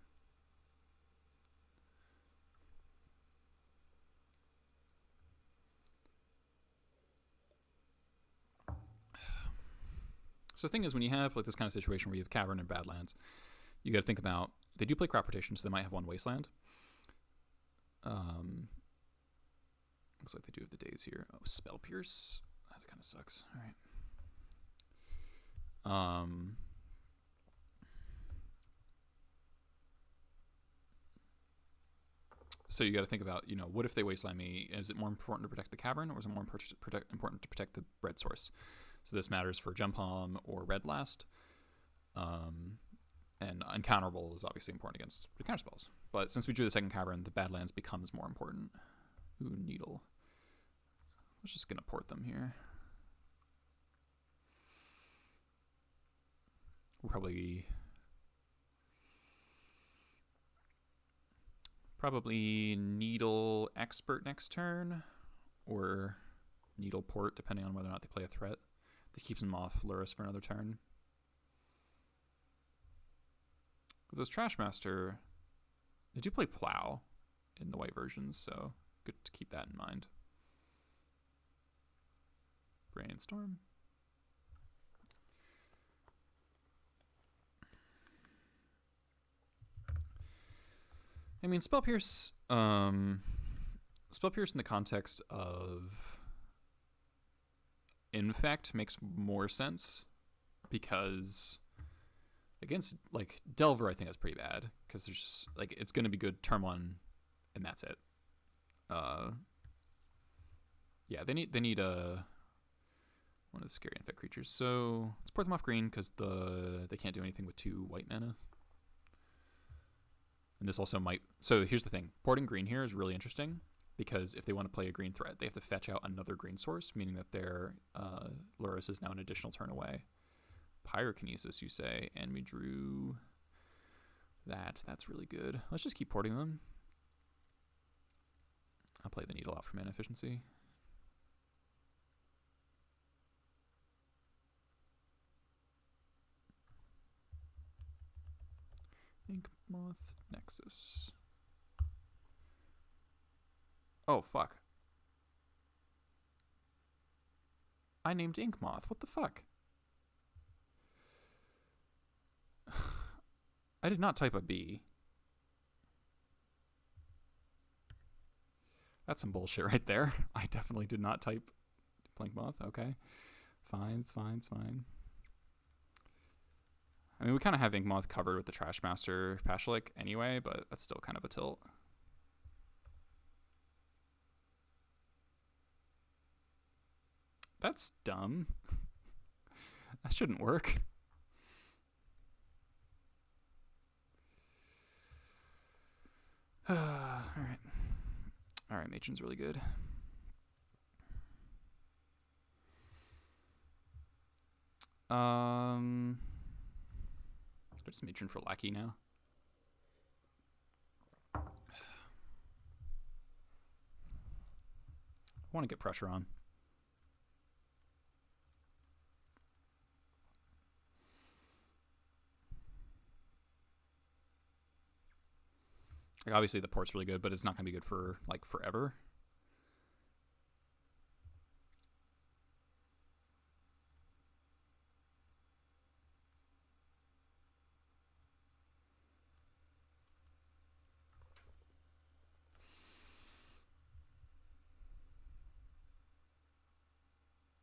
So the thing is, when you have like this kind of situation where you have Cavern and Badlands, you got to think about, they do play crop rotation, so they might have one Wasteland. Looks like they do have the days here. Oh, Spell Pierce. That kind of sucks. All right. So you got to think about, what if they Wasteland me? Is it more important to protect the Cavern, or is it more important to protect the red source? So this matters for Gem Palm or Red Blast. And Uncounterable is obviously important against the counterspells. But since we drew the second Cavern, the Badlands becomes more important. Ooh, Needle. I was just going to port them here. We'll probably Needle Expert next turn, or Needle Port, depending on whether or not they play a threat. This keeps them off Lurrus for another turn. With those Trashmaster, they do play Plow in the white versions, so good to keep that in mind. Brainstorm. I mean, Spell Pierce in the context of Infect makes more sense, because against like Delver, I think that's pretty bad, because there's just like, it's going to be good turn one and that's it. Yeah, they need a one of the scary Infect creatures. So let's port them off green, because they can't do anything with 2 white mana. And this also might... So here's the thing. Porting green here is really interesting, because if they want to play a green threat, they have to fetch out another green source, meaning that their Lurrus is now an additional turn away. Pyrokinesis, you say, and we drew that. That's really good. Let's just keep porting them. I'll play the Needle out for mana efficiency. Inkmoth Nexus. Oh, fuck. I named Inkmoth. What the fuck? I did not type a B. That's some bullshit right there. I definitely did not type Blinkmoth. Okay. Fine, it's fine, it's fine. I mean, we kind of have Inkmoth covered with the Trashmaster Pashalik anyway, but that's still kind of a tilt. That's dumb. That shouldn't work. Alright. Alright, Matron's really good. There's Matron for Lackey now. I want to get pressure on. Like, obviously the port's really good, but it's not going to be good for like forever.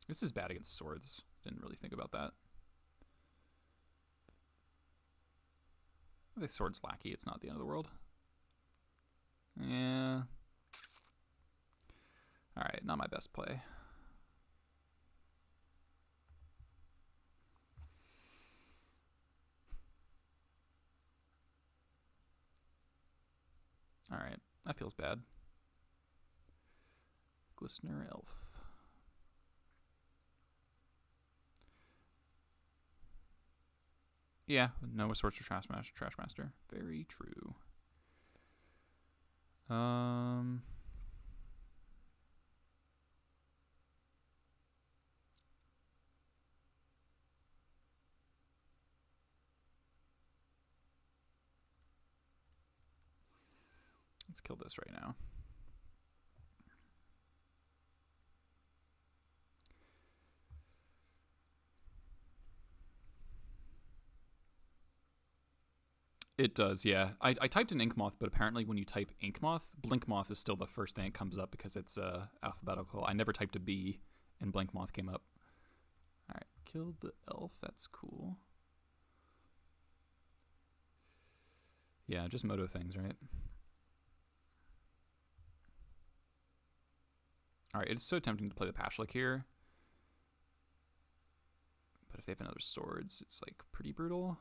This is bad against swords. Didn't really think about that. The sword's Lackey. It's not the end of the world. Yeah. Alright, not my best play. Alright, that feels bad. Glistener Elf. Yeah, no sorts for Trashmaster. Very true. Let's kill this right now. It does, yeah. I typed in Ink Moth, but apparently when you type Ink Moth, Blink Moth is still the first thing that comes up because it's alphabetical. I never typed a B, and Blink Moth came up. All right, killed the elf. That's cool. Yeah, just moto things, right? All right, it's so tempting to play the Pashlik here. But if they have another swords, it's like pretty brutal.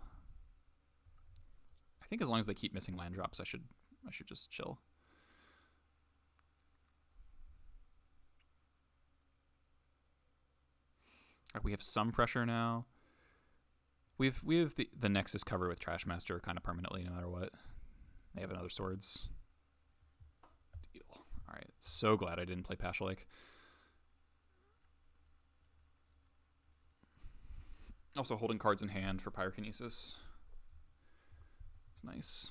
I think as long as they keep missing land drops, I should just chill. All right, we have some pressure now. We have the Nexus cover with Trashmaster kind of permanently, no matter what. They have another swords. Deal. All right, so glad I didn't play Pashlik. Also holding cards in hand for Pyrokinesis. It's nice.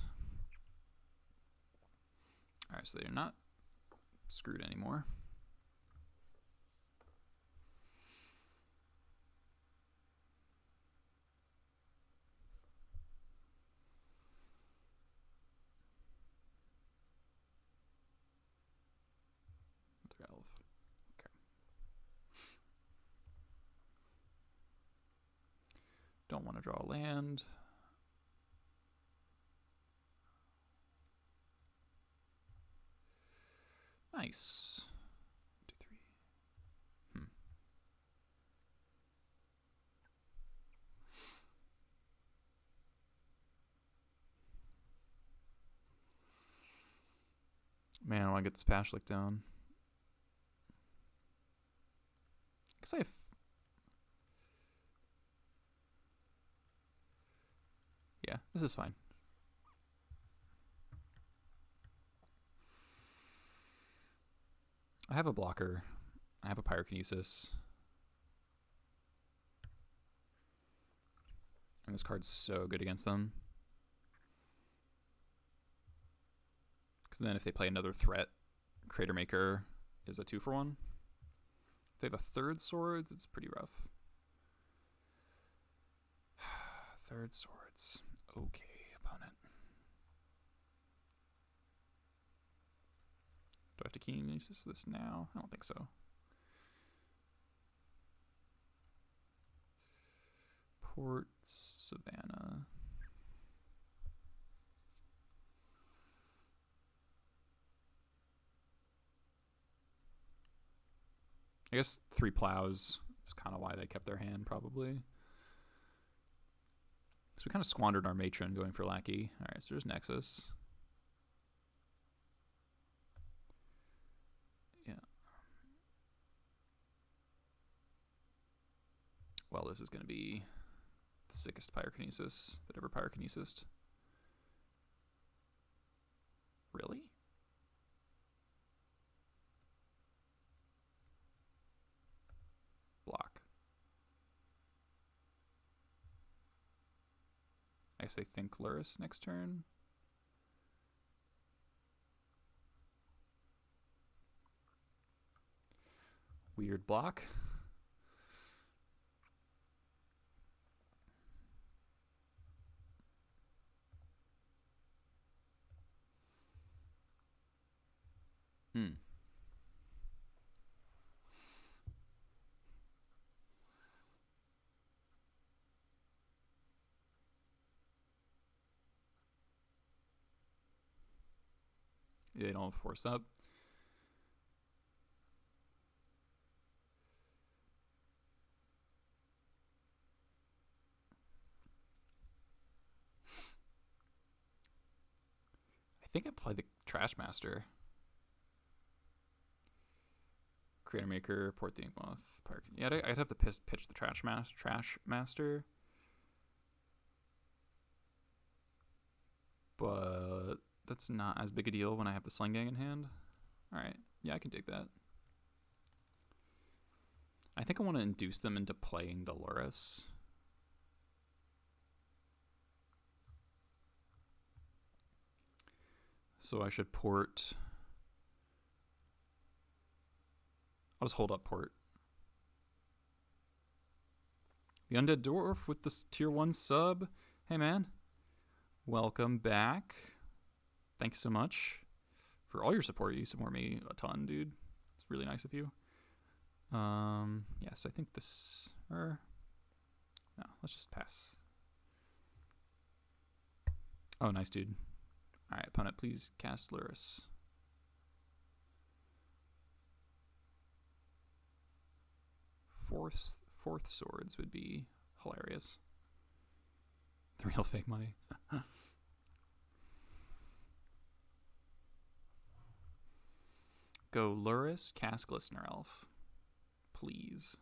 Alright, so they're not screwed anymore. Another elf. Okay. Don't want to draw a land. Nice. 2, 3. Man, I want to get this Pashlik down. Guess I have... Yeah, this is fine. I have a blocker. I have a Pyrokinesis. And this card's so good against them. Because then if they play another threat, Crater Maker is a 2-for-1. If they have a third swords, it's pretty rough. Third swords. Okay, opponent. Do I have to Kinesis this now? I don't think so. Port Savannah. I guess 3 plows is kind of why they kept their hand, probably. So we kind of squandered our Matron going for Lackey. All right, so there's Nexus. Yeah. Well, this is going to be the sickest Pyrokinesis that ever Pyrokinesised. Really? Block. I guess they think Lurrus next turn. Weird block. They don't force up. I think I played the Trashmaster. Creator Maker, Port the Inkmoth, Park. Yeah, I'd have to pitch the Trashmaster. But that's not as big a deal when I have the Sling Gang in hand. Alright, yeah, I can take that. I think I want to induce them into playing the Lurrus. So I should port... I'll just hold up port. The Undead Dwarf with this tier 1 sub. Hey man, Welcome back. Thanks so much for all your support. You support me a ton, dude. It's really nice of you. Yes, I think this... no, let's just pass. Oh, nice, dude. Alright, opponent, please cast Lurrus. Fourth swords would be hilarious. The real fake money. Go Lurrus, cast Glistener Elf. Please.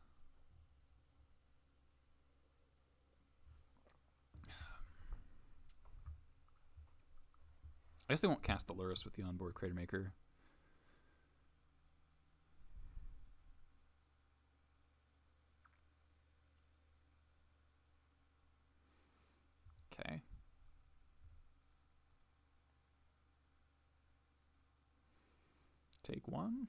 I guess they won't cast the Lurrus with the onboard Crater Maker. Okay. Take one.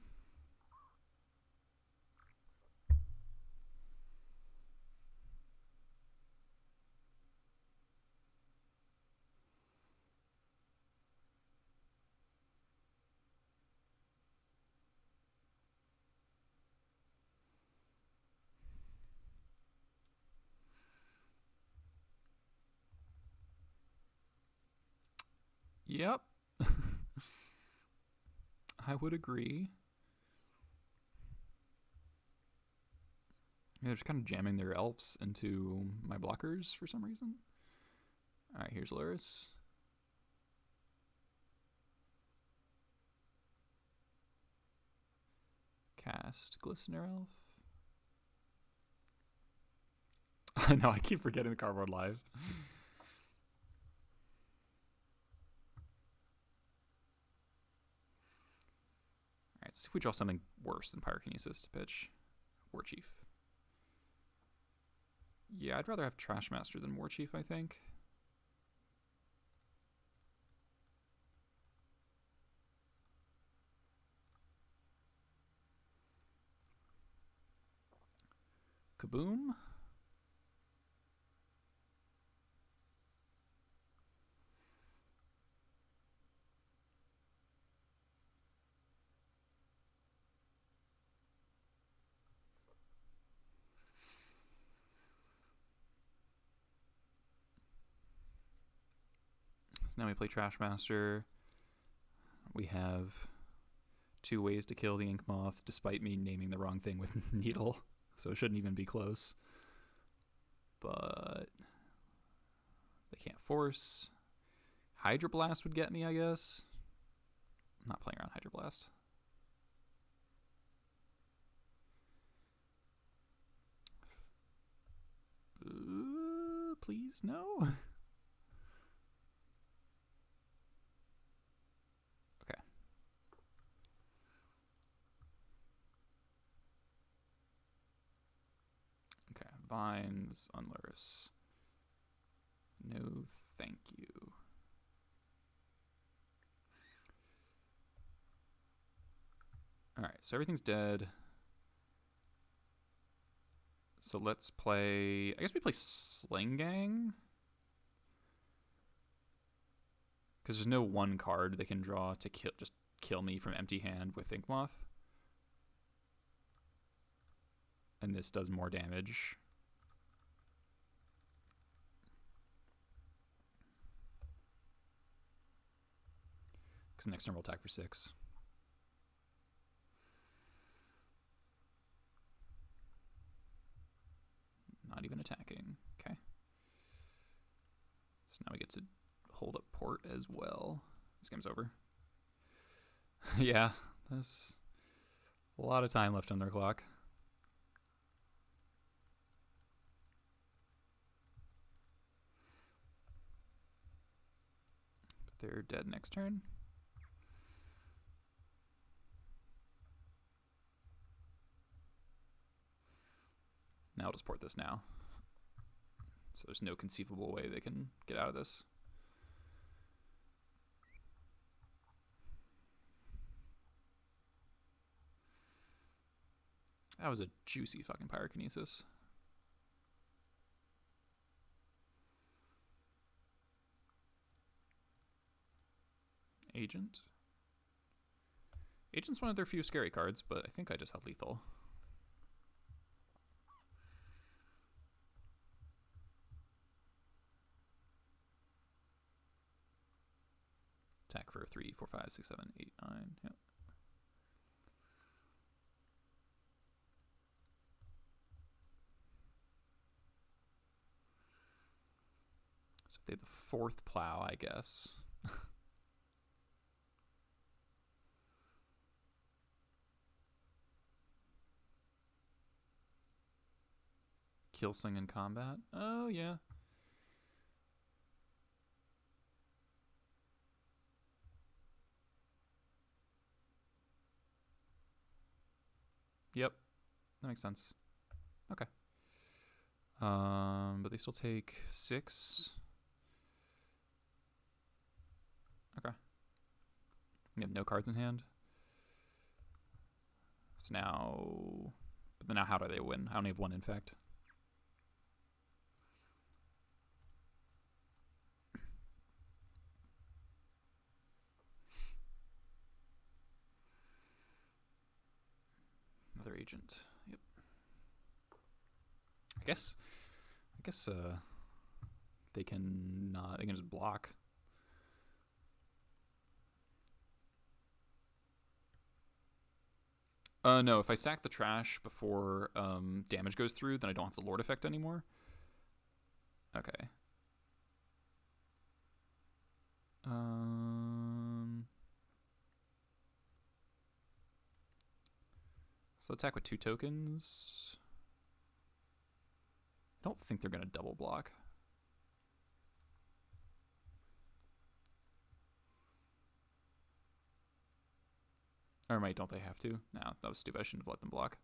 Yep. I would agree. Yeah, they're just kind of jamming their elves into my blockers for some reason. Alright, here's Lurrus. Cast Glistener Elf. I know, I keep forgetting the cardboard live. Alright, see if we draw something worse than Pyrokinesis to pitch. War Chief. Yeah, I'd rather have Trash Master than War Chief, I think. Kaboom. So now we play Trash Master. We have 2 ways to kill the Ink Moth, despite me naming the wrong thing with Needle. So it shouldn't even be close. But they can't force. Hydroblast would get me, I guess. I'm not playing around Hydroblast. Please, no. Vines on Lurrus. No, thank you. Alright, so everything's dead. So let's play... I guess we play Sling Gang. Because there's no one card they can draw to just kill me from empty hand with Inkmoth. And this does more damage. Because the next turn will attack for 6. Not even attacking. Okay. So now we get to hold up port as well. This game's over. Yeah, there's a lot of time left on their clock. But they're dead next turn. Now I'll just port this now. So there's no conceivable way they can get out of this. That was a juicy fucking Pyrokinesis. Agent. Agent's one of their few scary cards, but I think I just had lethal. Attack for 3, 4, 5, 6, 7, 8, 9. Yep. So if they have the 4th plow, I guess. Kill Sling in combat. Oh, yeah. Yep. That makes sense. Okay. But they still take 6. Okay. You have no cards in hand. So now... But then now how do they win? I only have 1 Infect. Another agent. Yep. I guess they can just block. No, if I sack the trash before damage goes through, then I don't have the Lord effect anymore. Okay. So attack with 2 tokens. I don't think they're going to double block. Or might, don't they have to? No, that was stupid. I shouldn't have let them block.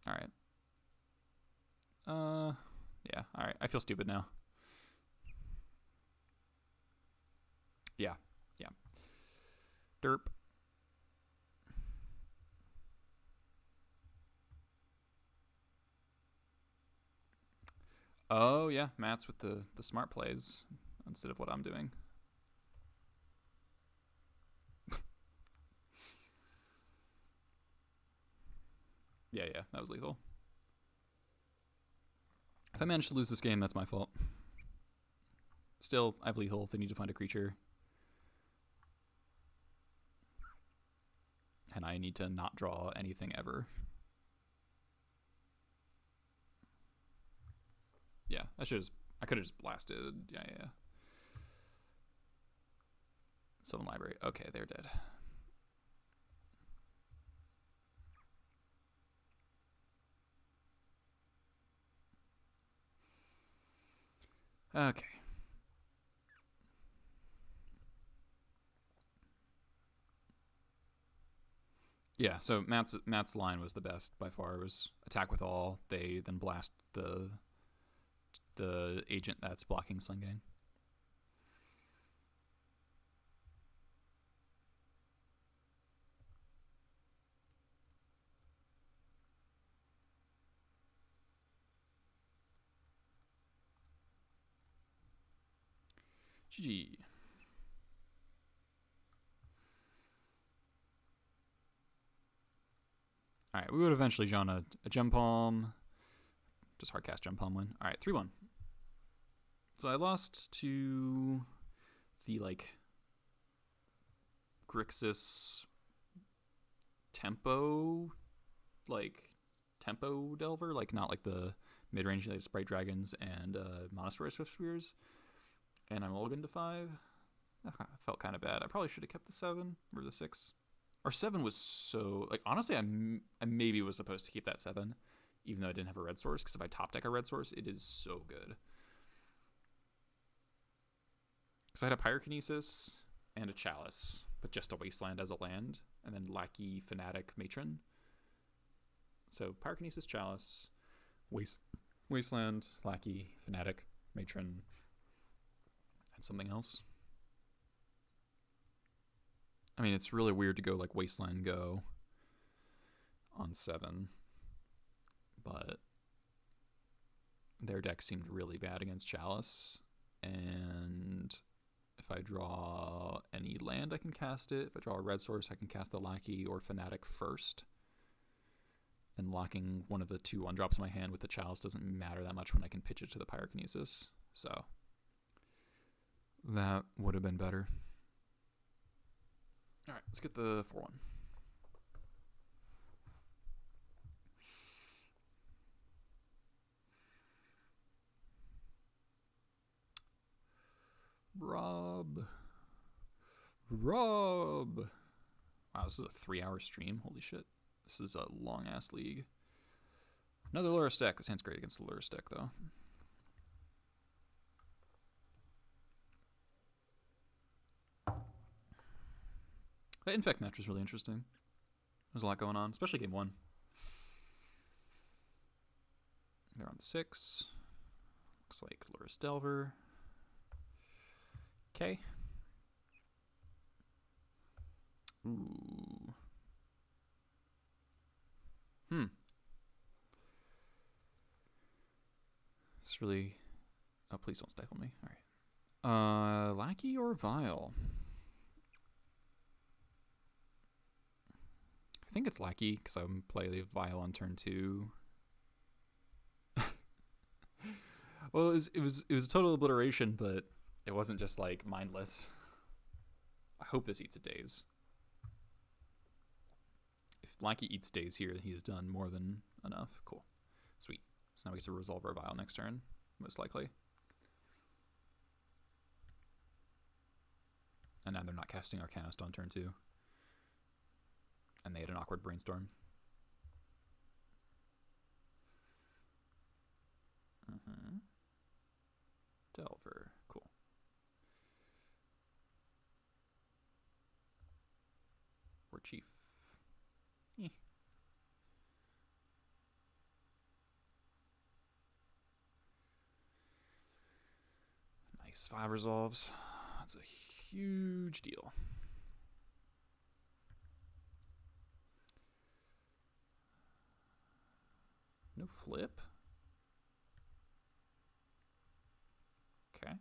Alright. Yeah, alright. I feel stupid now. Yeah. Derp. Oh, yeah. Matt's with the smart plays instead of what I'm doing. Yeah, that was lethal. If I manage to lose this game, that's my fault. Still, I have lethal if they need to find a creature. And I need to not draw anything ever. Yeah, I could have just blasted. Yeah. Sylvan Library. Okay, they're dead. Okay. Yeah, so Matt's line was the best by far. It was attack with all. They then blast the agent that's blocking Sling Gang. GG. Alright, we would eventually draw a Gem Palm. Just hardcast Gem Palm win. Alright, 3-1. So I lost to the, Grixis tempo delver, not like the mid-range Sprite Dragons and Monastery Swiftspears. And I'm mulligan to 5. I felt kind of bad. I probably should have kept the 7 or the 6. Our 7 was so... honestly, I maybe was supposed to keep that 7, even though I didn't have a red source, because if I top deck a red source, it is so good. Because I had a Pyrokinesis and a Chalice, but just a Wasteland as a land, and then Lackey, Fanatic, Matron. So Pyrokinesis, Chalice, Wasteland, Lackey, Fanatic, Matron, and something else. I mean, it's really weird to go Wasteland Go on 7. but their deck seemed really bad against Chalice, and if I draw any land, I can cast it. If I draw a red source, I can cast the Lackey or Fanatic first. And locking one of the 2 1-drops in my hand with the Chalice doesn't matter that much when I can pitch it to the Pyrokinesis. So that would have been better. All right, let's get the 4-1. Rob. Wow, this is a 3-hour stream. Holy shit. This is a long-ass league. Another Lurrus deck. This hand's great against the Lurrus deck, though. The Infect match was really interesting. There's a lot going on, especially game 1. They're on 6. Looks like Lurrus Delver. Okay. Ooh. It's really... Oh, please don't stifle me. All right. Lackey or Vial? I think it's Lackey, because I'm going to play the Vial on turn 2. Well, it was a total obliteration, but it wasn't just, like, mindless. I hope this eats a Daze. If Lackey eats Daze here, he has done more than enough. Cool. Sweet. So now we get to resolve our Vial next turn, most likely. And now they're not casting Arcanist on turn 2. And they had an awkward brainstorm. Delver. Cool. War Chief. Nice. 5 resolves. That's a huge deal. No flip. Okay.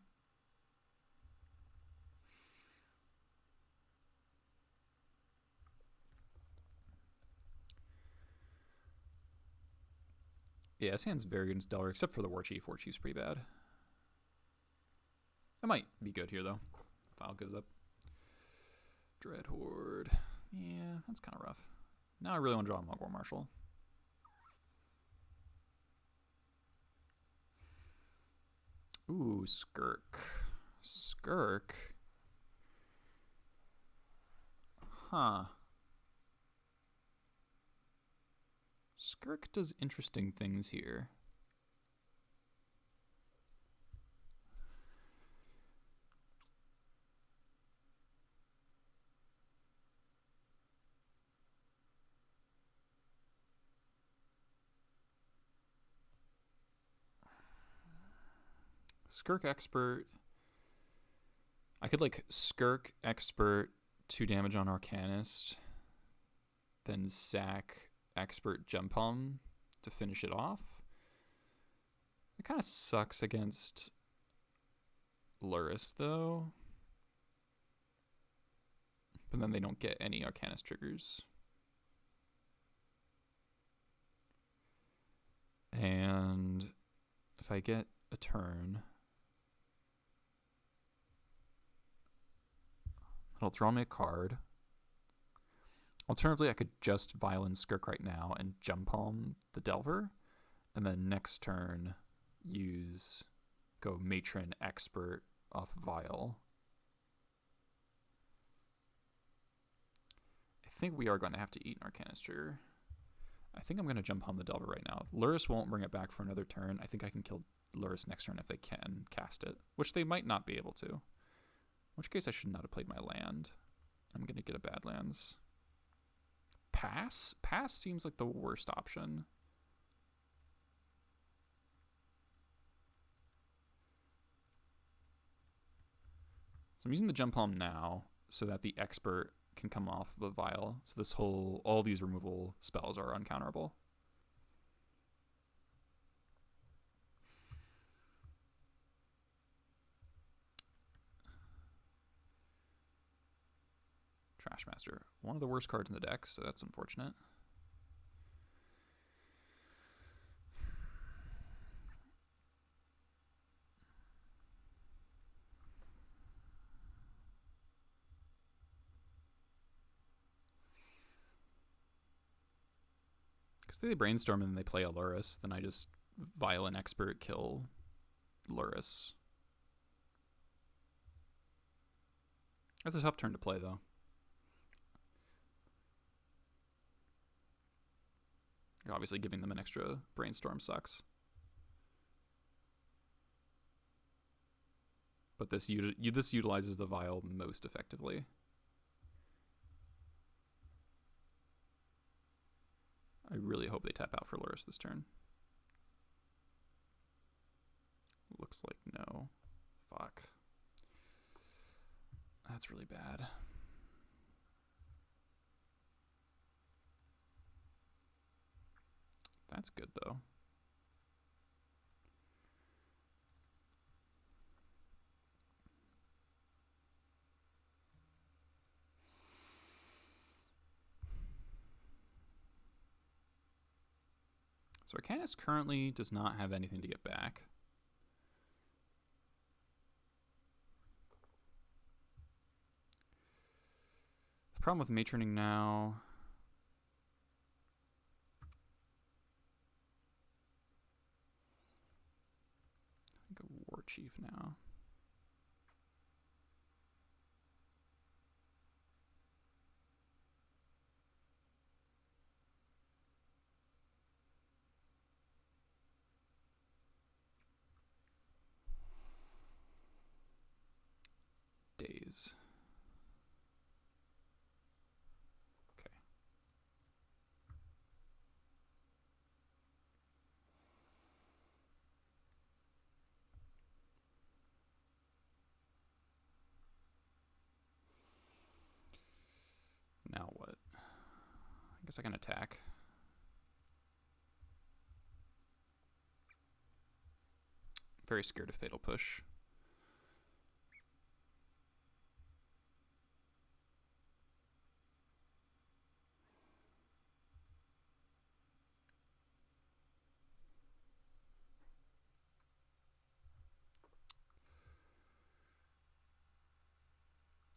Yeah, this hand's very good against Delver, except for the War Chief. War Chief's pretty bad. It might be good here, though. File goes up. Dread Horde. Yeah, that's kind of rough. Now I really want to draw a Mogwai Marshal. Ooh, Skirk. Skirk? Huh. Skirk does interesting things here. Skirk Expert. I could like Skirk Expert 2 damage on Arcanist, then sack Expert Jump Home to finish it off. It kind of sucks against Lurrus though. But then they don't get any Arcanist triggers. And if I get a turn, it'll draw me a card. Alternatively, I could just Violent Skirk right now and Jump Home the Delver, and then next turn go Matron Expert off Vial. I think we are going to have to eat an Arcanist trigger. I think I'm going to Jump Home the Delver right now. Lurrus won't bring it back for another turn. I think I can kill Lurrus next turn if they can cast it, which they might not be able to. In which case I should not have played my land. I'm going to get a Badlands. Pass? Pass seems like the worst option. So I'm using the Jump Home now so that the Expert can come off the Vial. So all these removal spells are uncounterable. Trashmaster. One of the worst cards in the deck, so that's unfortunate. Because they brainstorm and then they play a Lurrus, then I just Violent Expert kill Lurrus. That's a tough turn to play, though. Obviously, giving them an extra brainstorm sucks. But this utilizes the Vial most effectively. I really hope they tap out for Lurrus this turn. Looks like no. Fuck. That's really bad. That's good, though. So Arcanus currently does not have anything to get back. The problem with Matroning now... I think a War Chief now. Days. Okay. Now what? I guess I can attack. Very scared of Fatal Push.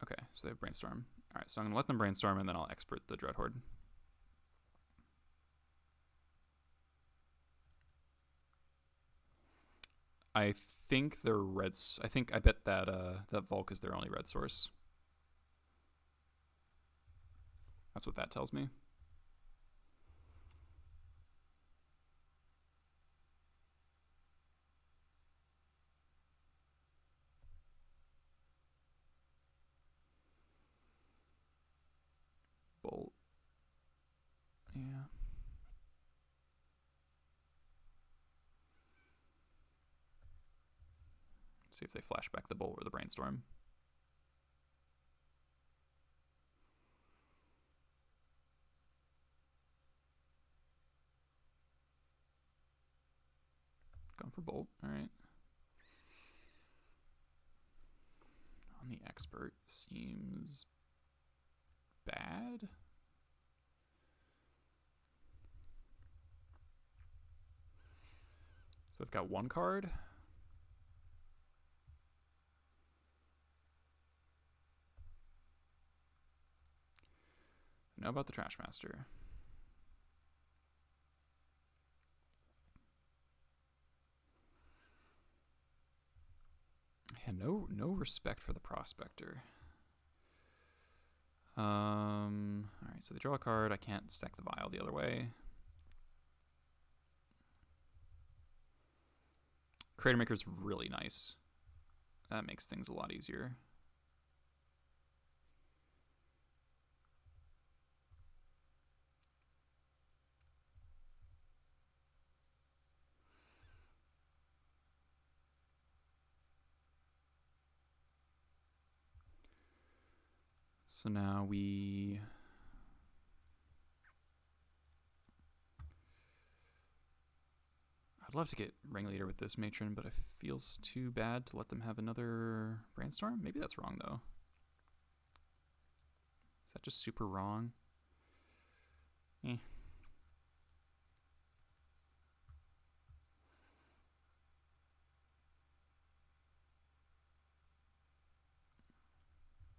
Okay, so they have Brainstorm. Alright, so I'm going to let them Brainstorm and then I'll Expert the Dreadhorde. I think they're reds. I bet that that Volk is their only red source. That's what that tells me. Bolt. Yeah. See if they flash back the Bolt or the Brainstorm. Going for Bolt. All right. On the Expert seems bad. So I've got one card. Know about the Trashmaster. Yeah, no respect for the Prospector. Alright, so they draw a card. I can't stack the Vial the other way. Crater Maker's really nice. That makes things a lot easier. So now we... I'd love to get Ringleader with this Matron, but it feels too bad to let them have another Brainstorm. Maybe that's wrong, though. Is that just super wrong? Eh.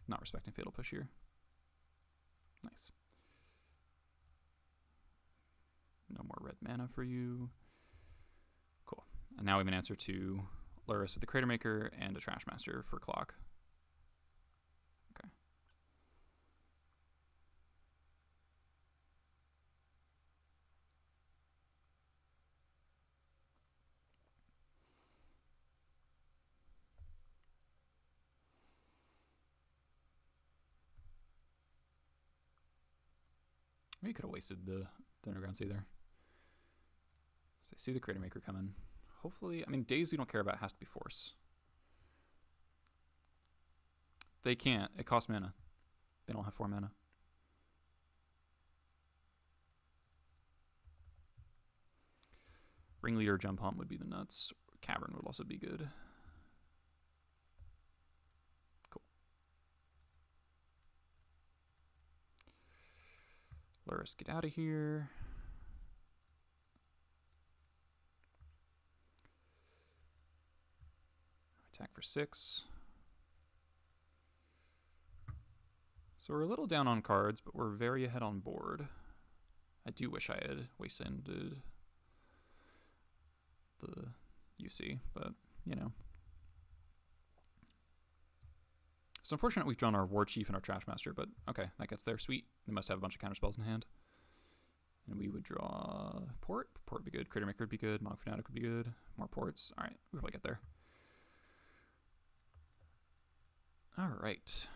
Not respecting Fatal Push here. Nice. No more red mana for you. Cool. And now we have an answer to Lurrus with the Crater Maker and a Trash Master for Clock. Okay. Maybe you could have wasted the Underground Sea there. So I see the Crater Maker coming. Hopefully, I mean, Daze we don't care about, has to be Force. They can't. It costs mana. They don't have 4 mana. Ringleader Jump Hump would be the nuts. Cavern would also be good. Cool. Lurrus, get out of here. Attack for 6. So we're a little down on cards, but we're very ahead on board. I do wish I had wasted the UC, but, you know. It's unfortunate we've drawn our War Chief and our Trash Master, but okay, that gets there. Sweet. They must have a bunch of counter spells in hand. And we would draw Port. Port would be good. Crater Maker would be good. Mog Fanatic would be good. More ports. All right, we'll probably get there. All right.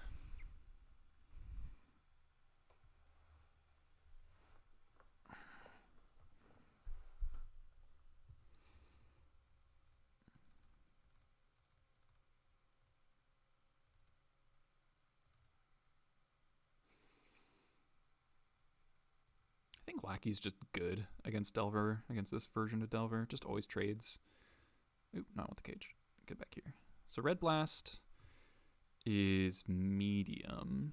I think Lackey's just good against Delver, against this version of Delver. Just always trades. Oop, not with the cage. Get back here. So Red Blast is medium.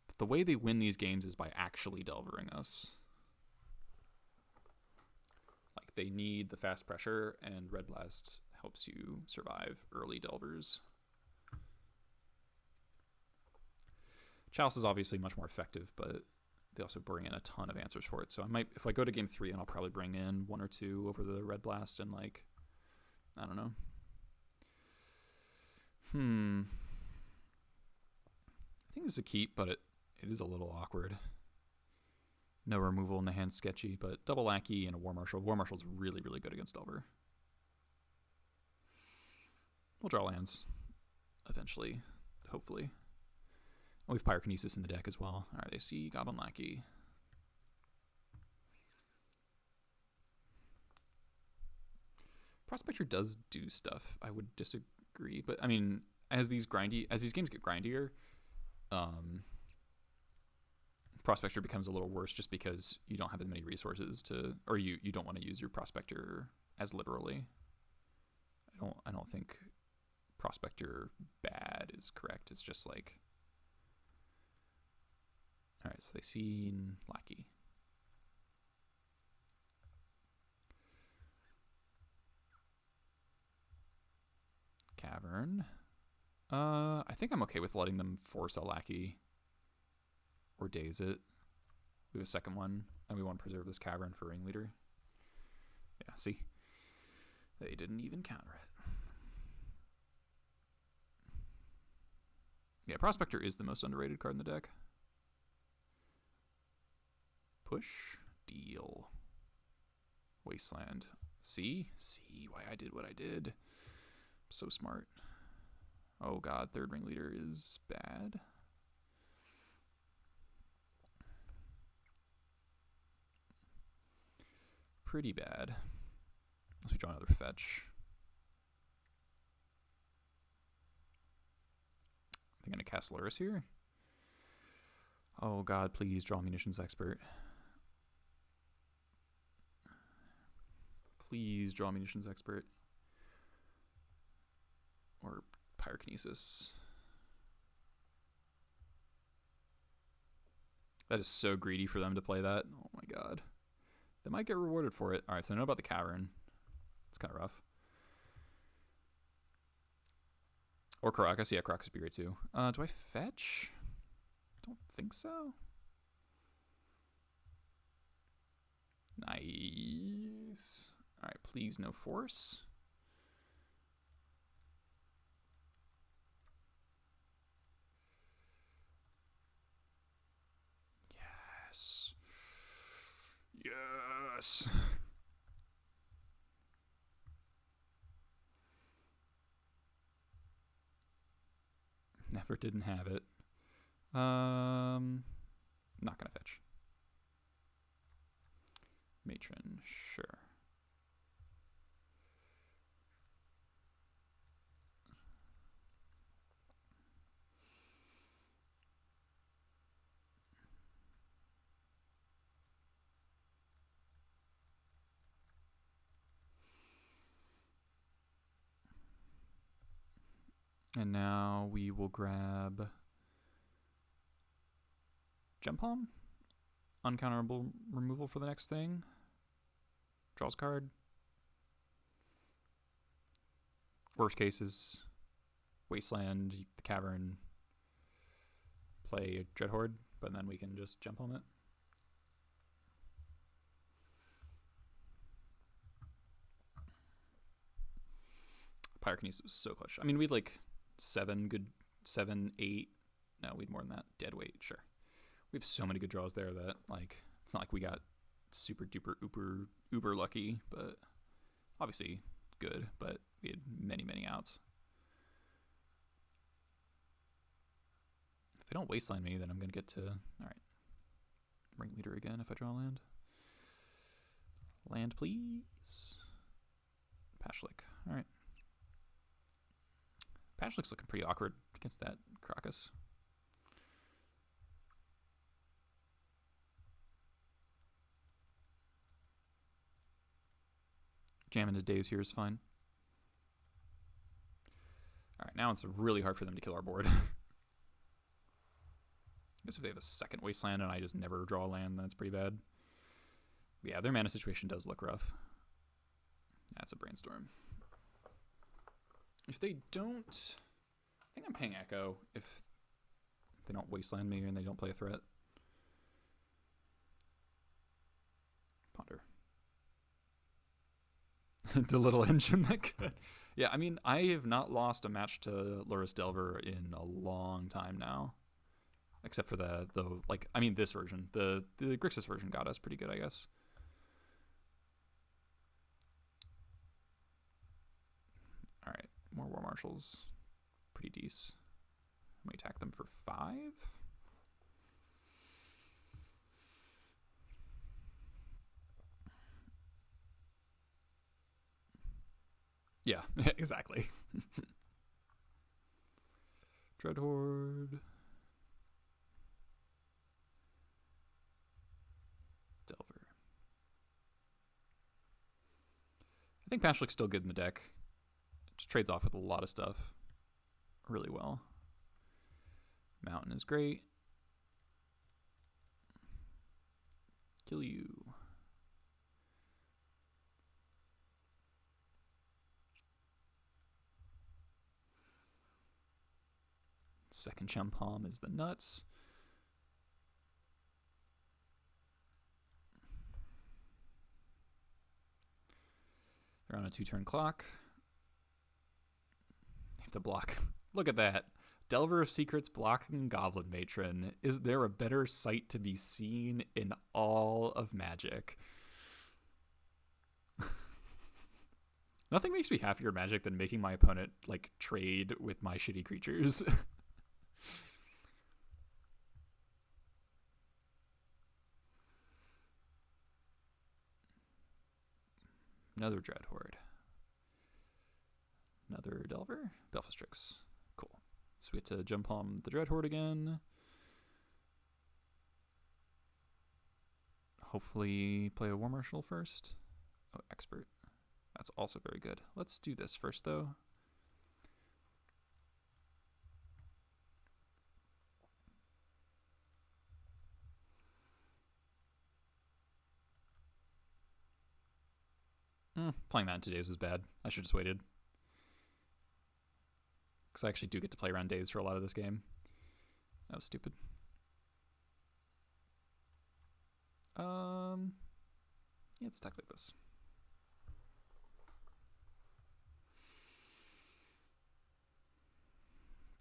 But the way they win these games is by actually Delvering us. Like, they need the fast pressure, and Red Blast helps you survive early Delvers. Chalice is obviously much more effective, but they also bring in a ton of answers for it. So I might, if I go to game 3, and I'll probably bring in 1 or 2 over the Red Blast and, like, I don't know. I think this is a keep, but it is a little awkward. No removal in the hand, sketchy, but double Lackey and a War Marshal. War Marshal's really, really good against Delver. We'll draw lands eventually, hopefully. Oh, we have Pyrokinesis in the deck as well. All right, they see Goblin Lackey. Prospector does do stuff. I would disagree, but I mean, as these games get grindier, Prospector becomes a little worse just because you don't have as many resources to, or you don't want to use your Prospector as liberally. I don't think Prospector bad is correct. It's just like, all right, so they see Lackey. Cavern. I think I'm okay with letting them force a Lackey or daze it. We have a second one, and we want to preserve this Cavern for Ringleader. Yeah, see? They didn't even counter it. Yeah, Prospector is the most underrated card in the deck. Push. Deal. Wasteland. See why I did what I did. So smart. Oh god, third Ringleader is bad. Pretty bad. Unless we draw another fetch. I'm going to cast Lurrus here. Oh god, please draw Munitions Expert. Please draw Munitions Expert. Or Pyrokinesis. That is so greedy for them to play that. Oh my god. They might get rewarded for it. Alright, so I know about the cavern. It's kind of rough. Or Caracas. Yeah, Caracas would be great too. Do I fetch? Don't think so. Nice. Alright, please no force. Yes. Yes. Never didn't have it. Not gonna fetch. Matron, sure. And now we will grab Gem Palm. Uncounterable removal for the next thing. Draws card. Worst case is Wasteland, the Cavern, play Dreadhorde, but then we can just Gem Palm it. Pyrokinesis was so clutch. I mean, we'd like 7, 8. No, we'd more than that. Dead weight, sure. We have so many good draws there that, like, it's not like we got super duper uber lucky, but obviously good, but we had many outs. If they don't Wasteland me, then I'm going to get to, alright, Ringleader again if I draw land. Land, please. Pashlik, alright. Pashlik's looking pretty awkward against that Caracas. Jamming to Daze here is fine. Alright, now it's really hard for them to kill our board. I guess if they have a second Wasteland and I just never draw a land, then it's pretty bad. But yeah, their mana situation does look rough. That's a Brainstorm. If they don't... I think I'm paying Echo if they don't Wasteland me and they don't play a threat. Ponder. The little engine that could. Yeah, I mean, I have not lost a match to Lurrus Delver in a long time now. Except for the like, I mean, this version. The Grixis version got us pretty good, I guess. Alright, more War Marshals. Pretty decent. Let me attack them for 5. Yeah, exactly. Dreadhorde. Delver. I think Pashlik's still good in the deck. It just trades off with a lot of stuff really well. Mountain is great. Kill you. Second Gem Palm is the nuts. They're on a 2-turn clock. They have to block. Look at that. Delver of Secrets blocking Goblin Matron. Is there a better sight to be seen in all of Magic? Nothing makes me happier in Magic than making my opponent like trade with my shitty creatures. Another Dreadhorde. Another Delver. Belfastrix. Cool. So we get to Gem Palm the Dreadhorde again. Hopefully play a War Marshal first. Oh, Expert. That's also very good. Let's do this first, though. Playing that in today's was bad. I should have just waited. Because I actually do get to play around days for a lot of this game. That was stupid. Yeah, let's attack like this.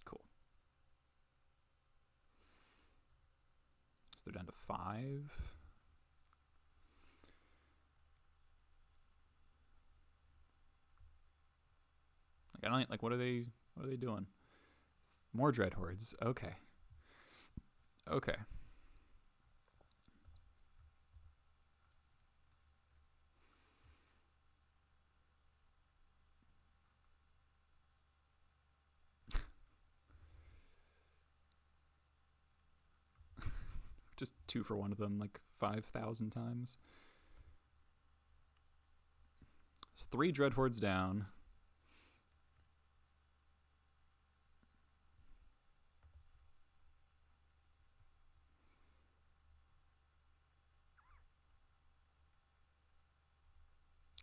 Cool. So they're down to 5. Like, I don't like. What are they doing? More dread hordes. Okay. Okay. Just 2 for one of them, like 5,000 times. It's 3 dread hordes down.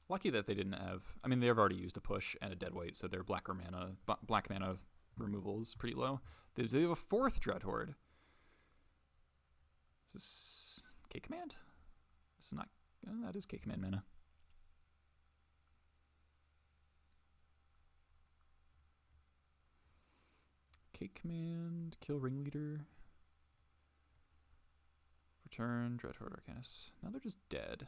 Lucky that they didn't have. I mean, they've already used a push and a dead weight, so their black mana removal is pretty low. They have a 4th dread horde. Is this K command? This is not. That is K command mana. K command, kill ringleader. Return dread horde arcanist. Now they're just dead.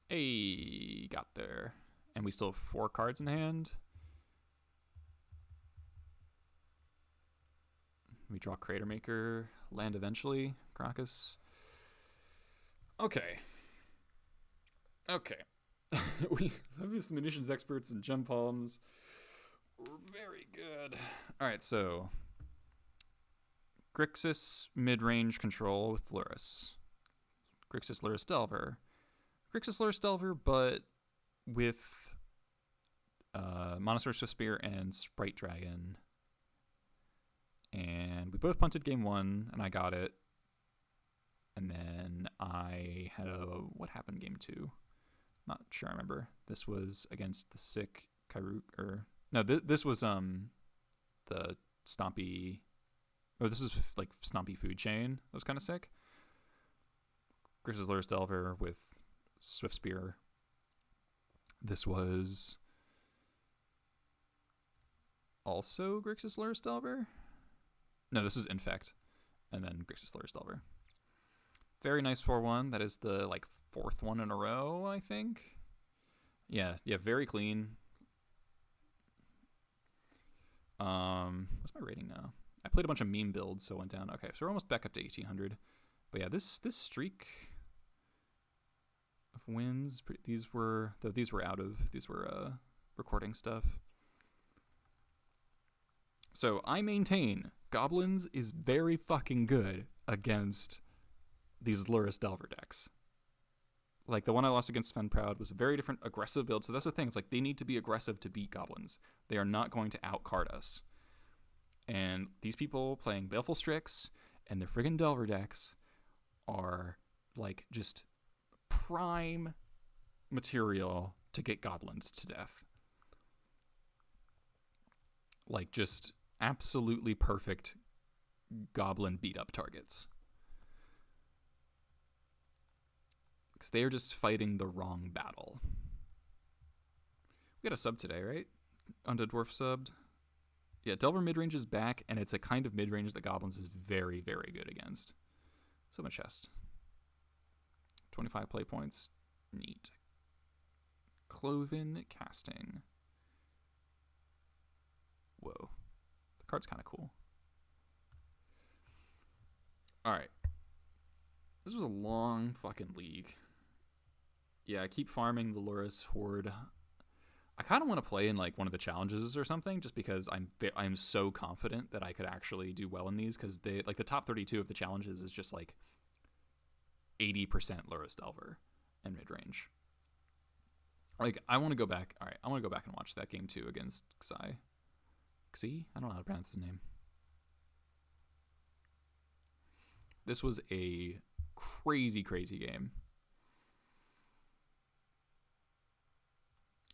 Hey, got there. And we still have 4 cards in hand. We draw Crater Maker, land eventually, Grixis. Okay. We have some munitions experts and gem palms. We're very good. Alright, so Grixis midrange control with Lurrus. Grixis Lurrus Delver. Grixis Lurrus Delver, but with Monosaur Swiftspear and Sprite Dragon. And we both punted game 1, and I got it. And then I had what happened game 2? Not sure I remember. This was against the sick Keruga, no, this was the Stompy, this was like Stompy Food Chain. That was kind of sick. Grixis Lurrus Delver with Swiftspear. This was also Grixis Lurrus Delver. No, this is Infect, and then Grixis Lurrus Delver. Very nice 4-1. That is the 4th one in a row, I think. Yeah, very clean. What's my rating now? I played a bunch of meme builds, so it went down. Okay, so we're almost back up to 1800. But yeah, this streak of wins. These were recording stuff. So I maintain Goblins is very fucking good against these Lurrus Delver decks. Like, the one I lost against Fen Proud was a very different aggressive build. So that's the thing. It's like they need to be aggressive to beat Goblins. They are not going to outcard us. And these people playing Baleful Strix and their friggin' Delver decks are like just prime material to get Goblins to death. Like, just absolutely perfect Goblin beat up targets. Because they are just fighting the wrong battle. We got a sub today, right? Undead Dwarf subbed. Yeah, Delver midrange is back, and it's a kind of midrange that Goblins is very, very good against. So my chest. 25 play points. Neat. Cloven casting. Whoa. The card's kind of cool. Alright. This was a long fucking league. Yeah, I keep farming the Lurrus Horde. I kind of want to play in like one of the challenges or something, just because I'm so confident that I could actually do well in these, because they like the top 32 of the challenges is just like 80% Lurrus Delver and midrange. Like, I want to go back. All right, I want to go back and watch that game 2 against Xi. I don't know how to pronounce his name. This was a crazy, crazy game.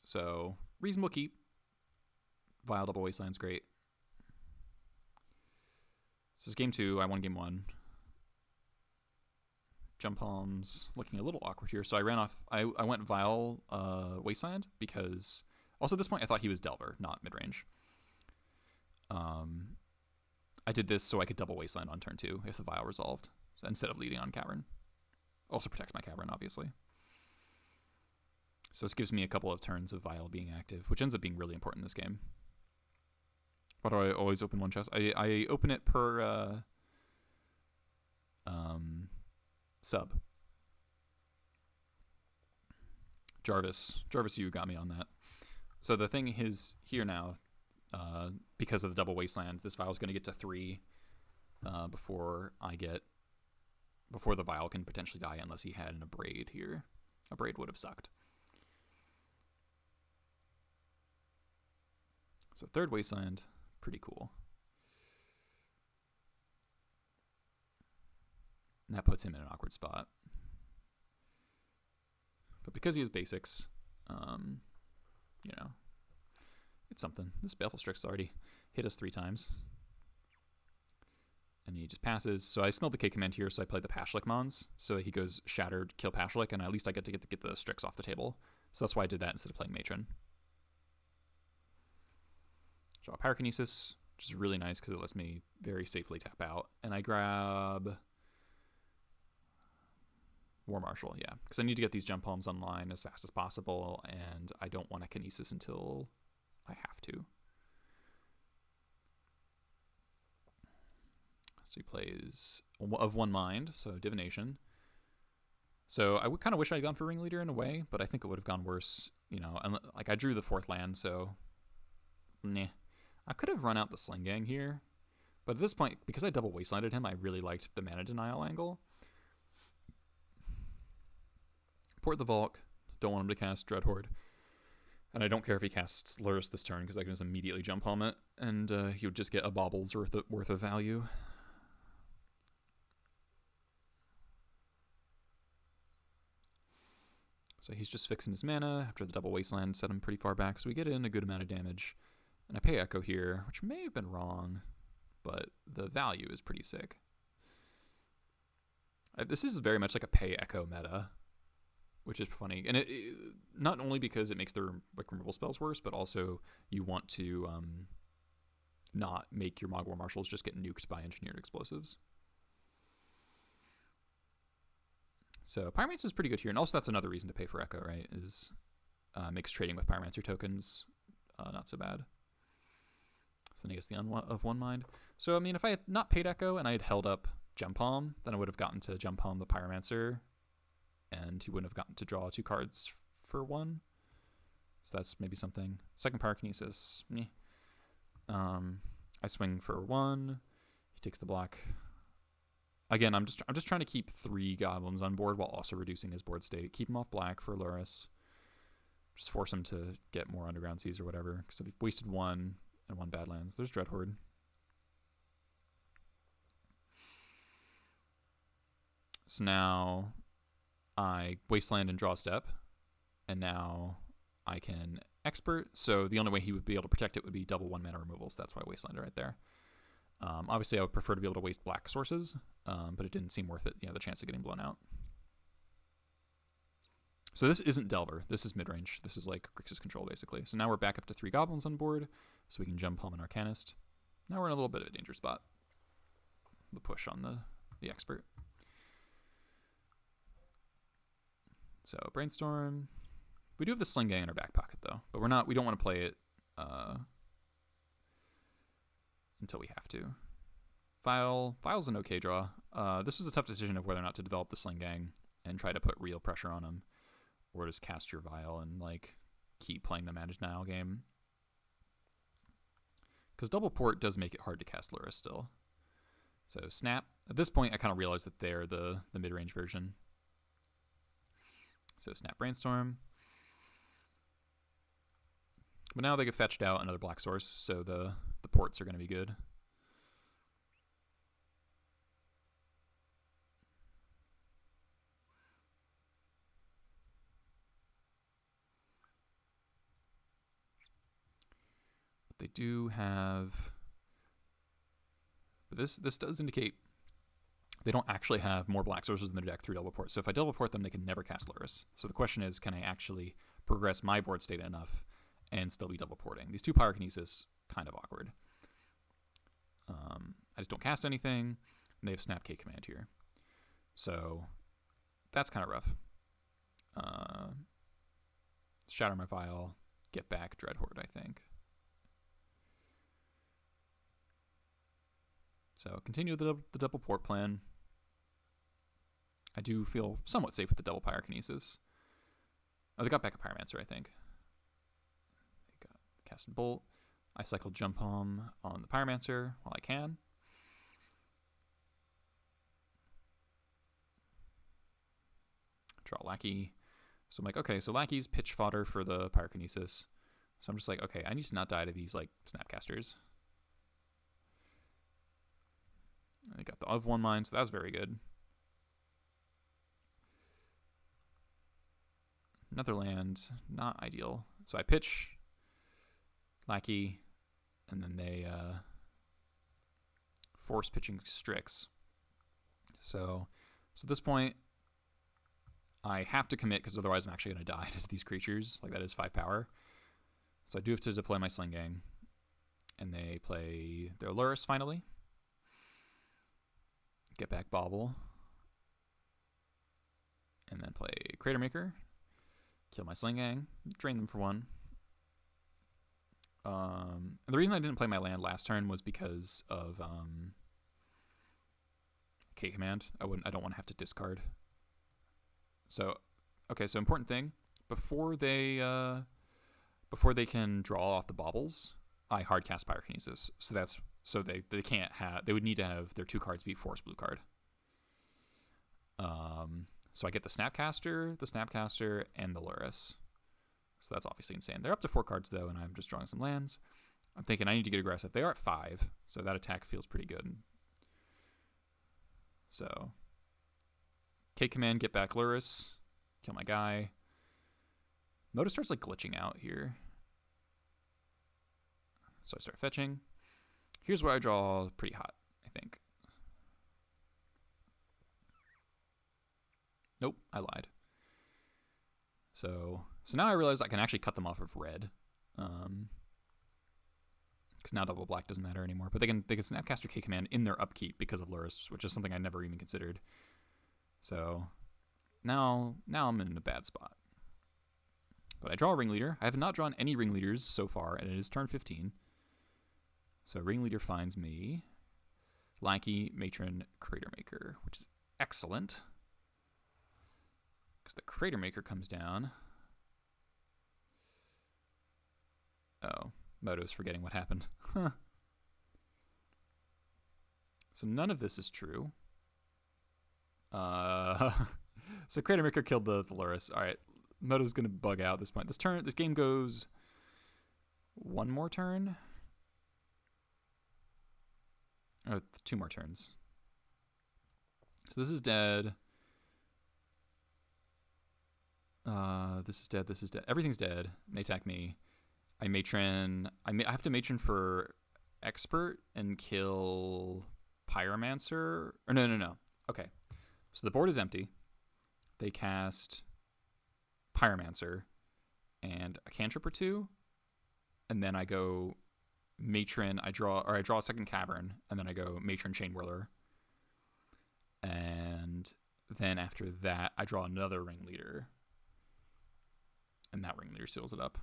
So, reasonable keep. Vile double wasteland's great. This is game 2. I won game 1. Jump palms looking a little awkward here. So I ran off. I went Vile Wasteland because also at this point I thought he was Delver, not midrange. I did this so I could double Wasteland on turn 2 if the Vile resolved, so instead of leading on Cavern. Also protects my Cavern, obviously. So this gives me a couple of turns of Vile being active, which ends up being really important in this game. Why do I always open one chest? I open it per sub. Jarvis, you got me on that. So the thing is here now, because of the double wasteland, this Vile's going to get to 3 before the Vile can potentially die unless he had an Abrade here. Abrade would have sucked. So third wasteland, pretty cool. And that puts him in an awkward spot. But because he has basics, you know, it's something. This Baleful Strix already hit us 3 times. And he just passes. So I smelled the K command here, so I played the Pashlik Mons. So he goes Shattered, kill Pashlik, and at least I get to get the Strix off the table. So that's why I did that instead of playing Matron. Draw Pyrokinesis, which is really nice because it lets me very safely tap out. And I grab War Marshal, yeah, because I need to get these jump palms online as fast as possible, and I don't want a Kinesis until I have to. So he plays of one mind, so Divination. So I would kind of wish I'd gone for Ringleader in a way, but I think it would have gone worse, you know. And like I drew the 4th land, so nah. I could have run out the Sling Gang here, but at this point, because I double wastelanded him, I really liked the mana denial angle. Port the Volk, don't want him to cast Dreadhorde, and I don't care if he casts Lurrus this turn because I can just immediately jump home it, and he would just get a bobble's worth of value. So he's just fixing his mana after the double wasteland set him pretty far back, so we get in a good amount of damage. And I pay Echo here, which may have been wrong, but the value is pretty sick. This is very much like a pay Echo meta, which is funny. And it not only because it makes the removal spells worse, but also you want to not make your Mogwai Marshals just get nuked by engineered explosives. So Pyromancer is pretty good here, and also that's another reason to pay for Echo, right? Is makes trading with Pyromancer tokens not so bad. So then I guess the of one mind. So I mean, if I had not paid Echo and I had held up Jump Palm, then I would have gotten to Jump Palm the Pyromancer, and he wouldn't have gotten to draw 2 cards for 1. So that's maybe something. Second Pyrokinesis. Meh. I swing for 1. He takes the block. Again, I'm just trying to keep 3 Goblins on board while also reducing his board state. Keep him off black for Lurrus. Just force him to get more Underground Seas or whatever. Because if he wasted 1 and 1 Badlands, there's Dreadhorde. So now I Wasteland and draw a step. And now I can Expert. So the only way he would be able to protect it would be double 1 mana removal. So that's why I Wastelanded right there. Obviously, I would prefer to be able to waste black sources, but it didn't seem worth it, you know, the chance of getting blown out. So this isn't Delver. This is midrange. This is like Grixis control, basically. So now we're back up to 3 Goblins on board, so we can jump home an Arcanist. Now we're in a little bit of a danger spot. The push on the Expert. So Brainstorm. We do have the Sling Gang in our back pocket, though, but we don't want to play it until we have to. Vile's an okay draw. This was a tough decision of whether or not to develop the Sling Gang and try to put real pressure on him, or just cast your Vile and like keep playing the Mana Denial game. Because double port does make it hard to cast Lurrus still. So Snap. At this point, I kind of realized that they're the mid-range version. So Snap Brainstorm. But now they get fetched out another black source, so the ports are going to be good. They do have, but this does indicate they don't actually have more black sources in their deck through double port. So if I double port them, they can never cast Lurrus. So the question is, can I actually progress my board state enough and still be double porting? These two Pyrokinesis, kind of awkward. I just don't cast anything, and they have Snap K command here. So that's kind of rough. Shatter my Vial, get back Dreadhorde, I think. So continue the double port plan. I do feel somewhat safe with the double Pyrokinesis. Oh, they got back a Pyromancer, I think. They got Cast and Bolt. I cycle Jump Home on the Pyromancer while I can. Draw Lackey. So I'm like, okay, so Lackey's pitch fodder for the Pyrokinesis. So I'm just like, okay, I need to not die to these like Snapcasters. I got the of 1 mine, so that was very good. Another land, not ideal. So I pitch Lackey, and then they force pitching Strix. So at this point, I have to commit because otherwise I'm actually going to die to these creatures. Like, that is 5 power. So I do have to deploy my Sling Gang. And they play their Lurrus finally. Get back Bauble. And then play Cratermaker. Kill my Sling Gang. Drain them for 1. And the reason I didn't play my land last turn was because of K command. I don't want to have to discard. So, okay, so important thing. Before they can draw off the baubles, I hardcast Pyrokinesis. So they can't have, they would need to have their 2 cards be force blue card. So I get the Snapcaster, and the Lurrus. So that's obviously insane. They're up to 4 cards though, and I'm just drawing some lands. I'm thinking I need to get aggressive. They are at 5, so that attack feels pretty good. So K command, get back Lurrus, kill my guy. Moto starts like glitching out here. So I start fetching. Here's where I draw pretty hot, I think. Nope, I lied. So now I realize I can actually cut them off of red. Because now double black doesn't matter anymore. But they can Snapcaster K command in their upkeep because of Lurrus, which is something I never even considered. So now I'm in a bad spot. But I draw a Ringleader. I have not drawn any Ringleaders so far, and it is turn 15. So Ringleader finds me Lackey, Matron, Cratermaker, which is excellent. Because the Cratermaker comes down. Oh, Moto's forgetting what happened. So none of this is true. So Cratermaker killed the Lurrus. All right, Moto's gonna bug out at this point. This game goes 1 more turn. Oh, 2 more turns. So this is dead. This is dead. This is dead. Everything's dead. They attack me. I Matron. I have to Matron for Expert and kill Pyromancer. Or no. Okay. So the board is empty. They cast Pyromancer and a cantrip or 2, and then I go Matron. I draw a second Cavern, and then I go Matron Chain Whirler. And then after that, I draw another Ringleader, and that Ringleader seals it up.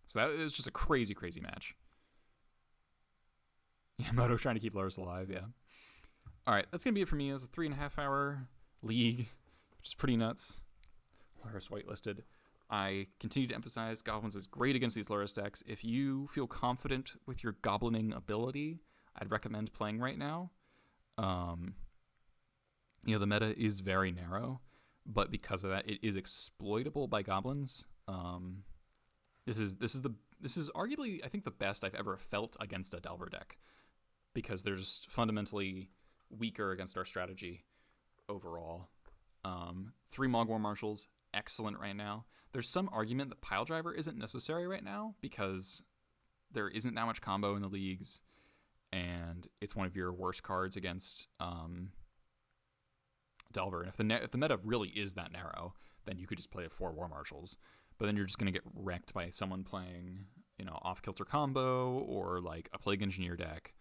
So that is just a crazy, crazy match. Yamato trying to keep Lurrus alive, yeah. All right, that's going to be it for me. It was a 3.5 hour league, which is pretty nuts. Lurrus whitelisted. I continue to emphasize Goblins is great against these Lurrus decks. If you feel confident with your Goblining ability, I'd recommend playing right now. The meta is very narrow, but because of that, it is exploitable by Goblins. This is arguably, I think, the best I've ever felt against a Delver deck, because they're just fundamentally weaker against our strategy overall. 3 Mogwar Marshals, excellent right now. There's some argument that Pile Driver isn't necessary right now because there isn't that much combo in the leagues, and it's one of your worst cards against Delver. And if the meta really is that narrow, then you could just play 4 War Marshals. But then you're just going to get wrecked by someone playing, off-kilter combo or like a Plague Engineer deck.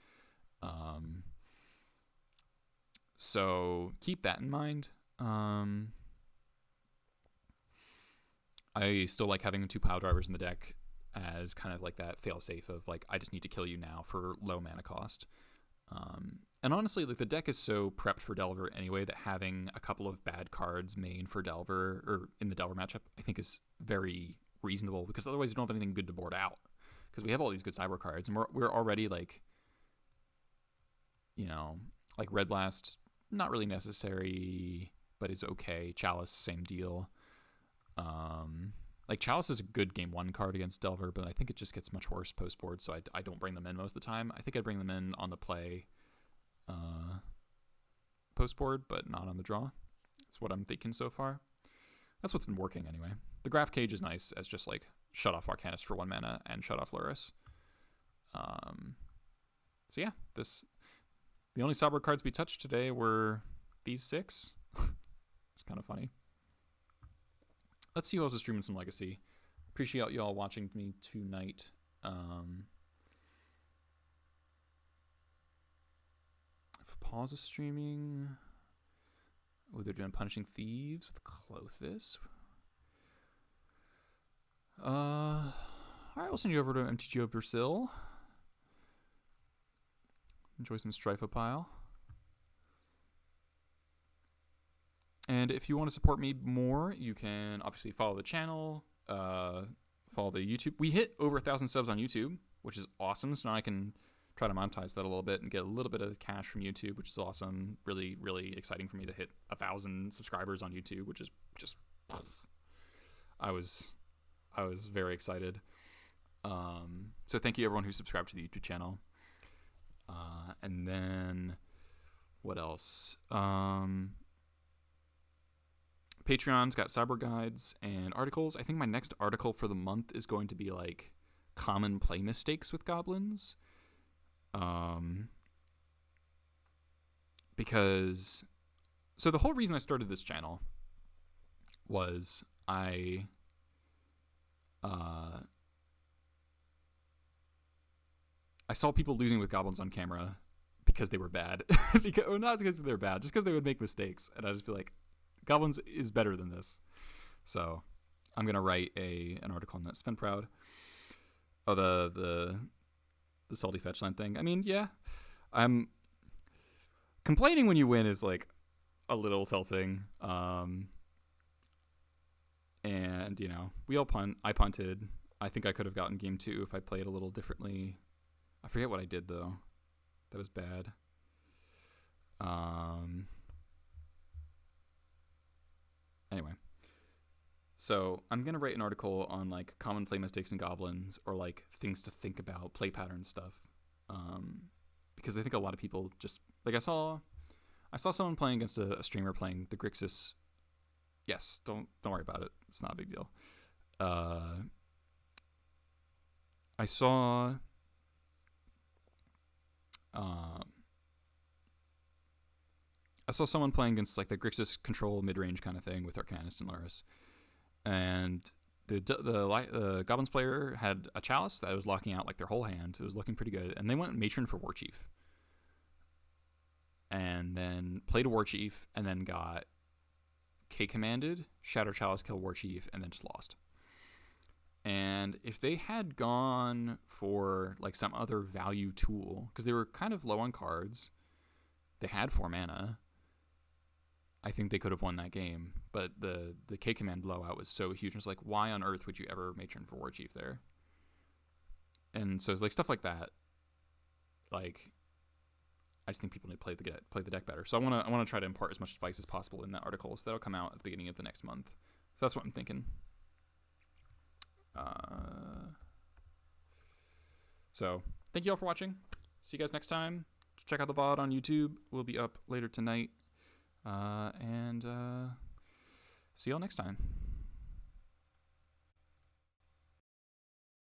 So keep that in mind. I still like having 2 pile drivers in the deck as kind of like that fail-safe of like, I just need to kill you now for low mana cost. And honestly, like the deck is so prepped for Delver anyway that having a couple of bad cards main for Delver or in the Delver matchup, I think is very reasonable, because otherwise you don't have anything good to board out. Because we have all these good cyber cards, and we're already like, like Red Blast, not really necessary, but is okay. Chalice, same deal. Like Chalice is a good game 1 card against Delver, but I think it just gets much worse post board, so I don't bring them in most of the time. I think I bring them in on the play post board, but not on the draw. That's what I'm thinking so far. That's what's been working anyway. The Graph Cage is nice as just like shut off Arcanist for 1 mana and shut off Lurrus. So yeah, the only cyber cards we touched today were these 6. It's kind of funny. Let's see who else is streaming some Legacy. Appreciate y'all watching me tonight. If Pause is streaming. Oh, they're doing Punishing Thieves with Clothis. Alright, I'll send you over to MTGO Brazil. Enjoy some Strifopile. And if you want to support me more, you can obviously follow the channel, follow the YouTube. We hit over 1,000 subs on YouTube, which is awesome. So now I can try to monetize that a little bit and get a little bit of cash from YouTube, which is awesome. Really, really exciting for me to hit 1,000 subscribers on YouTube, which is just, I was very excited. So thank you everyone who subscribed to the YouTube channel. And then what else? Patreon's got cyber guides and articles. I think my next article for the month is going to be like common play mistakes with goblins. Because so the whole reason I started this channel was I saw people losing with goblins on camera because they were bad. Or not because they were bad, just because they would make mistakes. And I'd just be like, Goblins is better than this. So I'm going to write an article on that. Sven Proud. Oh, the Salty Fetchland thing. I mean, yeah. I'm complaining when you win is like a little tilting. And, we all punt. I punted. I think I could have gotten game 2 if I played a little differently. I forget what I did, though. That was bad. Anyway. So I'm going to write an article on, like, common play mistakes in Goblins or, like, things to think about, play pattern stuff. Because I think a lot of people just... Like, I saw someone playing against a streamer playing the Grixis. Yes, don't worry about it. It's not a big deal. I saw someone playing against like the Grixis control mid-range kind of thing with Arcanist and Lurrus, and the Goblins player had a Chalice that was locking out like their whole hand. It was looking pretty good, and they went Matron for War Chief, and then played a War Chief, and then got K commanded, Shatter Chalice, kill War Chief, and then just lost. And if they had gone for like some other value tool, because they were kind of low on cards, they had 4 mana, I think they could have won that game. But the K command blowout was so huge. It's like, why on earth would you ever Matron for War Chief there? And so it's like stuff like that. Like, I just think people need to play the deck better. So I want to try to impart as much advice as possible in that article. So that'll come out at the beginning of the next month. So that's what I'm thinking. So thank you all for watching. See you guys next time. Check out the VOD on YouTube. We'll be up later tonight. And see y'all next time.